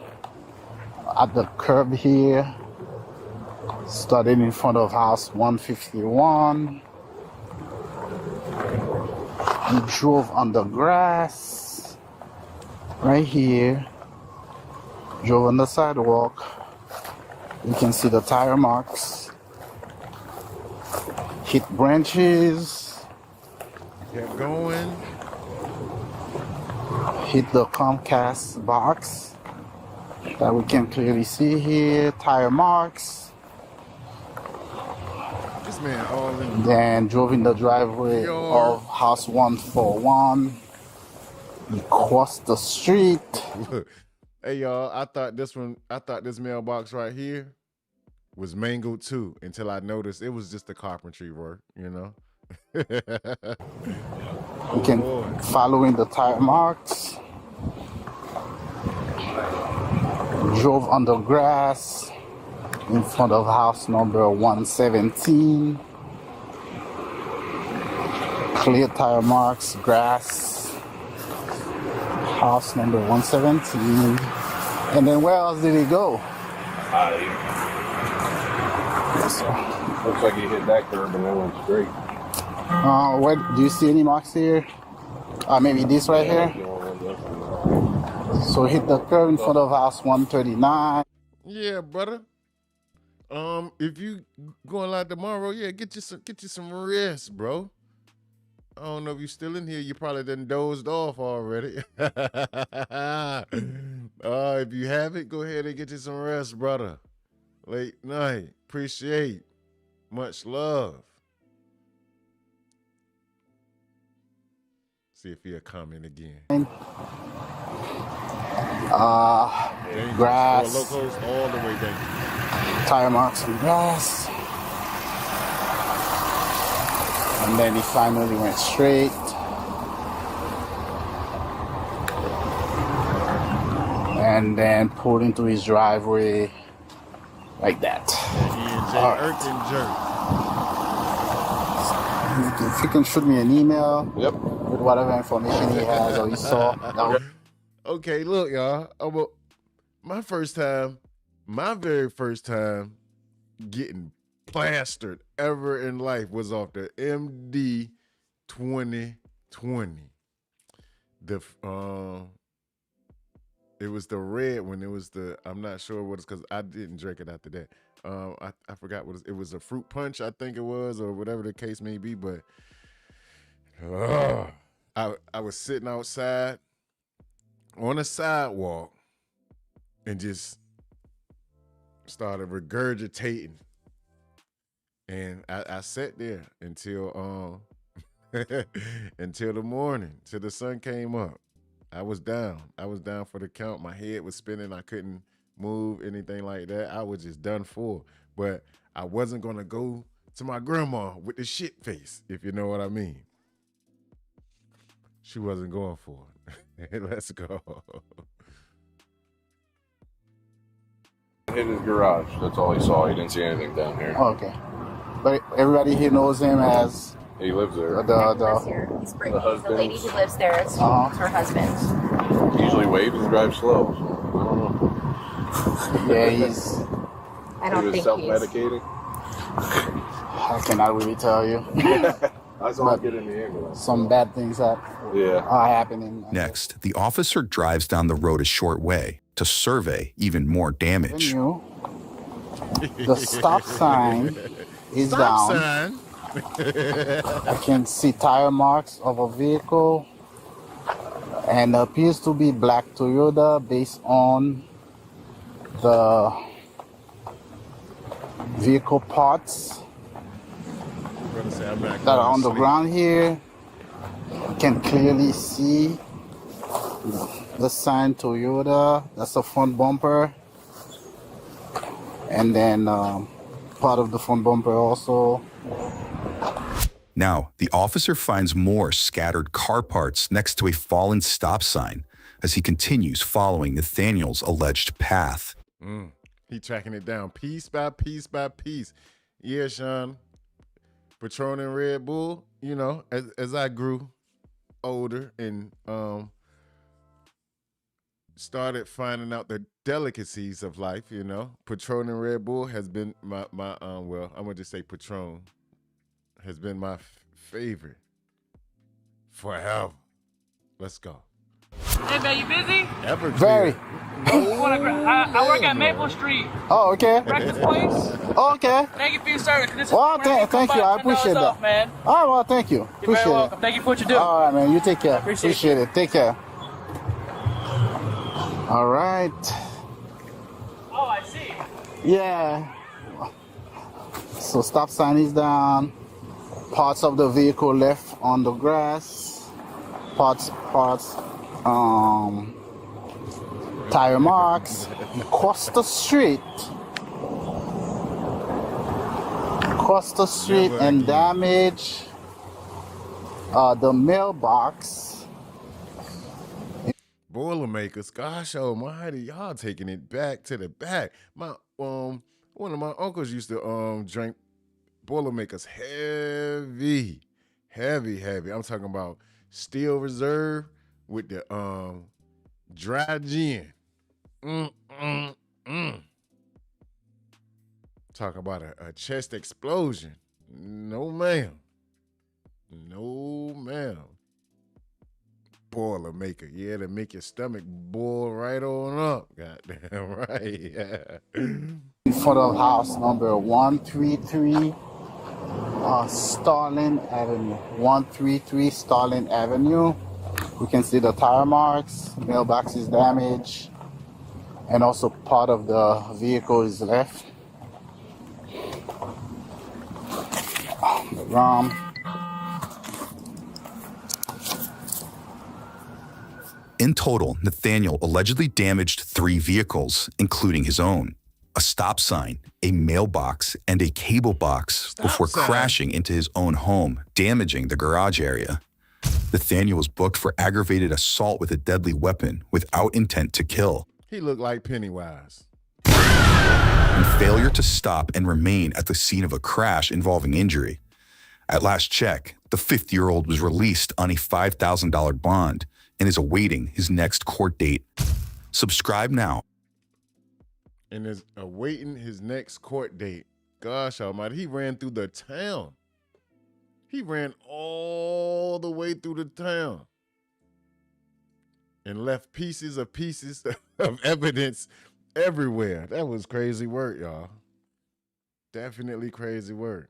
at the curb here. Started in front of house 151. He drove on the grass right here. Drove on the sidewalk. You can see the tire marks. Hit branches. Kept going. Hit the Comcast box that we can clearly see here. Tire marks. this man all in. Then drove in the driveway of house 141. He crossed the street. Look, hey y'all, I thought this mailbox right here was mangled too until I noticed it was just the carpentry work, you know. You can following the tire marks. Drove on the grass in front of house number 117. Clear tire marks, grass. House number 117. And then where else did he go? Looks like he hit that curb and then went straight. What do you see any marks here? Maybe this right here. So hit the curb in front of house 139. Yeah, brother. If you going out tomorrow, yeah, get you some rest, bro. I don't know if you're still in here. You probably done dozed off already. If you haven't, go ahead and get you some rest, brother. Late night. Appreciate. Much love. See if he'll comment again. Grass. Locals all the way down. Tire marks and grass. And then he finally went straight. And then pulled into his driveway like that. All right. If you can shoot me an email with whatever information he has or he saw. Okay, look, y'all. My very first time getting plastered ever in life was off the MD 2020. It was the red one. It was I'm not sure what it's because I didn't drink it after that. I forgot what it was. A fruit punch, I think it was, or whatever the case may be. But I was sitting outside on a sidewalk and just started regurgitating. And I sat there until until the morning, till the sun came up. I was down for the count. My head was spinning. I couldn't move, anything like that. I was just done for. But I wasn't gonna go to my grandma with the shit face, if you know what I mean. She wasn't going for it. Let's go. Hit his garage. That's all he saw. He didn't see anything down here. Oh, okay. But everybody here knows him as... He lives there. The husband. The lady who lives there. It's her husband. He usually waves and drives slow. So I don't know. Yeah, he's... I don't think he's... self-medicating? I cannot really tell you. I saw him get in the ambulance. Some bad things are happening. Next, the officer drives down the road a short way to survey even more damage. The stop sign is down. I can see tire marks of a vehicle and appears to be black Toyota based on the vehicle parts that are on the ground here. You can clearly see the sign Toyota. That's the front bumper, and then part of the front bumper also. Now, the officer finds more scattered car parts next to a fallen stop sign as he continues following Nathaniel's alleged path. He tracking it down piece by piece by piece. Yeah, Sean. Patroning Red Bull, you know, as I grew older and started finding out the delicacies of life, you know, Patroning Red Bull has been my well, I'm gonna just say Patron has been my favorite forever. Let's go. Hey man, you busy? Very. I work at Maple Street. Oh, okay. Breakfast place. Oh, okay. Thank you for your service. Well, thank you. I appreciate that. Off, man. Oh, well, thank you. You're very welcome. Thank you for what you do. All right, man. You take care. Appreciate it. Take care. All right. Oh, I see. Yeah. So stop sign is down. Parts of the vehicle left on the grass. Parts, tire marks. Across the street. And damage the mailbox. Boilermakers, gosh almighty, y'all taking it back to the back. My one of my uncles used to drink Boilermakers heavy. I'm talking about Steel Reserve with the dry gin. Talk about a chest explosion. No ma'am. Boilermaker, yeah, to make your stomach boil right on up. Goddamn right, yeah. In front of house number 133 Starling Avenue. 133 Starling Avenue. We can see the tire marks, mailbox is damaged, and also part of the vehicle is left. The ROM. In total, Nathaniel allegedly damaged 3 vehicles, including his own, a stop sign, a mailbox, and a cable box before crashing into his own home, damaging the garage area. Nathaniel was booked for aggravated assault with a deadly weapon without intent to kill. He looked like Pennywise. And failure to stop and remain at the scene of a crash involving injury. At last check, the 50-year-old was released on a $5,000 bond and is awaiting his next court date. Subscribe now. And is awaiting his next court date. Gosh almighty, he ran through the town. He ran all the way through the town and left pieces of evidence everywhere. That was crazy work, y'all. Definitely crazy work.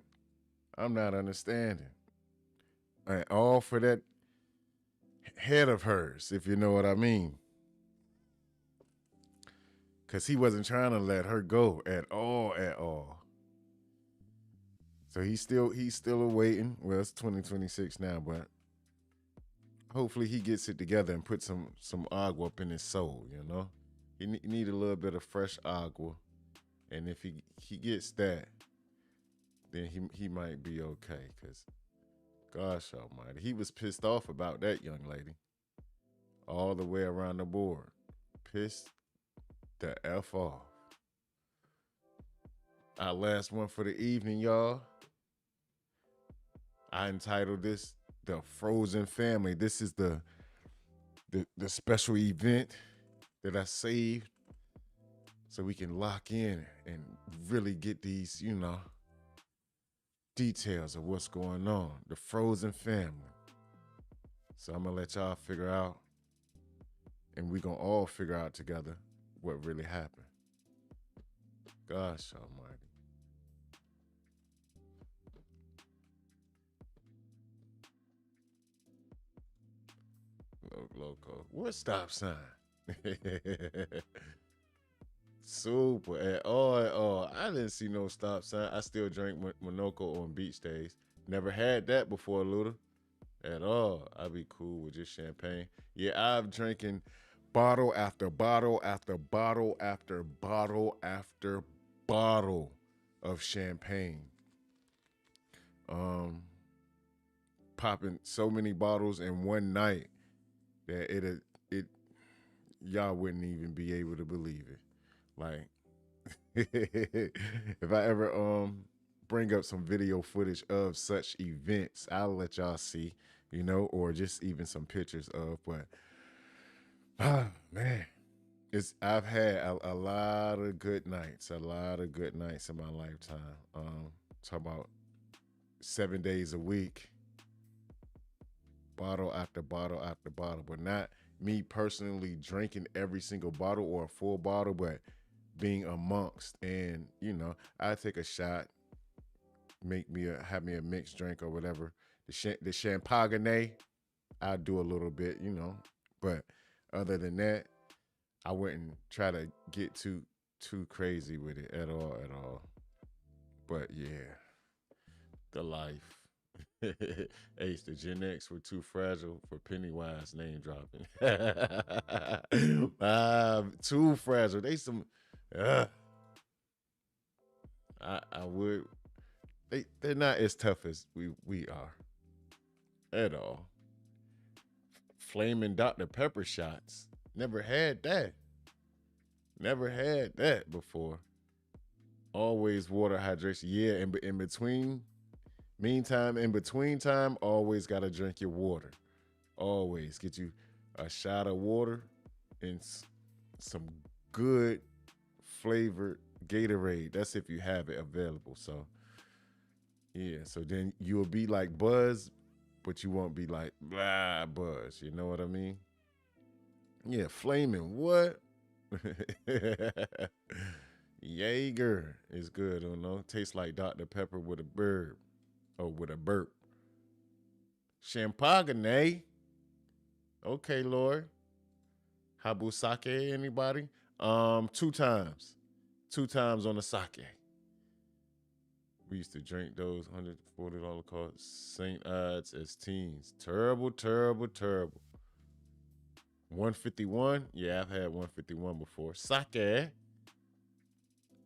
I'm not understanding. And all for that head of hers, if you know what I mean. Because he wasn't trying to let her go at all. So he's still awaiting. Well, it's 2026 now, but hopefully he gets it together and put some agua up in his soul, you know? He need a little bit of fresh agua. And if he gets that, then he might be okay. Because, gosh almighty, he was pissed off about that young lady. All the way around the board. Pissed the F off. Our last one for the evening, y'all. I entitled this The Frozen Family. This is the special event that I saved so we can lock in and really get these, details of what's going on. The Frozen Family. So I'm going to let y'all figure out, and we're going to all figure out together what really happened. Gosh almighty. Loco. What stop sign? Super. At all. I didn't see no stop sign. I still drink Monaco on beach days. Never had that before, Luda. At all. I'd be cool with just champagne. Yeah, I've drinking bottle after bottle after bottle after bottle after bottle of champagne. Popping so many bottles in one night that it y'all wouldn't even be able to believe it. Like, if I ever bring up some video footage of such events, I'll let y'all see, or just even some pictures of. But man, I've had a lot of good nights, in my lifetime. Talk about 7 days a week, bottle after bottle after bottle, but not me personally drinking every single bottle or a full bottle, but being amongst, and I take a shot, have me a mixed drink or whatever. The champagne, I do a little bit, but other than that, I wouldn't try to get too crazy with it at all. But yeah, The life. Ace, the Gen X were too fragile for Pennywise name dropping. Too fragile. They some. I would. They're not as tough as we are at all. Flaming Dr. Pepper shots. Never had that. Never had that before. Always water hydration. Yeah, in between. Meantime, in between time, always got to drink your water. Always get you a shot of water and some good flavored Gatorade. That's if you have it available. So, yeah. So then you'll be like Buzz, but you won't be like blah Buzz. You know what I mean? Yeah, flaming what? Jaeger is good, you know. Tastes like Dr. Pepper with a burp. Oh, with a burp. Champagne. Okay, Lord. Habusake, anybody? 2 times. 2 times on the sake. We used to drink those $140 cost St. Ides as teens. Terrible, terrible, terrible. 151. Yeah, I've had 151 before. Sake.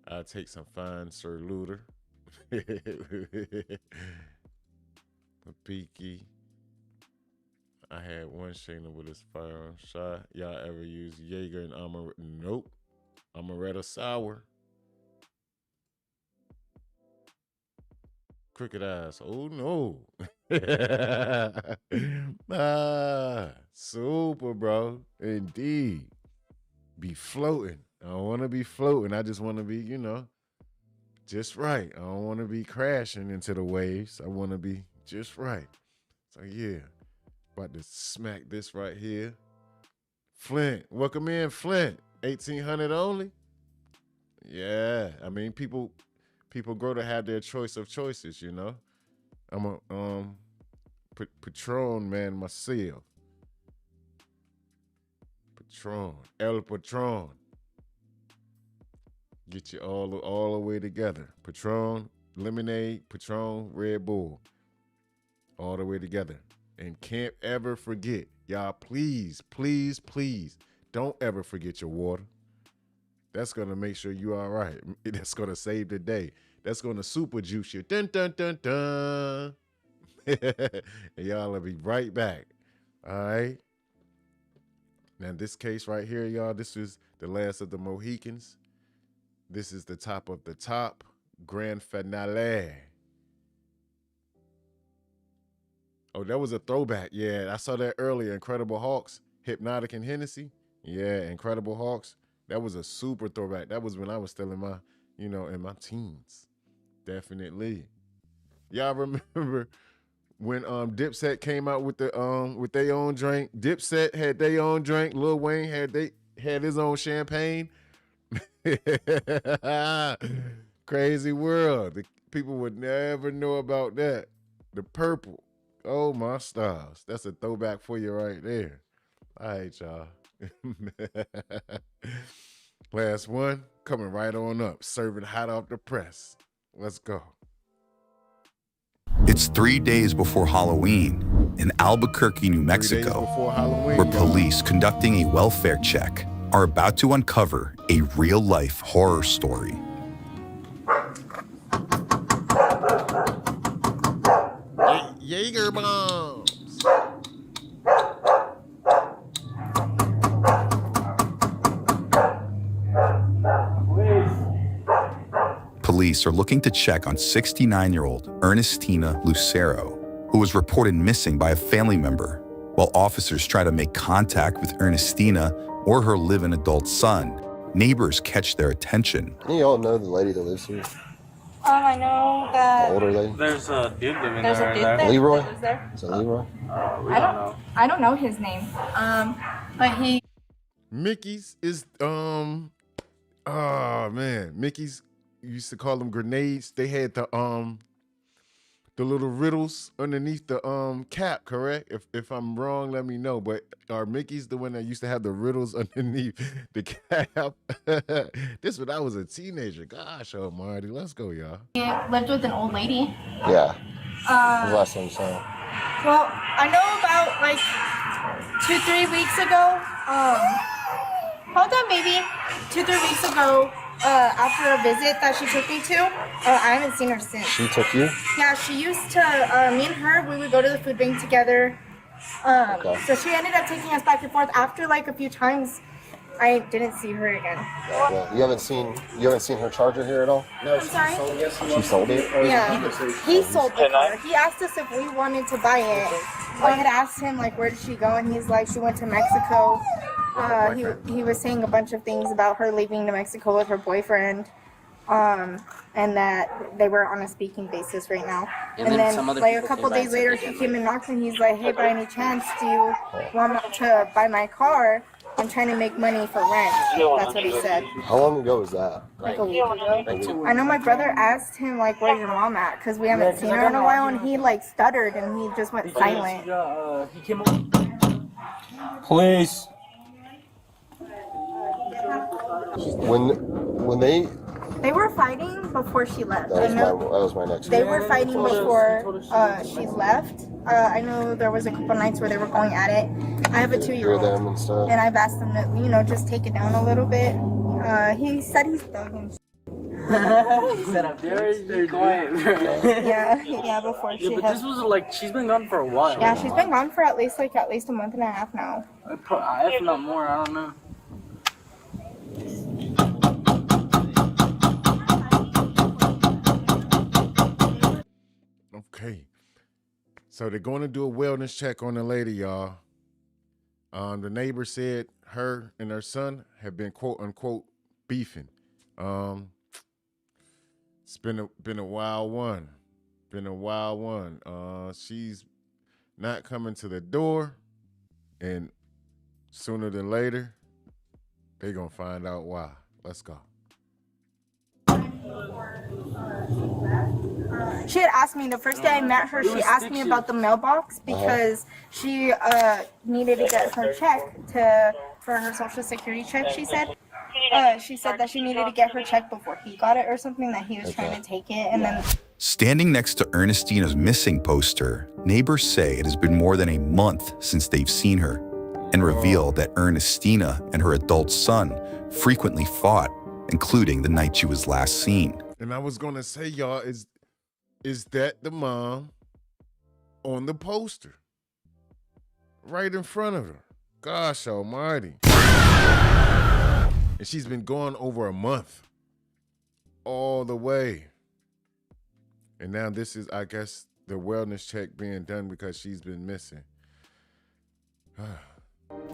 I'll take some fine Sir Luder. Papiki. I had one Shayna with his firearm shot. Y'all ever use Jaeger and Amaretto? Nope. Amaretto sour. Crooked eyes. Oh no. Super, bro. Indeed. Be floating. I don't want to be floating. I just want to be, you know, just right. I don't want to be crashing into the waves. I want to be just right. So yeah. About to smack this right here. Flint. Welcome in, Flint. 1800 only. Yeah. I mean, people grow to have their choice of choices, you know. I'm a Patron man myself. Patron. El Patron. Get you all the way together. Patron, lemonade, Patron, Red Bull. All the way together. And can't ever forget, y'all, please, please, please, don't ever forget your water. That's going to make sure you're all right. That's going to save the day. That's going to super juice you. Dun, dun, dun, dun. And y'all will be right back. All right. Now, in this case right here, y'all, this is the last of the Mohicans. This is the top of the top. Grand finale. Oh, that was a throwback. Yeah, I saw that earlier. Incredible Hulks, Hypnotic and Hennessy. Yeah, Incredible Hulks. That was a super throwback. That was when I was still in my, you know, in my teens. Definitely. Y'all remember when Dipset came out with the with their own drink? Dipset had their own drink. Lil Wayne had his own champagne. Crazy world. The people would never know about that. The purple. Oh, my stars. That's a throwback for you right there. All right, y'all. Last one, coming right on up. Serving hot off the press. Let's go. It's 3 days before Halloween in Albuquerque, New Mexico, where police conducting a welfare check are about to uncover a real-life horror story. Jaeger bombs. Police are looking to check on 69-year-old Ernestina Lucero, who was reported missing by a family member, while officers try to make contact with Ernestina or her live-in adult son. Neighbors catch their attention. You all know the lady that lives here? I know that. The older lady? There's a dude living There's a dude there. Leroy? That lives there. Is it Leroy? I don't know his name. But he. Mickey's is oh man, Mickey's used to call them grenades. They had the the little riddles underneath the cap, correct? If I'm wrong, let me know. But our Mickey's the one that used to have the riddles underneath the cap. This when I was a teenager. Gosh, oh Marty, let's go, y'all. He lived with an old lady. Yeah. Last time so. Well, I know about like 2-3 weeks ago. Hold on, baby. 2-3 weeks ago, after a visit that she took me to, I haven't seen her since. She took you? Yeah, she used to. Me and her, we would go to the food bank together. So she ended up taking us back and forth. After like a few times, I didn't see her again. Yeah. You haven't seen her charger here at all? No, I'm sorry. She sold it? Yeah, he sold the car. He asked us if we wanted to buy it. I had asked him like, where did she go, and he's like, she went to Mexico. He was saying a bunch of things about her leaving to Mexico with her boyfriend, and that they were on a speaking basis right now. And then like a couple days later, he came and knocked, and he's like, hey, by any chance, do you want to buy my car? I'm trying to make money for rent. That's what he said. How long ago was that? Like a week ago. I know my brother asked him like, where's your mom at? Because we haven't seen her in a while, and he like stuttered and he just went silent. He came over. Please. When They were fighting before she left. that was my next They one. were fighting before she left. I know there was a couple nights where they were going at it. I have a 2-year-old. Hear them and stuff. And I've asked them to, just take it down a little bit. He said he's thugging. He said I'm very quiet. yeah, before she but had. this was like, she's been gone for a while. Yeah, she's been gone for at least a month and a half now. If not more, I don't know. Okay. So they're going to do a wellness check on the lady, y'all. The neighbor said her and her son have been quote unquote beefing. It's been a wild one. She's not coming to the door, and sooner than later, they're gonna find out why. Let's go. She had asked me the first day I met her. She asked me about the mailbox because she needed to get her check for her Social Security check. She said that she needed to get her check before he got it or something. That he was trying to take it, and then. Standing next to Ernestina's missing poster, neighbors say it has been more than a month since they've seen her, and reveal that Ernestina and her adult son frequently fought, including the night she was last seen. And I was gonna say, y'all, is that the mom on the poster? Right in front of her. Gosh almighty. And she's been gone over a month. All the way. And now this is, I guess, the wellness check being done because she's been missing.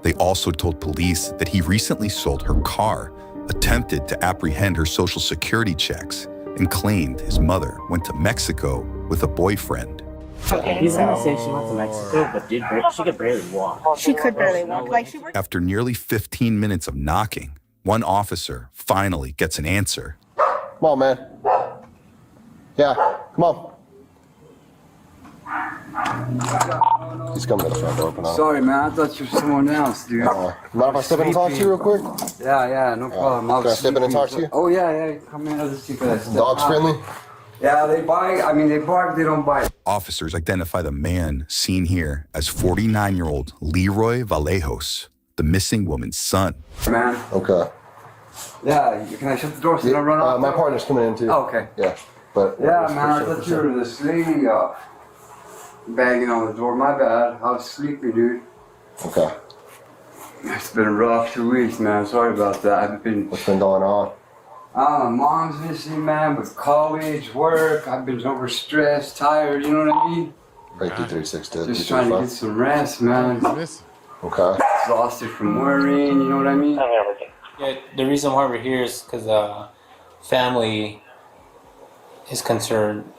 They also told police that he recently sold her car, attempted to apprehend her Social Security checks, and claimed his mother went to Mexico with a boyfriend. He's gonna say she went to Mexico, but she could barely walk. She could barely walk. Like she worked. After nearly 15 minutes of knocking, one officer finally gets an answer. Come on, man. Yeah, come on. He's coming to the front door. Open up. Sorry, man. I thought you were someone else, dude. Mind if I step in and talk to you real quick? Yeah, no problem. Can I step in and talk to you? Oh, yeah. Come in. I'll just keep it. Dogs friendly? Yeah, they bite. I mean, they bark, they don't bite. Officers identify the man seen here as 49-year-old Leroy Vallejos, the missing woman's son. Man. Okay. Yeah, can I shut the door so you don't run off? My partner's coming in too. Oh, okay. Yeah, but yeah, man. I thought you were this lady banging on the door. My bad. I was sleepy, dude. Okay. It's been a rough 2 weeks, man. Sorry about that. What's been going on? My mom's missing, man, with college, work. I've been overstressed, tired, you know what I mean? Break 360. Just trying to get some rest, man. Okay. Exhausted from worrying, you know what I mean? Yeah, the reason why we're here is because family is concerned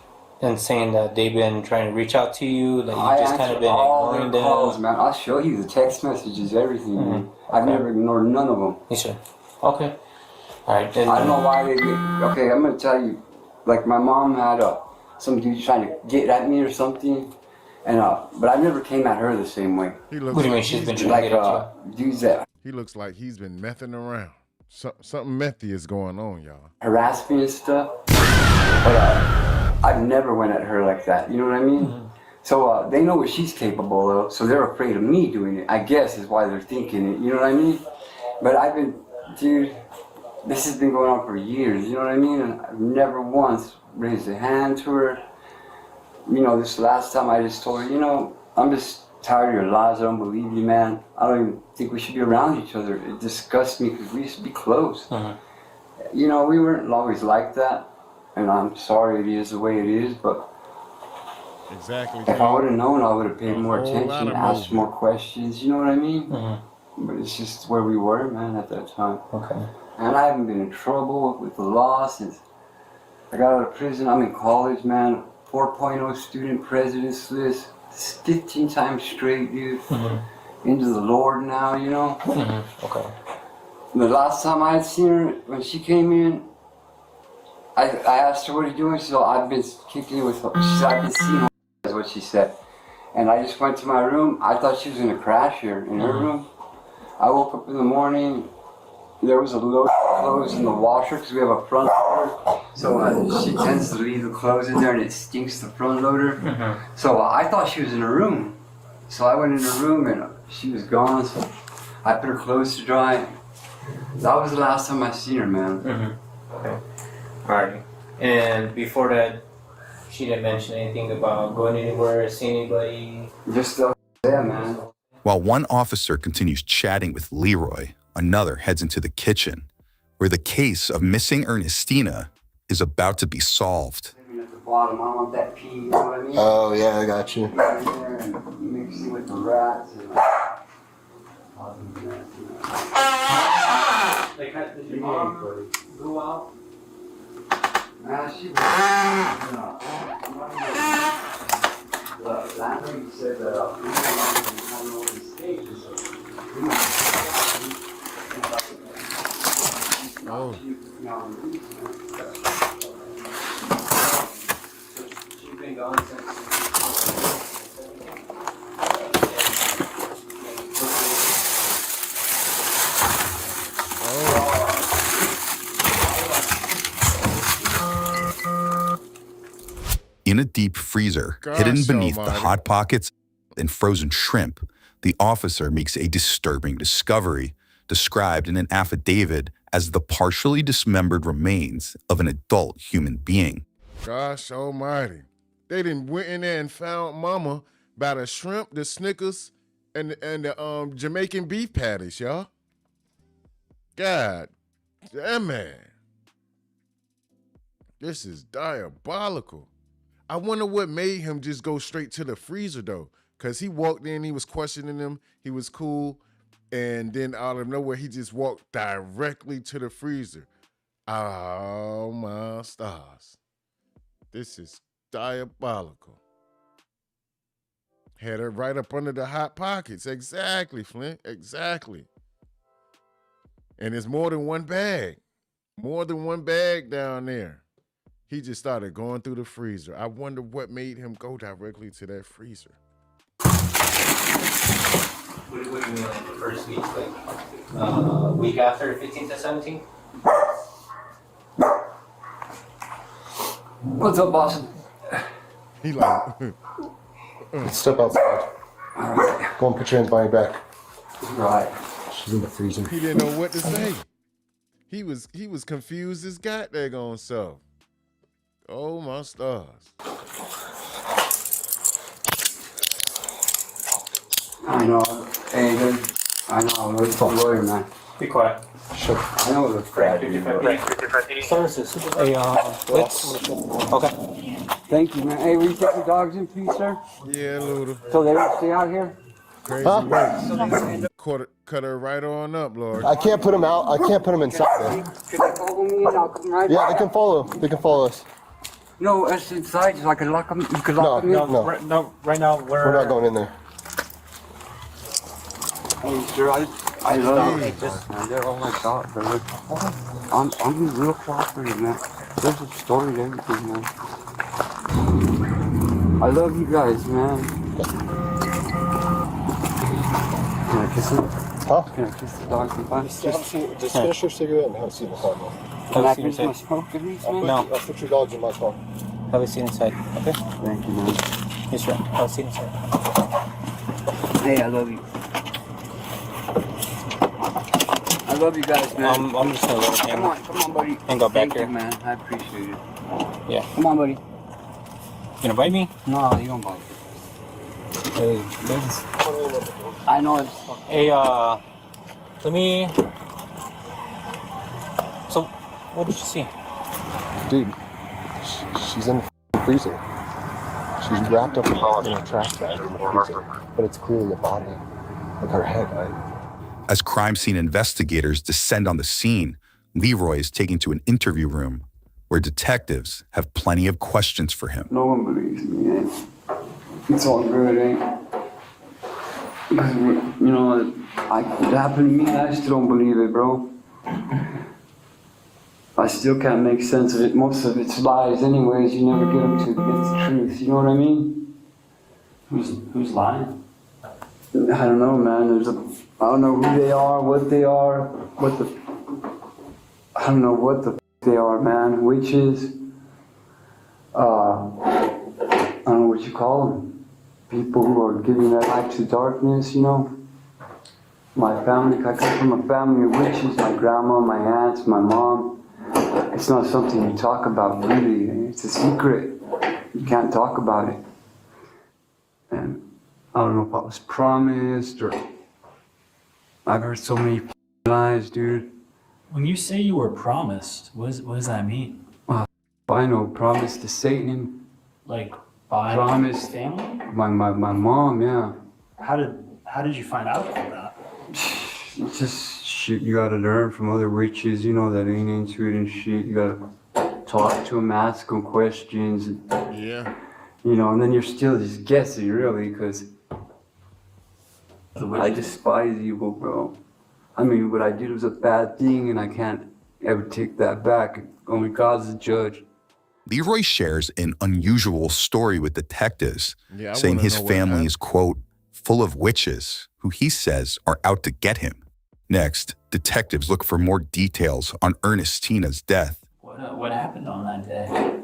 and saying that they've been trying to reach out to you, that you just kind of been ignoring them. Calls, man. I'll show you the text messages, everything, man. I've never ignored none of them. You should. Okay. All right. Then, I don't know why they get. Okay, I'm gonna tell you. Like my mom had some dude's trying to get at me or something. And but I never came at her the same way. He looks What do you mean like she's he's been been- trying to get at you? Dudes that He looks like he's been messing around. Something methy is going on, y'all. harass me and stuff. But I've never went at her like that. You know what I mean? So they know what she's capable of. So they're afraid of me doing it. I guess is why they're thinking it. You know what I mean? But I've been, dude. This has been going on for years. You know what I mean? And I've never once raised a hand to her. You know, this last time I just told her, you know, I'm just tired of your lies. I don't believe you, man. I don't even think we should be around each other. It disgusts me because we used to be close. You know, we weren't always like that. And I'm sorry it is the way it is, but exactly. If I would have known, I would have paid more A whole lot attention, of asked more questions. You know what I mean? But it's just where we were, man, at that time. Okay. And I haven't been in trouble with the law since I got out of prison. I'm in college, man. 4.0 student president's list. 15 times straight, dude. Into the Lord now, you know? Okay. The last time I had seen her, when she came in, I asked her, what are you doing? She said, I've been kicking with her. She said, I've been seeing her, is what she said. And I just went to my room. I thought she was going to crash here in her room. I woke up in the morning. There was a load of clothes in the washer because we have a front loader. So she tends to leave the clothes in there and it stinks the front loader. So I thought she was in her room. So I went in her room and she was gone. So I put her clothes to dry. That was the last time I seen her, man. Okay. Alright. And before that, she didn't mention anything about going anywhere, seeing anybody? Just yeah, man. While one officer continues chatting with Leroy, another heads into the kitchen, where the case of missing Ernestina is about to be solved. At the bottom, I want that pee, you know what I mean? Oh, yeah, I got you. Right there and mixing with the rats and Did your mom go out? she the landlady said that we don't know the stages. Oh. She's been gone since. In a deep freezer, Gosh hidden beneath the almighty. Hot Pockets and frozen shrimp, the officer makes a disturbing discovery, described in an affidavit as the partially dismembered remains of an adult human being. Gosh almighty. They done went in there and found mama by the shrimp, the Snickers, and the Jamaican beef patties, y'all. God damn, man. This is diabolical. I wonder what made him just go straight to the freezer, though. Because he walked in, he was questioning them, he was cool, and then out of nowhere, he just walked directly to the freezer. Oh, my stars. This is diabolical. Had her right up under the Hot Pockets. Exactly, Flint. Exactly. And it's more than one bag. More than one bag down there. He just started going through the freezer. I wonder what made him go directly to that freezer. What do you mean, like the first week? Like week after 15th and 17th? What's up, boss? He like... Let's step outside. All right. Go and put your hands behind your back. Right. She's in the freezer. He didn't know what to say. He was confused as got that gonna self. Oh my stars. I know. Hey, dude. I know. I'm a lawyer, man. Be quiet. Sure. I know the Fred. Services. Hey, let's. Okay. Thank you, man. Hey, will you take the dogs in, please, sir? Yeah, Luda. So they don't stay out here? Crazy Huh? work. Cut her right on up, Lord. I can't put them out. I can't put them inside there. Can they follow me and I'll come right Yeah, back? they can follow. They can follow us. No, that's inside, so I can lock them. You can lock them in? No. Right now We're not going in there. Hey, sir, I love you, man. They're all like that, brother. I'm real cooperative, man. There's a story to everything, man. I love you guys, man. Can I kiss him? Huh? Can I kiss the dog goodbye? Just finish your cigarette and have a seat in the car, man. Can I kiss my smoke at least, man? No. I'll put your dogs in my car. Have a seat inside, okay? Thank you, man. Yes, sir. Have a seat inside. Hey, I love you. I love you guys, man. I'm just gonna let him Come on, buddy. and go back Thank here. you, man. I appreciate it. Yeah. Come on, buddy. You gonna bite me? No, you don't bite. Hey, this is... I know it's... Hey, let me... So, what did you see? Dude, she's in the freezer. She's wrapped up in a trash bag in the freezer. But it's clearly a body. Like her head, right? As crime scene investigators descend on the scene, Leroy is taken to an interview room where detectives have plenty of questions for him. No one believes me, eh? It's all good, eh? Because, you know, it happened to me, I still don't believe it, bro. I still can't make sense of it. Most of it's lies anyways. You never get them to get the truth. You know what I mean? Who's lying? I don't know, man. I don't know who they are, what they are, I don't know what the they are, man. Witches. I don't know what you call them. People who are giving their life to darkness, you know. My family, I come from a family of witches. My grandma, my aunts, my mom. It's not something you talk about, really. It's a secret. You can't talk about it. And I don't know if I was promised or... I've heard so many lies, dude. When you say you were promised, what does that mean? I know, promised to Satan. Like by promised family? My mom, yeah. How did you find out about that? It's just shit you gotta learn from other witches, you know, that ain't into it and shit. You gotta talk to them, ask them questions. Yeah. You know, and then you're still just guessing, really, because I despise evil, bro. I mean, what I did was a bad thing, and I can't ever take that back. Only God's the judge. Leroy shares an unusual story with detectives, Yeah, saying his family is, quote, full of witches who he says are out to get him. Next, detectives look for more details on Ernestina's death. What happened on that day?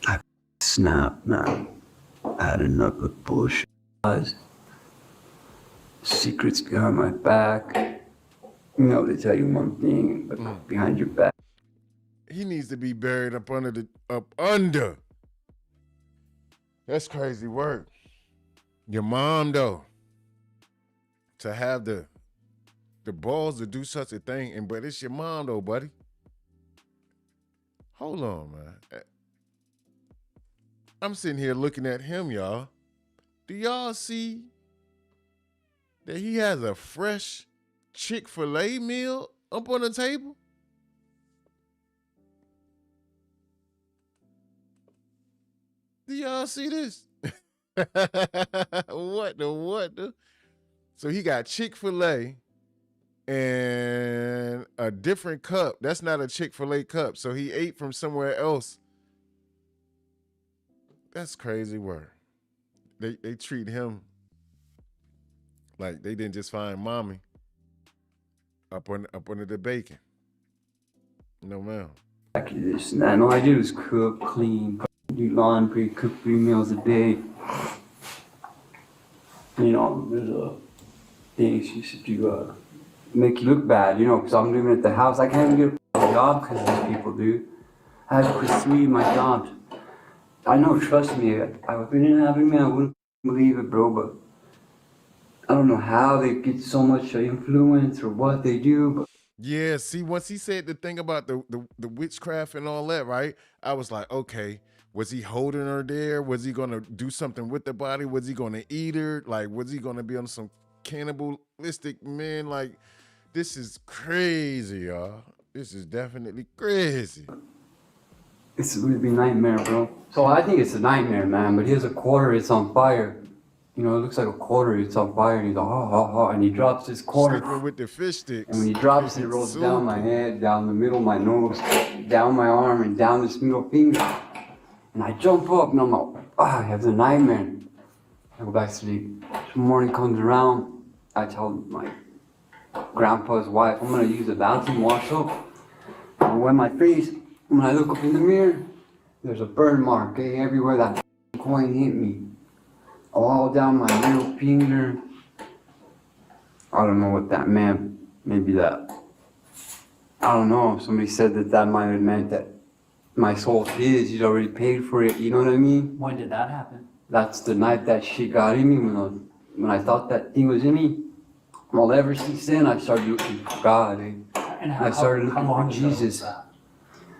I snapped, man. I had enough of bullshit. Secrets behind my back. You know, they tell you one thing, but behind your back. He needs to be buried up under. That's crazy work. Your mom, though, to have the balls to do such a thing, but it's your mom, though, buddy. Hold on, man. I'm sitting here looking at him, y'all. Do y'all see that he has a fresh Chick-fil-A meal up on the table? Do y'all see this? What the? So he got Chick-fil-A and a different cup. That's not a Chick-fil-A cup. So he ate from somewhere else. That's crazy work. They treat him like they didn't just find mommy up under the bacon. No, ma'am. This and that. All I do is cook, clean, do laundry, cook 3 meals a day. You know, there's things you should do make you look bad, you know, because I'm living at the house. I can't even get a job because these people do. I had to quit 3 of my jobs. I know, trust me, if it didn't happen to me, I wouldn't believe it, bro, but I don't know how they get so much influence or what they do, but yeah, see, once he said the thing about the witchcraft and all that, right? I was like, okay, was he holding her there? Was he gonna do something with the body? Was he gonna eat her? Like, was he gonna be on some cannibalistic man? Like, this is crazy, y'all. This is definitely crazy. It's would be a nightmare, bro. So I think it's a nightmare, man, but here's a quarter, it's on fire. you know, it looks like a quarter. It's on fire. And he's like, ha, ha, ha. And he drops his quarter. Sleeping with the fish sticks. And when he drops it, it rolls down my head, down the middle of my nose, down my arm, and down this middle finger. And I jump up, and I'm like, I have the nightmare. I go back to sleep. The morning comes around. I tell my grandpa's wife, I'm going to use the bathroom, wash up. I wet my face. When I look up in the mirror, there's a burn mark, okay, everywhere that coin hit me. All down my middle finger. I don't know what that meant. Maybe that. I don't know. Somebody said that might have meant that my soul's his. He's already paid for it. You know what I mean? When did that happen? That's the night that shit got in me. When I thought that thing was in me. Well, ever since then, I started looking for God. And I started looking for Jesus.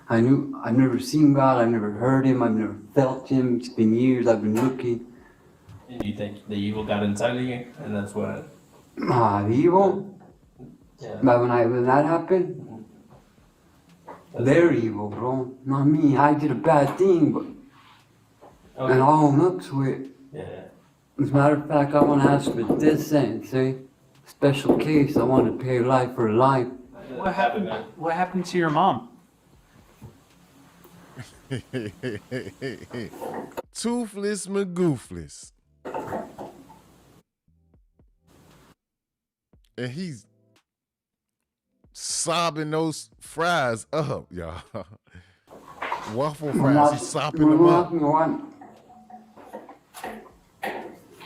I knew I've never seen God. I've never heard Him. I've never felt Him. It's been years I've been looking. And you think the evil got inside of you, and that's what? The evil? Yeah. But when that happened, they're evil, bro. Not me. I did a bad thing, but and I'll own up to it. Yeah. As a matter of fact, I want to ask for this sentence, special case. I want to pay life for life. What happened? What happened to your mom? Toothless McGoofless. And he's sobbing those fries up, y'all. Waffle fries, he's sopping them up.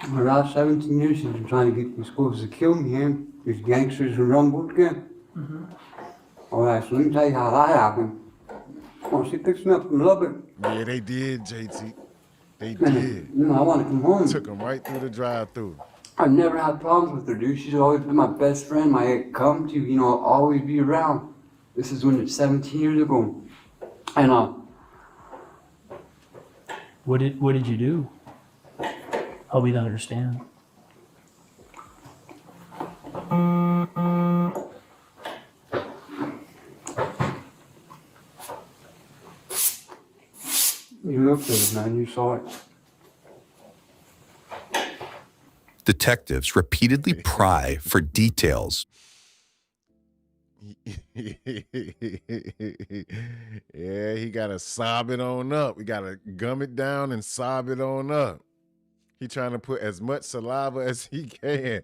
For the last 17 years, she's been trying to get these schools to kill me, and these gangsters who run BODYCAM. All right, so let me tell you how that happened. Oh, she picked me up from Lubbock. Yeah, they did, JT. They did. You know, I want to come home. Took them right through the drive-through. I've never had problems with her, dude. She's always been my best friend, my come to, you know, always be around. This is when it's 17 years ago. And What did you do? Help me to understand. you looked at it, man. You saw it. Detectives repeatedly pry for details. Yeah, he got to sob it on up. We got to gum it down and sob it on up. He trying to put as much saliva as he can.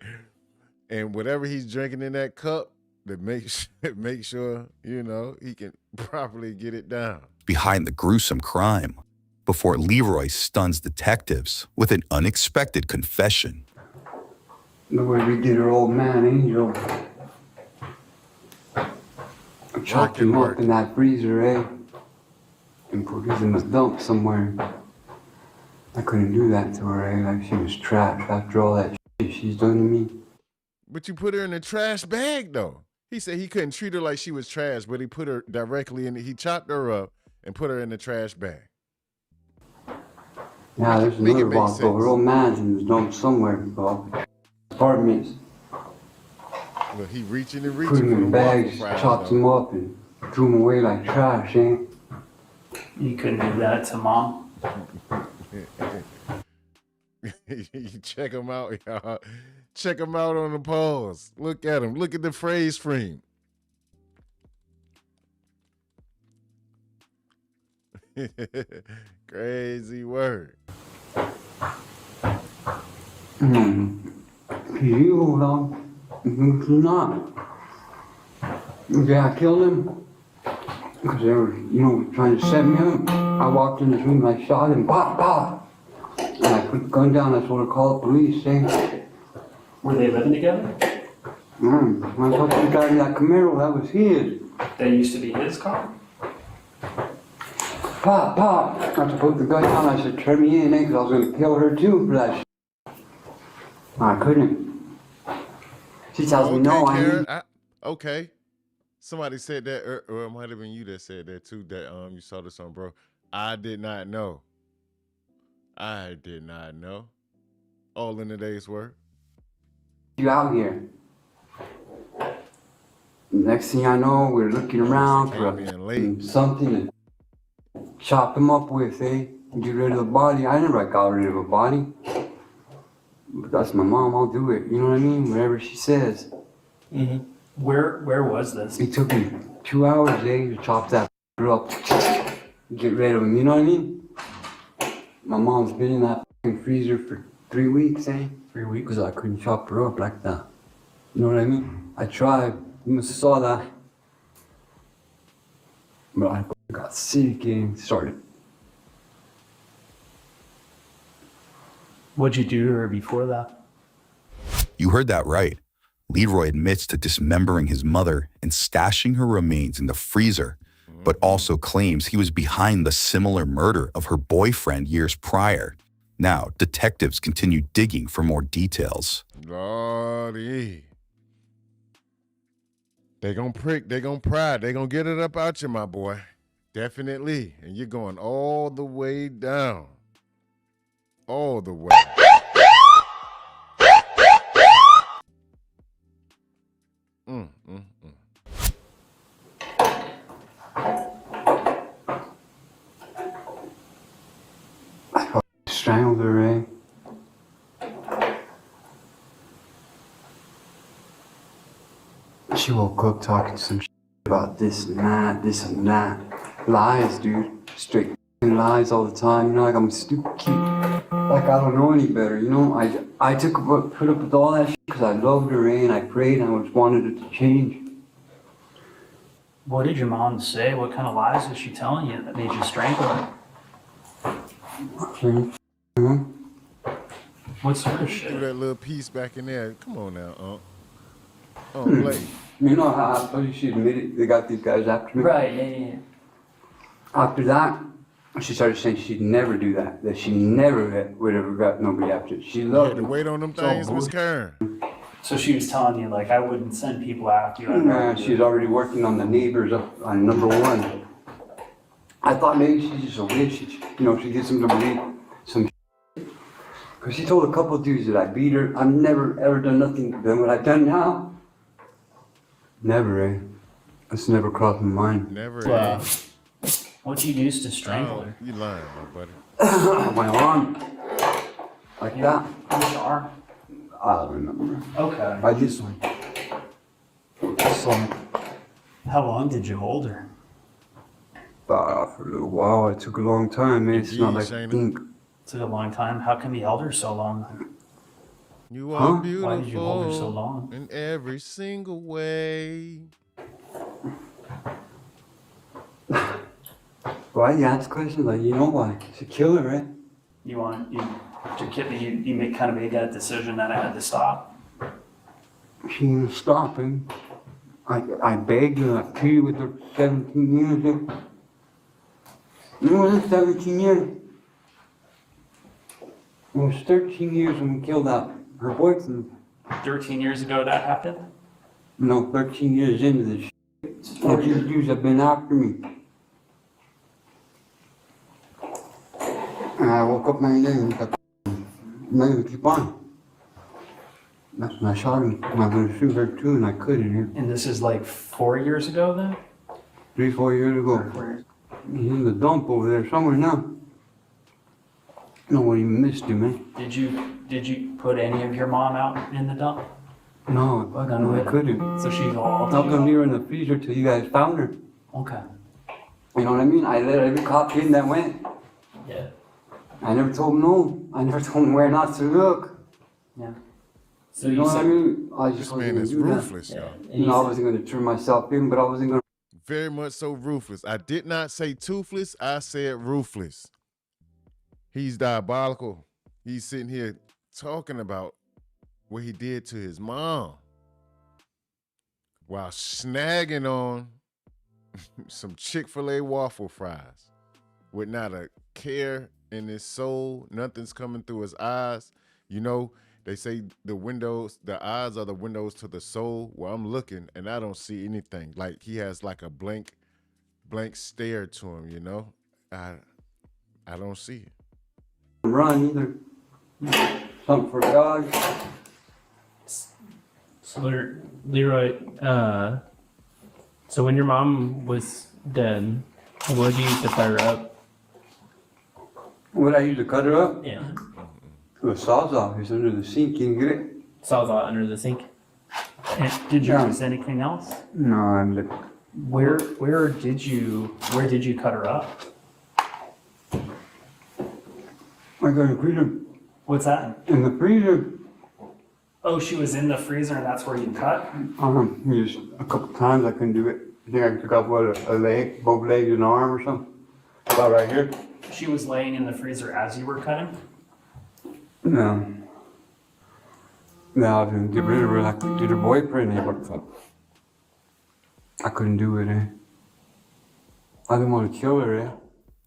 And whatever he's drinking in that cup, to make sure, you know, he can properly get it down. Behind the gruesome crime, before Leroy stuns detectives with an unexpected confession. The way we did her old man, Angel. I chopped him up in that freezer, and put him in the dump somewhere. I couldn't do that to her, like she was trapped after all that shit she's done to me. But you put her in a trash bag, though. He said he couldn't treat her like she was trash, but he put her directly in. He chopped her up and put her in the trash bag. Yeah, there's another box, though. Her old man's in the dump somewhere, bro. Apartments. Look, he reaching and reaching. Put him in bags, chopped him up, and threw him away like trash, You couldn't do that to Mom? You check him out, y'all. Check him out on the pause. Look at him. Look at the phrase frame. Crazy word. You hold on. Do not. Yeah, I killed him. Because they were, you know, trying to set me up. I walked in his room, I shot him, pop, pop. And I put the gun down, I told her to call the police, Were they living together? I thought you got in that Camaro, that was his. That used to be his car? Pop, pop. I put the gun down, I said, turn me in, because I was going to kill her too for that shit. I couldn't. She tells me no, Karen, okay. Somebody said that, or it might have been you that said that too, that you saw this on, bro. I did not know. I did not know. All in a day's work. You out here. Next thing I know, we're looking around for something to chop him up with, Get rid of the body. I never got rid of a body. That's my mom. I'll do it. You know what I mean? Whatever she says. Mm-hmm. Where was this? It took me 2 hours, to chop that up, get rid of him. You know what I mean? My mom's been in that freezer for 3 weeks, 3 weeks, because I couldn't chop her up like that. You know what I mean? I tried. You must have saw that. But I got sick and started. What'd you do to her before that? You heard that right. Leroy admits to dismembering his mother and stashing her remains in the freezer, but also claims he was behind the similar murder of her boyfriend years prior. Now, detectives continue digging for more details. Lordy. They gonna prick, they gonna pry, they gonna get it up out you, my boy. Definitely. And you're going all the way down. All the way. I strangled her, She woke up talking some shit about this and that. Lies, dude. Straight lies all the time. You know, like I'm a stupid kid. Like I don't know any better, you know? I put up with all that shit because I loved her, and I prayed and I just wanted it to change. What did your mom say? What kind of lies was she telling you that made you strangle her? What sort of shit? Do that little piece back in there. Come on now, Blake. You know how I told you she admitted they got these guys after me? Right, yeah. After that, she started saying she'd never do that. That she never would ever got nobody after it. She loved to wait on them things, Miss Karen. So she was telling you, like, I wouldn't send people after you. Nah, she's already working on the neighbors up on number 1. I thought maybe she's just a witch. She gets them to believe some shit. Because she told a couple of dudes that I beat her. I've never ever done nothing to them. What I've done now, never, That's never crossed my mind. Never, What'd you use to strangle her? You lying, my buddy. My arm. Like that. Which arm? I don't remember. Okay. By this one. How long did you hold her? For a little while. It took a long time, man. It's not like I think. It took a long time. How come you held her so long? You are beautiful. Why did you hold her so long? In every single way. Why you ask questions like, you know why? To kill her, right? You kind of made that decision that I had to stop. She didn't stop him. I begged her, I pleaded with her 17 years ago. You know, that's 17 years. It was 13 years when we killed her boyfriend. 13 years ago that happened? No, 13 years into this shit. All these dudes have been after me. And I woke up my day and maybe keep on. That's when I shot him. I was going to shoot her too, and I couldn't. And this is like 4 years ago then? 3-4 years ago. 4 years. He's in the dump over there somewhere now. No one even missed him, man. Did you put any of your mom out in the dump? No, I couldn't. So she's all. I'll come near in the freezer till you guys found her. Okay. You know what I mean? I let every cop in that went. Yeah. I never told him no. I never told him where not to look. Yeah. So you know what I mean? I just This wasn't man is gonna do ruthless, that. y'all. You know, I wasn't going to turn myself in, but I wasn't going to. Very much so ruthless. I did not say toothless. I said ruthless. He's diabolical. He's sitting here talking about what he did to his mom while snagging on some Chick-fil-A waffle fries with not a care in his soul. Nothing's coming through his eyes. You know, they say the eyes are the windows to the soul. Well, I'm looking and I don't see anything. Like he has like a blank stare to him, you know? I don't see it. Run either. Something for God. So Leroy, so when your mom was dead, what did you use to cut her up? What I used to cut her up? Yeah. The Sawzall is under the sink. Can you get it? Sawzall under the sink. And did you use anything else? No, I'm looking. Where did you cut her up? I got a freezer. What's that? In the freezer. Oh, she was in the freezer and that's where you cut? Just a couple times I couldn't do it. I think I took off a leg, both legs and an arm or something. About right here. She was laying in the freezer as you were cutting? No. No, I didn't get rid of her like did her boyfriend. What the fuck? I couldn't do it, eh? I didn't want to kill her, eh?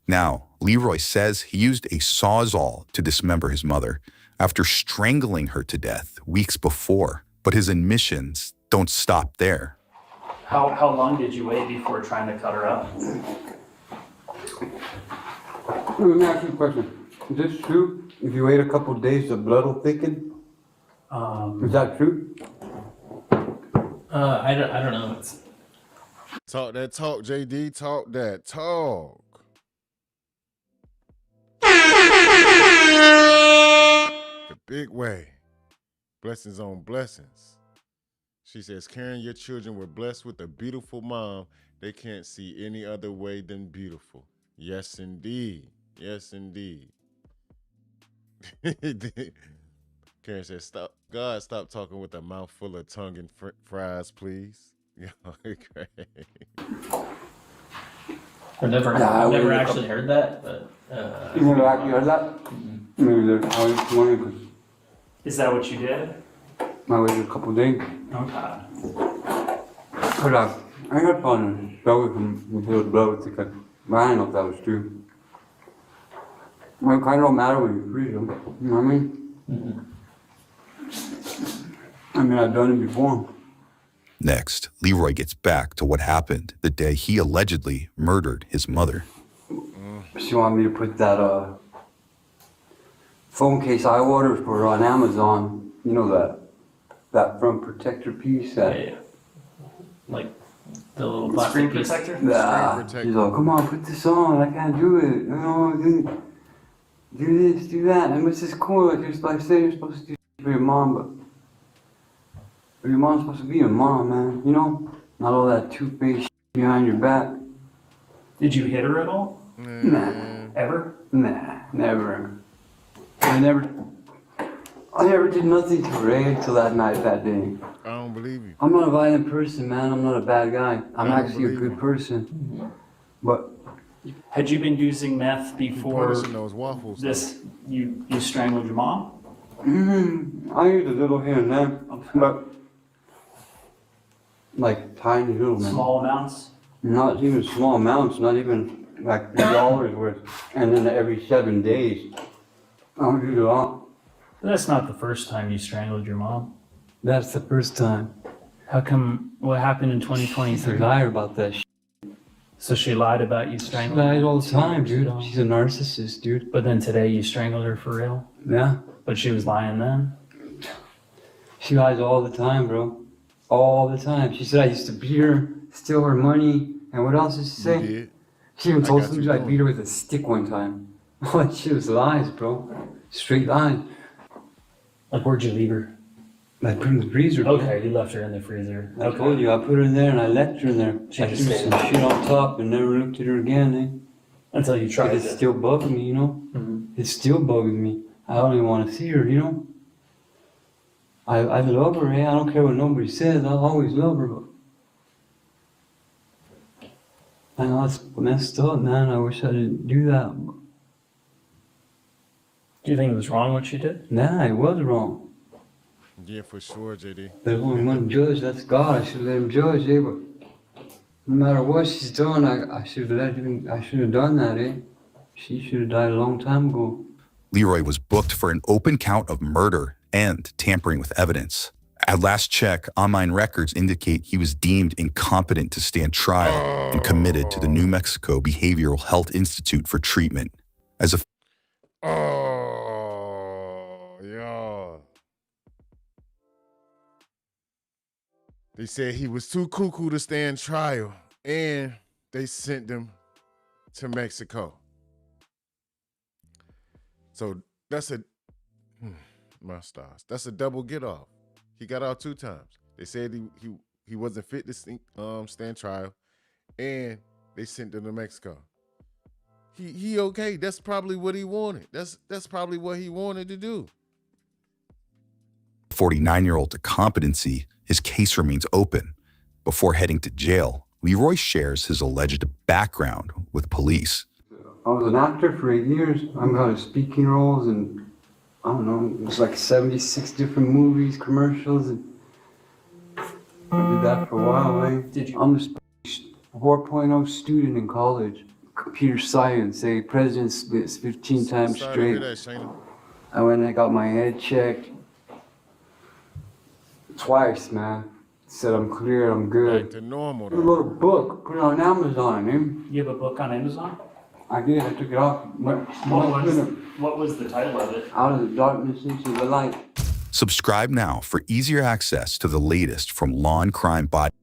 Now, Leroy says he used a sawzall to dismember his mother after strangling her to death weeks before. But his admissions don't stop there. How long did you wait before trying to cut her up? Let me ask you a question. Is this true? If you wait a couple of days, the blood will thicken? Is that true? I don't know. Talk that talk, JD. Talk that talk. The big way. Blessings on blessings. She says, Karen, your children were blessed with a beautiful mom. They can't see any other way than beautiful. Yes, indeed. Yes, indeed. Karen says, "Stop, God, stop talking with a mouth full of tongue and fries, please." I've never actually heard that, but you never actually heard that? Maybe I was just wondering because is that what you did? I waited a couple of days. Okay. But I got fun belly from his blood thicker. But I don't know if that was true. Well, it kind of don't matter when you freeze them. You know what I mean? I mean, I've done it before. Next, Leroy gets back to what happened the day he allegedly murdered his mother. She wanted me to put that phone case eye water for on Amazon. You know that front protector piece. Yeah. Like the little plastic piece. Protector? Yeah. She's like, come on, put this on. I can't do it. You know, do this, do that. And it's just cool. Like say you're supposed to do for your mom, but your mom's supposed to be your mom, man. You know, not all that two-faced behind your back. Did you hit her at all? Nah. Ever? Nah, never. I never did nothing to Ray until that night, that day. I don't believe you. I'm not a violent person, man. I'm not a bad guy. I'm actually a good person. But had you been using meth before those waffles, this? You strangled your mom? I use a little here and there, but like tiny little. Small amounts? Not even small amounts. Not even like $3 worth. And then every 7 days, I'll do a lot. That's not the first time you strangled your mom. That's the first time. How come? What happened in 2023? She's a liar about that shit. So she lied about you She strangling lies her? all the time, dude. She's a narcissist, dude. But then today you strangled her for real? Yeah. But she was lying then? She lies all the time, bro. All the time. She said I used to beat her, steal her money, and what else did she say? You did. She even told somebody I beat her with a stick one time. All that shit was lies, bro. Straight lies. Like, where'd you leave her? I put her in the freezer. Okay, you left her in the freezer. I told you, I put her in there and I left her in there. She I just threw stayed some there. shit on top and never looked at her again, eh? Until you tried But it's it. still bugging me, you know? It's still bugging me. I don't even want to see her, you know? I love her, eh? I don't care what nobody says. I'll always love her, but I know it's messed up, man. I wish I didn't do that. Do you think it was wrong what she did? Nah, it was wrong. Yeah, for sure, JD. There's only one judge, that's God. I should let him judge, eh? But no matter what she's done, I should have done that, eh? She should have died a long time ago. Leroy was booked for an open count of murder and tampering with evidence. At last check, online records indicate he was deemed incompetent to stand trial and committed to the New Mexico Behavioral Health Institute for treatment. As a yeah. They said he was too cuckoo to stand trial, and they sent him to Mexico. So that's a My stars. That's a double get off. He got out 2 times. They said he wasn't fit to stand trial, and they sent him to Mexico. He okay. That's probably what he wanted. That's probably what he wanted to do. 49-year-old to competency, his case remains open. Before heading to jail, Leroy shares his alleged background with police. I was an actor for 8 years. I got speaking roles and I don't know, it was like 76 different movies, commercials, and I did that for a while, eh? I'm a 4.0 student in college, computer science, president splits 15 times straight. I went and I got my head checked twice, man. Said I'm clear, I'm good. Back to normal, I wrote a book, put it on Amazon, eh? You have a book on Amazon? I did, I took it off. What was the title of it? Out of the darkness into the light. Subscribe now for easier access to the latest from Law and Crime Body.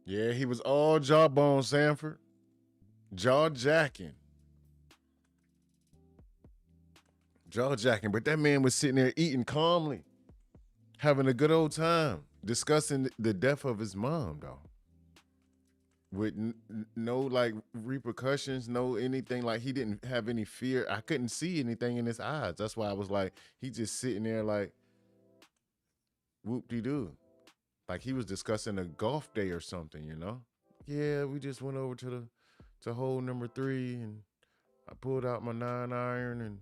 Yeah, he was all jawbone, Sanford. Jaw jacking. But that man was sitting there eating calmly, having a good old time, discussing the death of his mom, though. With no like repercussions, no anything. Like he didn't have any fear. I couldn't see anything in his eyes. That's why I was like, he just sitting there like, whoop-de-doo. Like he was discussing a golf day or something, you know? Yeah, we just went over to hole number 3 and I pulled out my 9-iron and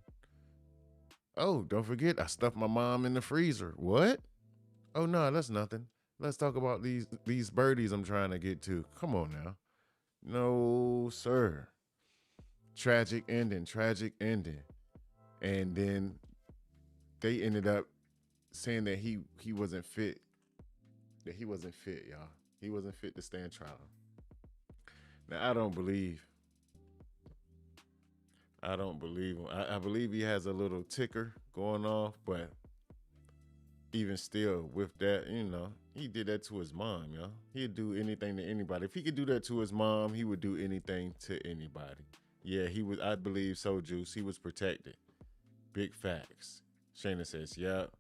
oh, don't forget, I stuffed my mom in the freezer. What? Oh no, that's nothing. Let's talk about these birdies I'm trying to get to. Come on now. No, sir. Tragic ending. And then they ended up saying that he wasn't fit. That he wasn't fit, y'all. He wasn't fit to stand trial. Now, I don't believe him. I believe he has a little ticker going off, but even still, with that, you know, he did that to his mom, y'all. He'd do anything to anybody. If he could do that to his mom, he would do anything to anybody. Yeah, he was, I believe so, Juice. He was protected. Big facts. Shayna says, yep.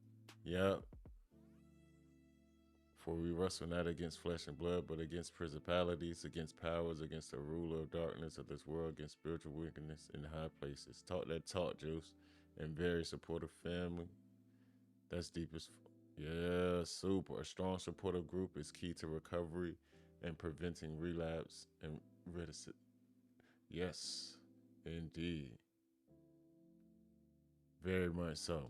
For we wrestle not against flesh and blood, but against principalities, against powers, against the ruler of darkness of this world, against spiritual wickedness in high places. Talk that talk, Juice. And very supportive family. That's deep as yeah, super. A strong supportive group is key to recovery and preventing relapse and reticence. Yes, indeed. Very much so.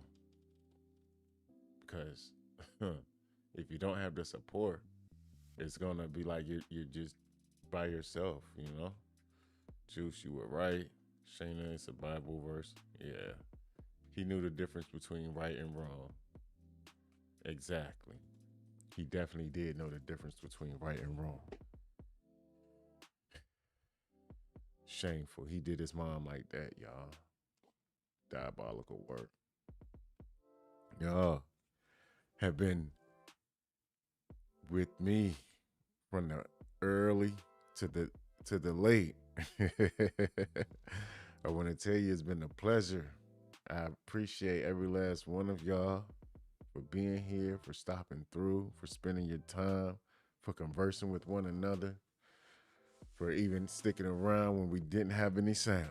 Because if you don't have the support, it's gonna be like you're just by yourself, you know? Juice, you were right. Shayna, it's a Bible verse. Yeah. He knew the difference between right and wrong. Exactly. He definitely did know the difference between right and wrong. Shameful. He did his mom like that, y'all. Diabolical work. Y'all have been with me from the early to the late. I want to tell you it's been a pleasure. I appreciate every last one of y'all for being here, for stopping through, for spending your time, for conversing with one another, for even sticking around when we didn't have any sound.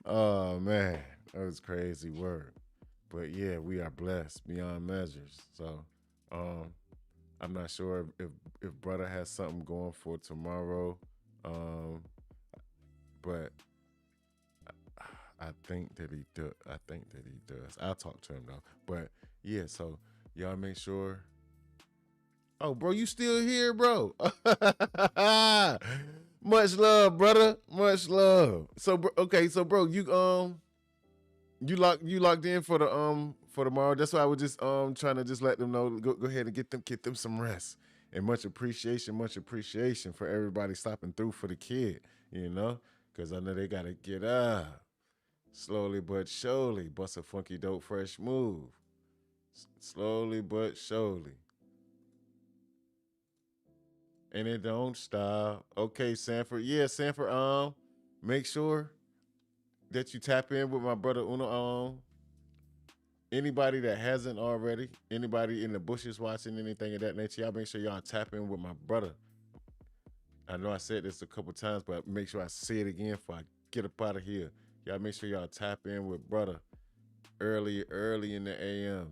Oh man, that was crazy work. But yeah, we are blessed beyond measures. So I'm not sure if brother has something going for tomorrow. But I think that he does. I'll talk to him though. But yeah, so y'all make sure. Oh, bro, you still here, bro? Much love, brother. Much love. So, okay, so bro, you locked in for tomorrow. That's why I was just trying to just let them know. Go ahead and get them some rest. And much appreciation for everybody stopping through for the kid. You know, because I know they gotta get up. Slowly but surely, bust a funky, dope, fresh move. Slowly but surely. And it don't stop. Okay, Sanford. Yeah, Sanford. Make sure that you tap in with my brother Uno. Anybody that hasn't already, anybody in the bushes watching anything of that nature, y'all make sure y'all tap in with my brother. I know I said this a couple times, but make sure I say it again before I get up out of here. Y'all make sure y'all tap in with brother early in the AM.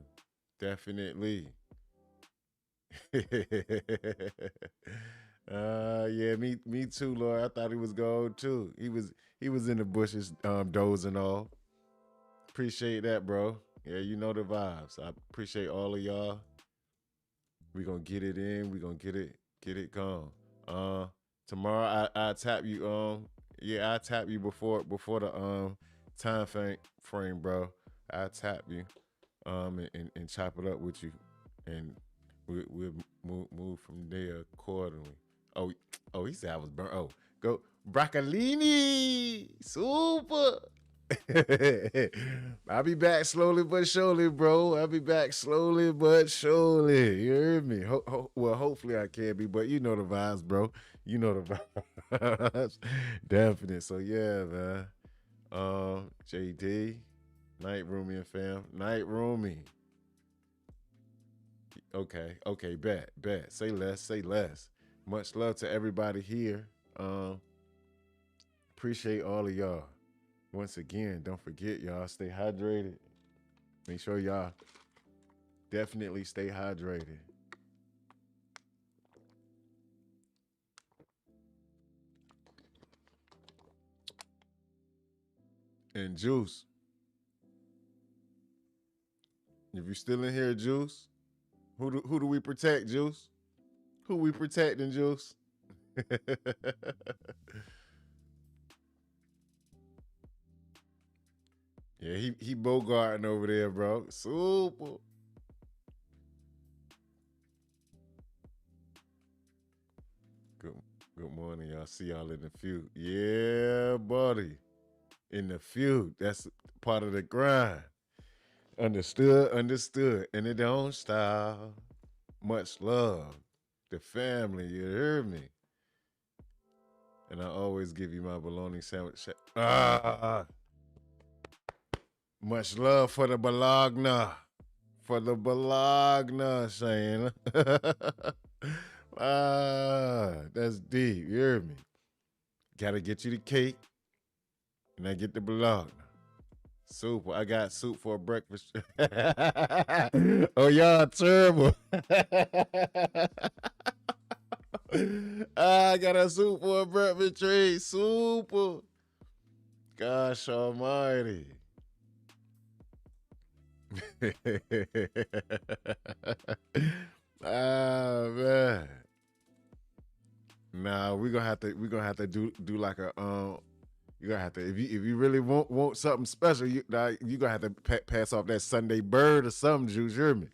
Definitely. Yeah, me too, Lord. I thought he was gone too. He was in the bushes, dozing off. Appreciate that, bro. Yeah, you know the vibes. I appreciate all of y'all. We gonna get it in. We gonna get it gone. Tomorrow I tap you. Yeah, I tap you before the time frame, bro. I tap you, and chop it up with you, and we'll move from there accordingly. Oh, he said I was burnt. Oh, go broccolini, super. I'll be back slowly but surely, bro. I'll be back slowly but surely. You heard me? Well, hopefully I can be, but you know the vibes, bro. You know the vibes. Definite. So yeah, man. JD, Night Roomy and fam. Night Roomy. Okay, bet. Say less. Much love to everybody here. Appreciate all of y'all. Once again, don't forget, y'all, stay hydrated. Make sure y'all definitely stay hydrated. And Juice, if you're still in here, Juice, who do we protect, Juice? Who we protecting, Juice? Yeah, he bogarting over there, bro. Super. Good morning, y'all. See y'all in the feud. Yeah, buddy. In the feud. That's part of the grind. Understood. And it don't stop. Much love. The family, you heard me. And I always give you my bologna sandwich. Much love for the Bologna. For the Bologna, Shane. That's deep. You hear me? Gotta get you the cake. And I get the Bologna. Super. I got soup for breakfast. Oh, y'all terrible. I got a soup for a breakfast treat. Super. Gosh almighty. Man. Nah, we're gonna have to do like a you're gonna have to if you really want something special, you gonna have to pass off that Sunday bird or something, Juice. You hear me?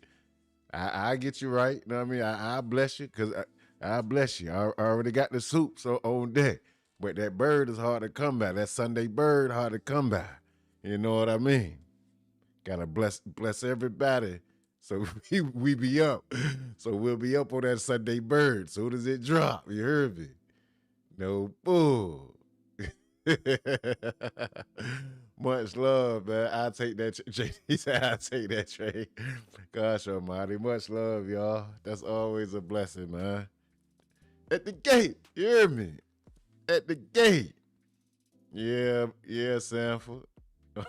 I get you right. You know what I mean? I bless you because I bless you. I already got the soup so on deck. But that bird is hard to come by. That Sunday bird hard to come by. You know what I mean? Gotta bless everybody. So we be up. So we'll be up on that Sunday bird. Soon as it drop. You heard me? No bull. Much love, man. I'll take that. JD said I'll take that trade. Gosh almighty. Much love, y'all. That's always a blessing, man. At the gate. You hear me? At the gate. Yeah, Sanford.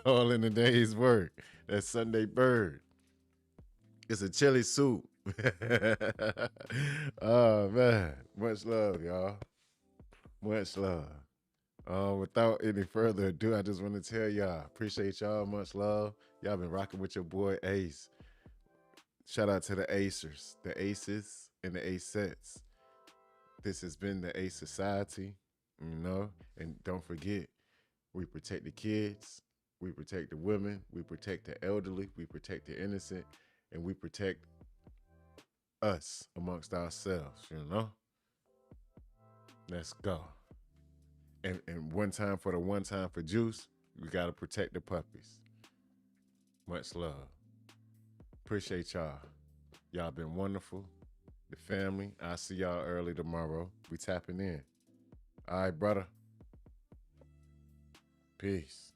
All in the day's work. That Sunday bird. It's a chili soup. Oh, man. Much love, y'all. Much love. Without any further ado, I just want to tell y'all, appreciate y'all. Much love. Y'all been rocking with your boy Ace. Shout out to the Acers, the Aces, and the Acettes. This has been the Ace Society, you know? And don't forget, we protect the kids, we protect the women, we protect the elderly, we protect the innocent, and we protect us amongst ourselves, you know? Let's go. And one time for Juice, we got to protect the puppies. Much love. Appreciate y'all. Y'all been wonderful. The family, I'll see y'all early tomorrow. We tapping in. All right, brother. Peace.